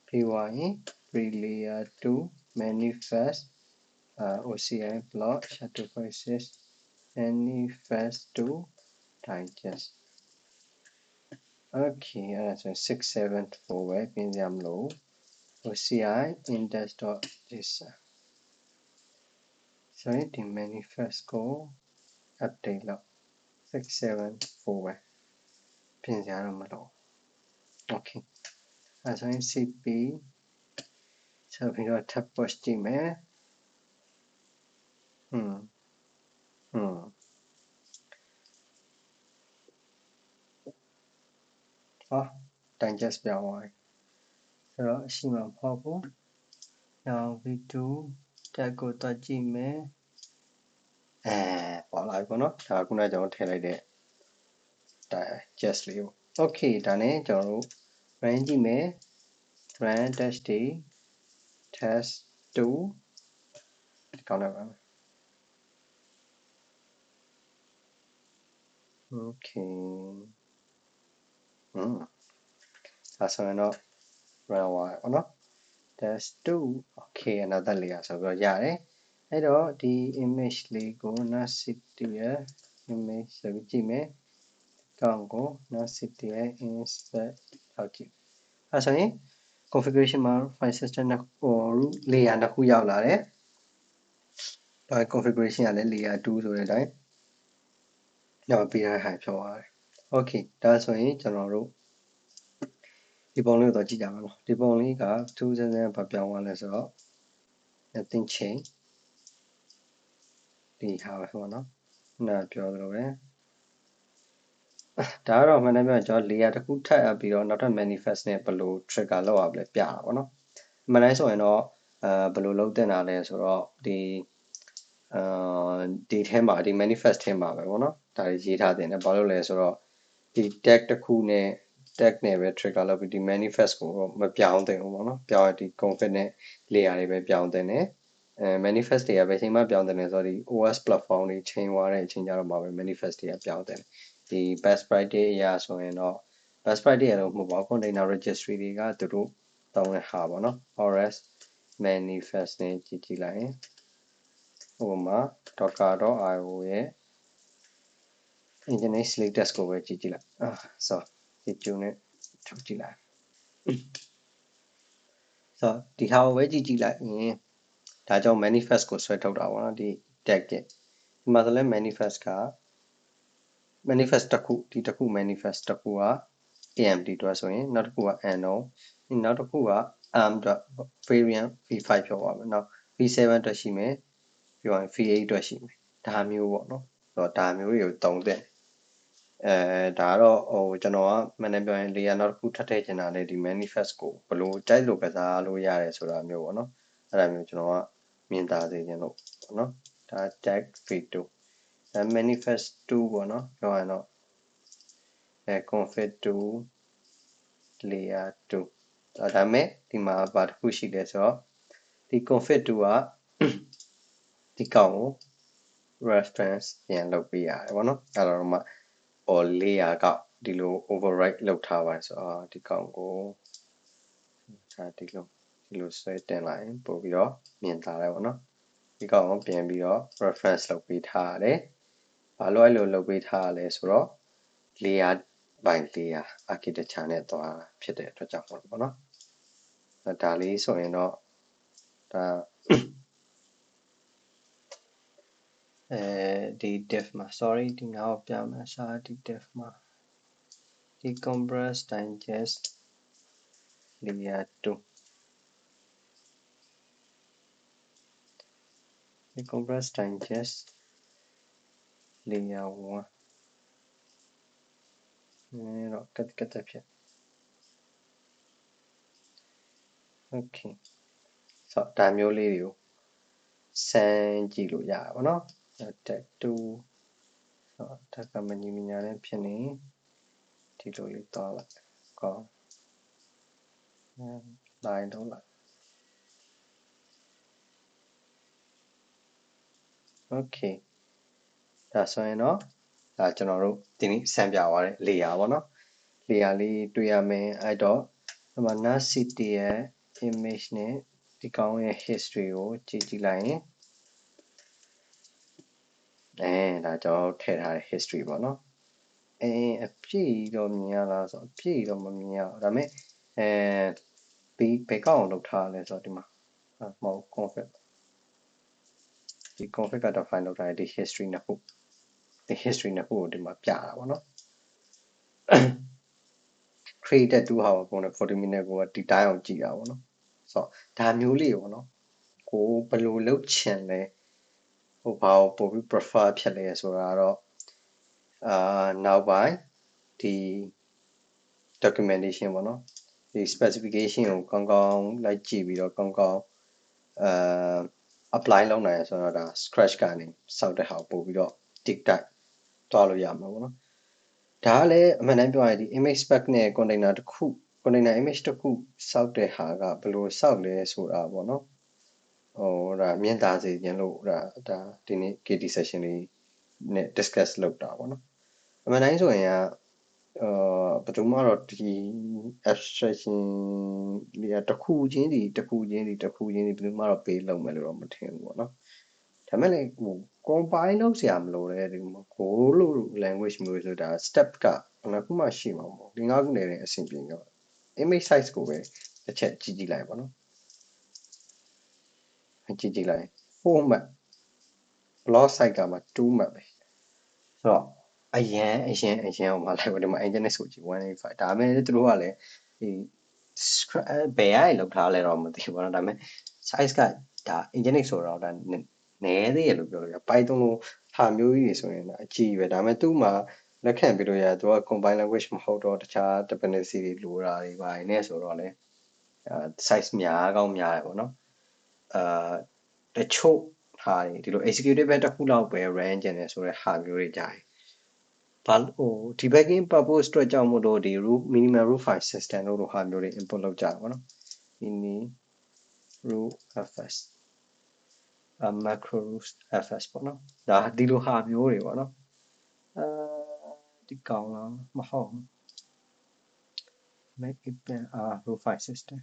pyn free layer 2 manifest oci block sha256 manifest 2 digest okay အဲ့ဒါဆို674ပဲပြင်ကြမလို့ oci index.json ဆိုရင်ဒီ manifest ကို update လုပ်674ပဲပြင်ကြတော့မလို့ okay အဲ့ဆိုရင် cp ဆိုပြီးတော့ tab push ကြည့်မယ်digest ပြောင်းသွားပြီဆိုတော့ရှိမှာမဟုတ်ဘူးနောက် v2 tab ကိုတွက်ကြည့်မယ်ပေါ်လာပြီပေါ့နော်ဒါကခုနကကျွန်တော်ထည့်လိုက်တဲ့ digest လေးပေါ့ okay ဒါနဲ့ကျွန်တော်တို့ run ကြည့်မယ် run test day test 2ကောင်းတယ်ပါ okay ဒါဆိုရင်တော့ run သွားပါတော့ test 2 okay another layer ဆိုပြီးတော့ရတယ်အဲ့တော့ဒီ image လေးကို nascitial image ဆိုပြီးကြည့်မယ်ကောင်းကို nascitial insert လောက်ကြည့်အဲ့ဆိုရင် configuration မှာ file system နဲ့root layer နှစ်ခုရောက်လာတယ်ဒါ configuration ကလည်း layer 2ဆိုတဲ့အတိုင်းနောက်ပေးထားတဲ့ဟာဖြစ်သွားတယ် okay ဒါဆိုရင်ကျွန်တော်တို့ဒီပုံလေးကိုတော့ကြည့်ကြမှာပေါ့ဒီပုံလေးက2စစဘာပြောင်းသွားလဲဆိုတော့ nothing change ဒီဟာပဲပေါ့နော်နားပြောသလိုပဲ ဒါကတော့မှန်တယ်ပြောရင်ကျွန်တော် layer တစ်ခုထပ်အပ်ပြီးတော့နောက်ထပ် manifest နဲ့ဘယ်လို trigger လောက်အောင်လဲပြတာပေါ့နော်အမှန်တိုင်းဆိုရင်တော့ဘယ်လိုလုပ်တင်တာလဲဆိုတော့ဒီထဲမှာဒီ manifest ထဲမှာပဲပေါ့နော်ဒါတွေရေးထားတင်တယ်ဘာလို့လဲဆိုတော့ဒီ tag တစ်ခုနဲ့ tag နဲ့ပဲ trigger လုပ်ပြီးဒီ manifest ကိုမပြောင်းသင့်ဘူးပေါ့နော်ပြောင်းရဒီ config နဲ့ layer တွေပဲပြောင်းသင့်တယ်manifest တွေကပဲအချိန်မှပြောင်းသင့်တယ်ဆိုတော့ဒီ OS platform တွေချိန်သွားတဲ့အချိန်ကြတော့မှပဲ manifest တွေကပြောင်းသင့်တယ်ဒီ best practice အရာဆိုရင်တော့ best practice ရတော့မဟုတ်ပါဘူး container registry တွေကသူတို့တောင်းတဲ့ဟာပေါ့နော် OS manifest နဲ့ကြည့်လိုက်ရင်ဟိုမှာ docker.io ရဲ့ engineer select test ကိုပဲကြည့်လိုက်ဆိုဒီကျုံနဲ့ထုတ်ကြည့်လိုက်ဆိုဒီဟာကိုပဲကြည့်လိုက်ရင်ဒါကြောင့် manifest ကိုဆွဲထုတ်တာပေါ့နော်ဒီ tag ရဲ့ဒီမှာဆိုလဲ manifest က manifest တစ်ခုဒီတစ်ခု manifest တစ်ခုက AMD အတွက်ဆိုရင်နောက်တစ်ခုက unknown နောက်တစ်ခုက variant v5 ပြောပါမယ်နောက် v7 အတွက်ရှိမယ်ပြောရင် v8 အတွက်ရှိမယ်ဒါမျိုးပေါ့နော်ဆိုတော့ဒါမျိုးတွေကိုတုံးတဲ့ဒါကတော့ကျွန်တော်ကမှန်တယ်ပြောရင် layer နောက်တစ်ခုထပ်ထည့်ချင်တာလေဒီ manifest ကိုဘယ်လိုကြိုက်လို့ကစားလို့ရတယ်ဆိုတာမျိုးပေါ့နော်အဲ့ဒါမျိုးကျွန်တော်ကမြင်သာစေချင်လို့ပေါ့နော်ဒါ tag v2 manifest 2ပေါ့နော်ပြောရရင်တော့config 2 layer 2ဒါမဲ့ဒီမှာဘာတစ်ခုရှိလဲဆိုတော့ဒီ config 2ကဒီကောင်ကို reference ပြန်လုပ်ပေးရတယ်ပေါ့နော်အဲ့တော့မှlayer ကဒီလို override လုပ်ထားပါဆိုတော့ဒီကောင်ကိုဒါဒီလိုဆွဲတင်လိုက်ရင်ပို့ပြီးတော့မြင်သာတယ်ပေါ့နော်ဒီကောင်ကိုပြန်ပြီးတော့ reference လုပ်ပေးထားရတယ်ဘာလို့အဲ့လိုလုပ်ပေးထားရလဲဆိုတော့ layer by layer architecture နဲ့သွားဖြစ်တဲ့အတွက်ကြောင့်ပေါ့နော်ဒါလေးဆိုရင်တော့ဒါဒီ div မှာ sorry ဒီငါ့ကိုပြမယ်ရှာဒီ div မှာဒီ compress digest layer 2ဒီ compress digest layer 1တော့ကတ်ဖြစ် okay ဆိုတော့ဒါမျိုးလေးတွေကိုစမ်းကြည့်လို့ရတာပေါ့နော် tag 2ဆိုတော့ဒါကမညီမညာနဲ့ဖြစ်နေဒီလိုလေးသွားလိုက်ကောင်းline တော့လိုက် okay ဒါဆိုရင်တော့ဒါကျွန်တော်တို့ဒီနေ့စမ်းပြသွားတဲ့ layer ပေါ့နော် layer လေးတွေ့ရမယ်အဲ့တော့ဒီမှာ NAS-city ရဲ့ image နဲ့ဒီကောင်ရဲ့ history ကိုကြည့်လိုက်ရင်ဒါကျွန်တော်ထည့်ထားတဲ့ history ပေါ့နော်အပြည့်တော့မြင်ရလားဆိုအပြည့်တော့မမြင်ရဘူးဒါပေမဲ့ဘယ်ကောင်လောက်ထားလဲဆိုတော့ဒီမှာမဟုတ် config ဒီ config က define လုပ်ထားတဲ့ဒီ history နှစ်ခုဒီ history နှစ်ခုကိုဒီမှာပြတာပေါ့နော် created 2ဟာပုံနဲ့40 minute ကိုဒီတိုင်းအောင်ကြည့်တာပေါ့နော်ဆိုတော့ဒါမျိုးလေးပေါ့နော်ကိုဘယ်လိုလုပ်ချင်လဲဟိုဘာကိုပို့ပြီး prefer ဖြစ်လဲဆိုတာတော့နောက်ပိုင်းဒီ documentation ပေါ့နော်ဒီ specification ကိုကောင်းကောင်းလိုက်ကြည့်ပြီးတော့ကောင်းကောင်းapply လုပ်နိုင်ရဆိုတော့ဒါ scratch ကနေစောက်တဲ့ဟာပို့ပြီးတော့ dig dive တွားလို့ရမှာပေါ့နော်ဒါကလည်းအမှန်တမ်းပြောရရင်ဒီ image spec နဲ့ container တစ်ခု container image တစ်ခုစောက်တဲ့ဟာကဘယ်လိုစောက်လဲဆိုတာပေါ့နော်ဒါမြင်သာစေခြင်းလို့ဒါဒီနေ့ KT session လေးနဲ့ discuss လုပ်တာပေါ့နော်အမှန်တိုင်းဆိုရင်ကဘယ်သူမှတော့ဒီ abstraction လေးတစ်ခုချင်းဒီဘယ်သူမှတော့ပေးလုပ်မယ်လို့တော့မထင်ဘူးပေါ့နော်ဒါမဲ့လည်းဟို combine လုပ်စရာမလိုတဲ့ဒီမှာ Go လို့ language မျိုးဆိုတာ step ကဘယ်နှခုမှရှိမှာမဟုတ်ဒီ9ခုနဲ့လည်းအဆင်ပြေတော့ image size ကိုပဲတစ်ချက်ကြည့်လိုက်ပါနော်ကြည့်လိုက်4 map block size ကမှ2 map ပဲဆိုတော့အရန်ဟိုမှာလိုက်ပါဒီမှာ Nginx ကိုကြည့်185ဒါပေမဲ့သူတို့ကလည်းဒီဘယ်ကနေလောက်ထားလဲတော့မသိဘူးနော်ဒါပေမဲ့ size ကဒါ Nginx ဆိုတော့ဒါနည်းသေးရလို့ပြောလို့ရ Python လိုဟာမျိုးကြီးတွေဆိုရင်အကြီးပဲဒါပေမဲ့သူ့မှာ လက်ခံပြီးလို့ရသူက combine language မဟုတ်တော့တခြား dependency တွေလိုတာတွေပါနေဆိုတော့လေsize များကောင်းများတယ်ပေါ့နော်တချို့ဟာတွေဒီလို executive ပဲတစ်ခုလောက်ပဲ run ကျင်တယ်ဆိုတဲ့ဟာမျိုးတွေကြာတယ်ဘာလို့debugging purpose အတွက်ကြောင့်မို့လို့ဒီ root minimal root file system လို့ဟာမျိုးတွေ input လုပ်ကြတာပေါ့နော် mini root fs macro root fs ပေါ့နော်ဒါဒီလိုဟာမျိုးတွေပေါ့နော်ဒီကောင်လားမဟုတ် make it plan root file system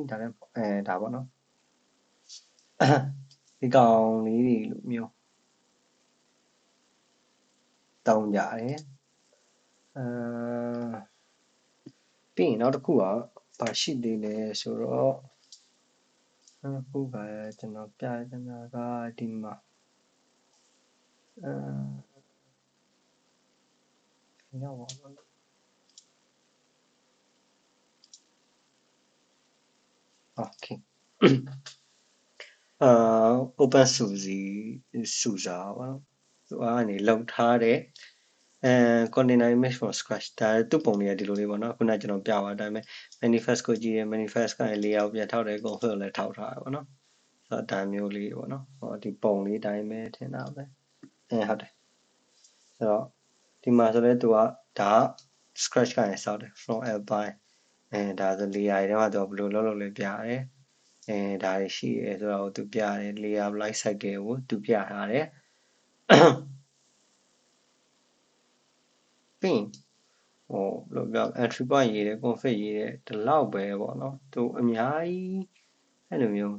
ဒါလည်းဒါပေါ့နော်ဒီကောင်လေးတွေလိုမျိုးတောင်းကြတယ်ပြီးရင်နောက်တစ်ခုကဘာရှိသေးလဲဆိုတော့အခုကကျွန်တော်ပြချင်တာကဒီမှာရောက်ပါတော့okay open SUSE ပါသူကနေလောက်ထားတဲ့container image from scratch ဒါသူ့ပုံလေးကဒီလိုလေးပေါ့နော်ခုနကကျွန်တော်ပြပါအတိုင်းပဲ manifest ကိုကြည့်ရ manifest က layout ပြန်ထောက်တယ် config လည်းထောက်ထားတယ်ပေါ့နော်ဆိုတော့ဒါမျိုးလေးပေါ့နော်ဟောဒီပုံလေးတိုင်းပဲထင်တာပဲဟုတ်တယ်ဆိုတော့ဒီမှာဆိုလဲသူကဒါ scratch ကနေစောက်တယ် from albine ဒါဆို layer တွေထဲမှာသူကဘယ်လိုလုပ်လဲပြရတယ်ဒါတွေရှိရဲဆိုတော့သူပြရတယ် layer life cycle ကိုသူပြထားတယ်ပြီးဘယ်လိုပြော entry point ရေးတယ် config ရေးတယ်ဒီလောက်ပဲပေါ့နော်သူအများကြီးအဲ့လိုမျိုး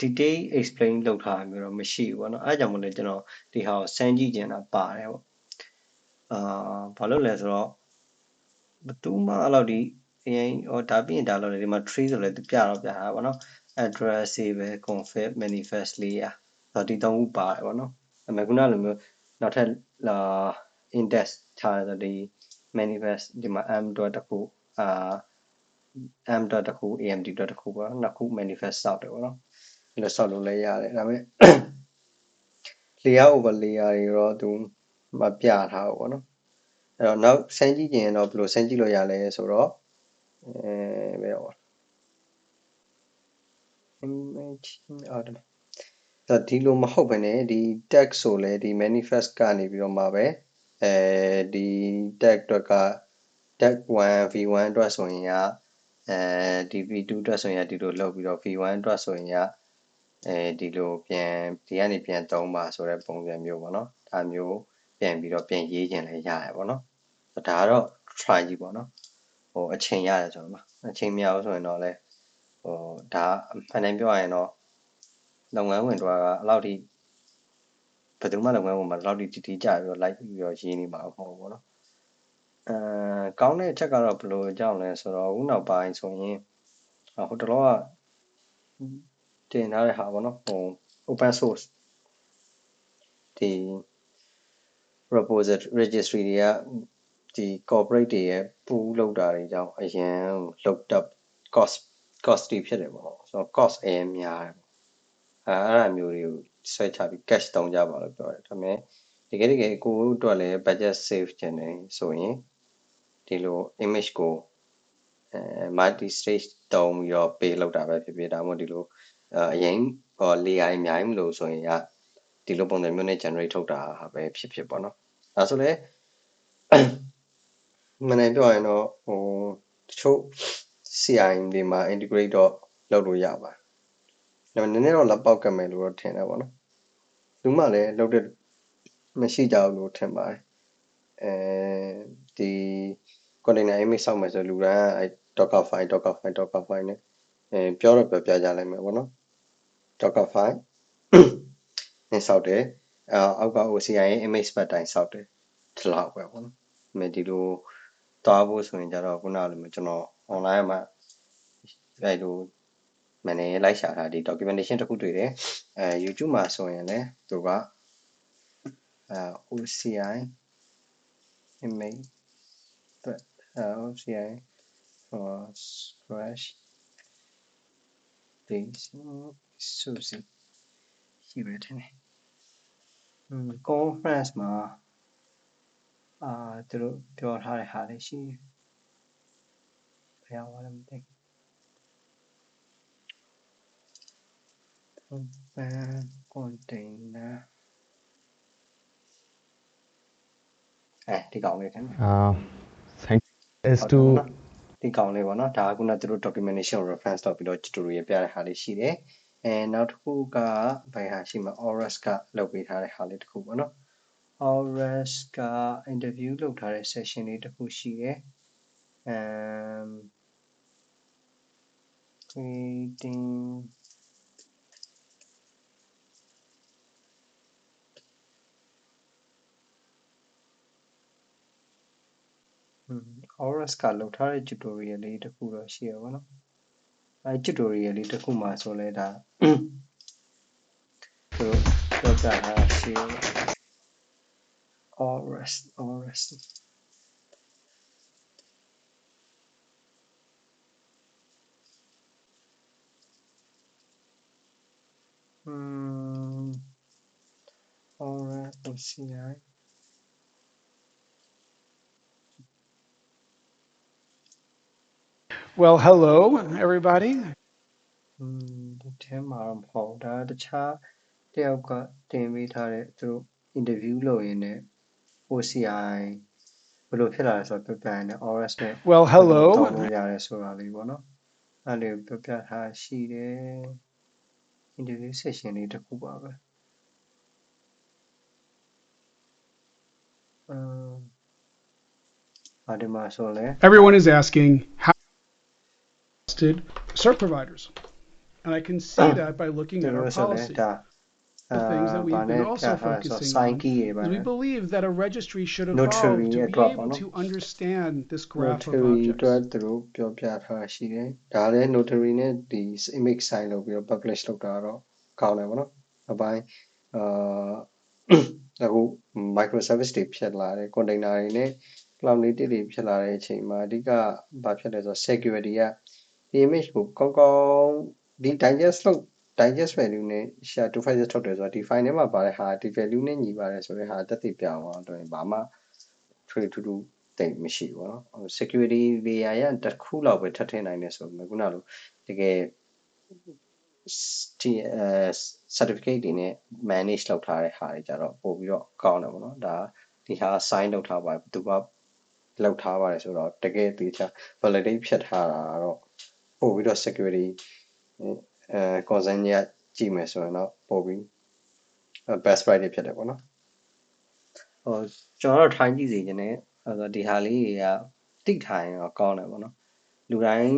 detail explain လုပ်ထားတာမျိုးတော့မရှိဘူးပေါ့နော်အဲ့ကြောင့်မို့လဲကျွန်တော်ဒီဟာကိုစမ်းကြည့်ကြတာပါတယ်ပေါ့ဘာလို့လဲဆိုတော့ဘယ်သူမှအဲ့လောက်ဒီဒါပြီးရင်ဒါလို့လေဒီမှာ tree ဆိုလဲသူပြတော့ပြတာပေါ့နော် address တွေပဲ config manifest layer ဒီသုံးခုပါတယ်ပေါ့နော်အမေခုနလိုမျိုးနောက်ထပ်index ထားတယ်ဆိုဒီ manifest ဒီမှာ m တခုm တခု amt တခုပေါ့နော်နှစ်ခု manifest စောက်တယ်ပေါ့နော်အဲ့လိုစောက်လို့လည်းရတယ်ဒါပေမဲ့ layer over layer တွေတော့သူမပြထားဘူးပေါ့နော်အဲ့တော့နောက်စမ်းကြည့်ကြရင်တော့ဘယ်လိုစမ်းကြည့်လို့ရလဲဆိုတော့ဘယ်တော့ image ဒီလိုမဟုတ်ဘဲနဲ့ဒီ tag ဆိုလဲဒီ manifest ကနေပြီးတော့မှပဲဒီ tag အတွက်က tag 1 v1 အတွက်ဆိုရင်ကဒီ v2 အတွက်ဆိုရင်ဒီလိုလောက်ပြီးတော့ v1 အတွက်ဆိုရင်ကဒီလိုဒီကနေပြန်သုံးပါဆိုတဲ့ပုံစံမျိုးပေါ့နော်ဒါမျိုးပြန်ပြီးတော့ပြန်ရေးခြင်းလည်းရတယ်ပေါ့နော်ဒါကတော့ try ကြည့်ပေါ့နော်အချိန်ရတယ်ဆိုတော့အချိန်မရဘူးဆိုရင်တော့လဲဒါမှန်တယ်ပြောရရင်တော့လုပ်ငန်းဝင်တော့အဲ့လောက်ထိဘယ်သူမှလုပ်ငန်းဝင်မှာအဲ့လောက်ထိတီးကြပြီးတော့ like ပြီးတော့ရေးနေမှာမဟုတ်ဘူးပေါ့နော်ကောင်းတဲ့အချက်ကတော့ဘယ်လိုကြောင့်လဲဆိုတော့ခုနောက်ပိုင်းဆိုရင်ဟိုတလောကတင်ထားတဲ့ဟာပေါ့နော်open source ဒီ repository registry တွေကဒီ corporate တွေရဲ့ pool လောက်တာတွေကြောင့်အရန် looked up cost တွေဖြစ်တယ်ပေါ့ဆိုတော့ cost အရင်များတယ်အဲ့ဒါမျိုးတွေကိုဆွဲချပြီး cash တောင်းကြပါလို့ပြောတယ်ဒါပေမဲ့တကယ်ကိုအတွက်လည်း budget save ချင်တယ်ဆိုရင်ဒီလို image ကိုmulti stage တုံးပြီးတော့ pay လောက်တာပဲဖြစ်ဖြစ်ဒါမှမဟုတ်ဒီလိုအရင်layer အများကြီးမလို့ဆိုရင်ကဒီလိုပုံစံမျိုးနဲ့ generate ထုတ်တာပဲဖြစ်ပေါ့နော်ဒါဆိုလဲမနေ့ပြောရင်တော့တချို့ CRM တွေမှာ integrate တော့လုပ်လို့ရပါတယ်ဒါပေမဲ့နည်းနည်းတော့လက်ပေါက်ကမယ်လို့တော့ထင်တယ်ပေါ့နော်လူမှလည်းလုပ်တဲ့မရှိကြဘူးလို့ထင်ပါတယ်ဒီ container image စောက်မယ်ဆိုလူတိုင်းကdocker file နဲ့ပြောတော့ပြကြလိုက်မယ်ပေါ့နော် docker file နဲ့စောက်တယ်အောက်က OCI image ပတ်တိုင်းစောက်တယ်ဒီလောက်ပဲပေါ့နော်ဒီလိုသွားဖို့ဆိုရင်ကြတော့ခုနလိုမျိုးကျွန်တော် online မှာအဲ့လိုမနေ့လိုက်ရှာတာဒီ documentation တစ်ခုတွေ့တယ်YouTube မှာဆိုရင်လည်းသူကOCI image OCI for scratch base SUSE ရှိပဲထင်တယ်conference မှာ သူတို့ပြောထားတဲ့ဟာလေးရှိတယ်ဘယ်အောင်လဲမသိဘူးcontainer ဒီကောင်လေးထင်တယ် thank is ဟုတ်တယ် to ပေါ့နော်ဒီကောင်လေးပေါ့နော်ဒါကခုနသူတို့ documentation reference တော့ပြီးတော့ tutorial ပြတဲ့ဟာလေးရှိတယ်နောက်တစ်ခုကဘယ်ဟာရှိမှာ Oras ကလုပ်ပေးထားတဲ့ဟာလေးတစ်ခုပေါ့နော် Oras က interview လုပ်ထားတဲ့ session လေးတစ်ခုရှိတယ်creating Oras ကလုပ်ထားတဲ့ tutorial လေးတစ်ခုတော့ရှိရပါတော့tutorial လေးတစ်ခုမှာဆိုလဲဒါသူတို့ပြောပြထားတာရှိ Oras Oras OCI Well, hello, everybody. ဒီထဲမှာတော့မဟုတ်ဒါတခြားတယောက်ကတင်ပေးထားတဲ့သူတို့ interview လုပ်ရင်းနဲ့ OCI ဘယ်လိုဖြစ်လာလဲဆိုတော့ပြပြရင်းနဲ့ Oras နဲ့ Well, တောင်း hello. လို့ရတယ်ဆိုတာလေးပေါ့နော်အဲ့လေးပြပြထားရှိတယ် interview session လေးတစ်ခုပါပဲဒီမှာဆိုလဲ Everyone is asking how trusted cert providers, and I can see that by looking at our ဆိုလဲ policy. ဒါ The things that ဘာ we've နဲ့ been ပြ also ထားလဲဆို focusing sign on key တွေပါ is we နဲ့ believe that a registry should Notary evolve to beအတွက်ပေါ့ able နော် to understand this graph of notary အတွက် objects. သူတို့ပြောပြထားရှိတယ်ဒါလည်း notary နဲ့ဒီ image sign လုပ်ပြီးတော့ publish လုပ်တာတော့ကောင်းတယ်ပေါ့နော်အပိုင်းအခု microservice တွေဖြစ်လာတယ် container တွေနဲ့ cloud native တွေဖြစ်လာတဲ့အချိန်မှာအဓိကဘာဖြစ်လဲဆိုတော့ security ကဒီ image ကိုကောင်းကောင်းဒီ digest value နဲ့ share to file ထုတ်တယ်ဆိုတော့ဒီ file ထဲမှာပါတဲ့ဟာဒီ value နဲ့ညီပါတယ်ဆိုတဲ့ဟာတက်တည်ပြအောင်တော့ဘာမှ trade to do တိတ်မရှိဘူးเนาะ security layer ရတစ်ခုလောက်ပဲထပ်ထည့်နိုင်တယ်ဆိုတော့ခုနလိုတကယ် certificate တွေနဲ့ manage လုပ်ထားတဲ့ဟာတွေကြတော့ပို့ပြီးတော့ကောင်းတယ်ပေါ့နော်ဒါဒီဟာ sign လုပ်ထားပါတယ်သူကလောက်ထားပါတယ်ဆိုတော့တကယ်တေချာ validate ဖြစ်ထားတာတော့ပို့ပြီးတော့ security concern ရကြည့်မယ်ဆိုရင်တော့ပို့ပြီး best practice ဖြစ်တယ်ပေါ့နော်ကျွန်တော်တို့ထိုင်းကြည့်စီခြင်းနဲ့ဒီဟာလေးတွေကတိထားရင်တော့ကောင်းတယ်ပေါ့နော်လူတိုင်း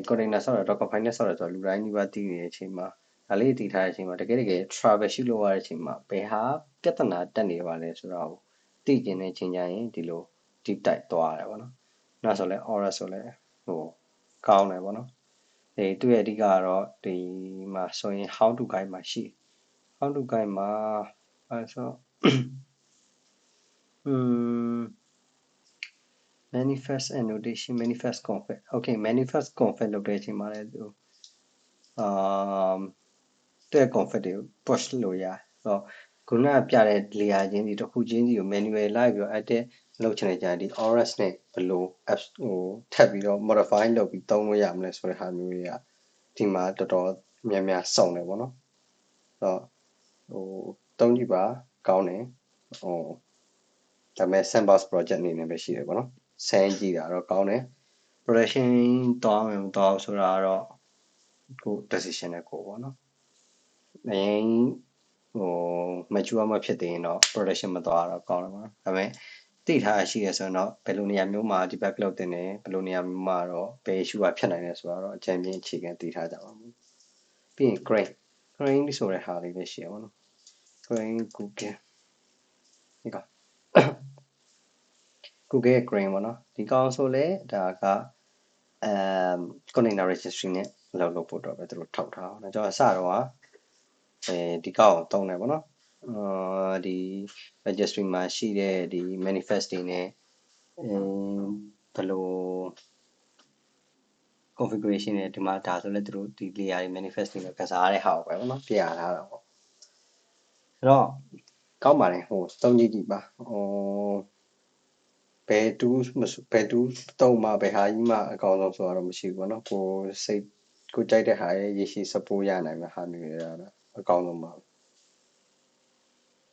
container ဆောက်တာ docker file နဲ့ဆောက်တာဆိုတော့လူတိုင်းဒီပါတည်နေတဲ့အချိန်မှာဒါလေးတည်ထားတဲ့အချိန်မှာတကယ် travel ရှိလို့ရတဲ့အချိန်မှာဘယ်ဟာပြဿနာတက်နေပါလဲဆိုတော့သိကျင်တဲ့အချိန်ကျရင်ဒီလို deep dive သွားရတယ်ပေါ့နော်နောက်ဆိုလဲ Oras ဆိုလဲကောင်းတယ်ပေါ့နော်သူရဲ့အဓိကကတော့ဒီမှာဆိုရင် how to guide မှာရှိ how to guide မှာဆိုmanifest annotation manifest config okay manifest config လုပ်တဲ့အချိန်မှာလည်းသူတဲ့ config တွေကို push လို့ရဆိုတော့ခုနကပြတဲ့ layer ချင်းစီတစ်ခုချင်းစီကို manual လိုက်ပြီးတော့ edit လုပ်ချင်တဲ့ကြဒီ Oras နဲ့ဘယ်လို apps ထပ်ပြီးတော့ modify လုပ်ပြီးသုံးလို့ရမလဲဆိုတဲ့ဟာမျိုးတွေကဒီမှာတော်တော်များများစုံတယ်ပေါ့နော်ဆိုတော့သုံးကြည့်ပါကောင်းတယ်ဒါပေမဲ့ sandbox project အနေနဲ့ပဲရှိတယ်ပေါ့နော်ဆန်းကြည့်တာတော့ကောင်းတယ် production တောင်းရင်တောင်းဆိုတာတော့ကို decision နဲ့ကိုပေါ့နော်အရင်mature မဖြစ်သေးရင်တော့ production မသွားတော့ကောင်းတယ်ပေါ့နော်ဒါပေမဲ့သိထားရှိရဆိုရင်တော့ဘယ်လိုနေရာမျိုးမှာ debug လုပ်တင်တယ်ဘယ်လိုနေရာမျိုးမှာတော့ဘယ် issue ဖြစ်နိုင်လဲဆိုတော့အကြံပြင်းအခြေခံသိထားကြပါမယ်ပြီးရင် crane ဆိုတဲ့ဟာလေးလည်းရှိရပါတော့ crane google ဒီကGoogle ရဲ့ crane ပေါ့နော်ဒီကောင်ဆိုလဲဒါကcontainer registry နဲ့လုပ်ဖို့တော့ပဲသူတို့ထောက်ထားအောင်ကျွန်တော်အစတော့ဒီကောင်ကိုတုံးတယ်ပေါ့နော်ဒီ registry မှာရှိတဲ့ဒီ manifest တွေနဲ့ဘယ်လို configuration တွေဒီမှာဒါဆိုလဲသူတို့ဒီ layer တွေ manifest တွေနဲ့ကစားရတဲ့ဟာပဲပေါ့နော်ပြရထားတာပေါ့အဲ့တော့ကောင်းပါတယ်သုံးကြည့်ပါ ဘယ်တူးတော့မှဘယ်ဟာကြီးမှအကောင်းဆုံးဆိုတော့မရှိဘူးပေါ့နော်ကိုစိတ်ကိုကြိုက်တဲ့ဟာရဲ့ရေရှည် support ရနိုင်မှာဟာမျိုးရတာအကောင်းဆုံးပါ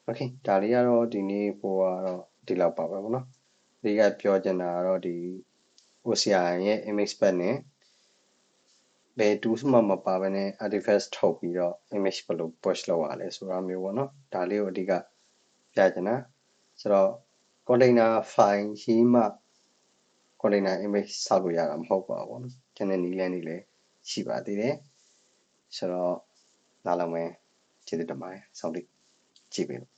โอเคဒါလေးကတော့ဒီနေ့ဟိုကတော့ဒီလောက်ပါပဲပေါ့နော်ဒီကပြောချင်တာကတော့ဒီ OCR ရဲ့ image pad နဲ့ဘယ် tools မှမပါဘဲနဲ့ artifact ထုတ်ပြီးတော့ image ဘယ်လို push လုပ်ရလဲဆိုတာမျိုးပေါ့နော်ဒါလေးကိုအဓိကပြချင်တာဆိုတော့ container file ရေးမှ container image ဆောက်လို့ရတာမဟုတ်ပါဘူးပေါ့နော်ကျန်တဲ့နည်းလမ်းတွေလည်းရှိပါသေးတယ်ဆိုတော့နားလည်မယ်ကျေးဇူးတင်ပါတယ်ဆောင်းတိကြည့်ပေးလို့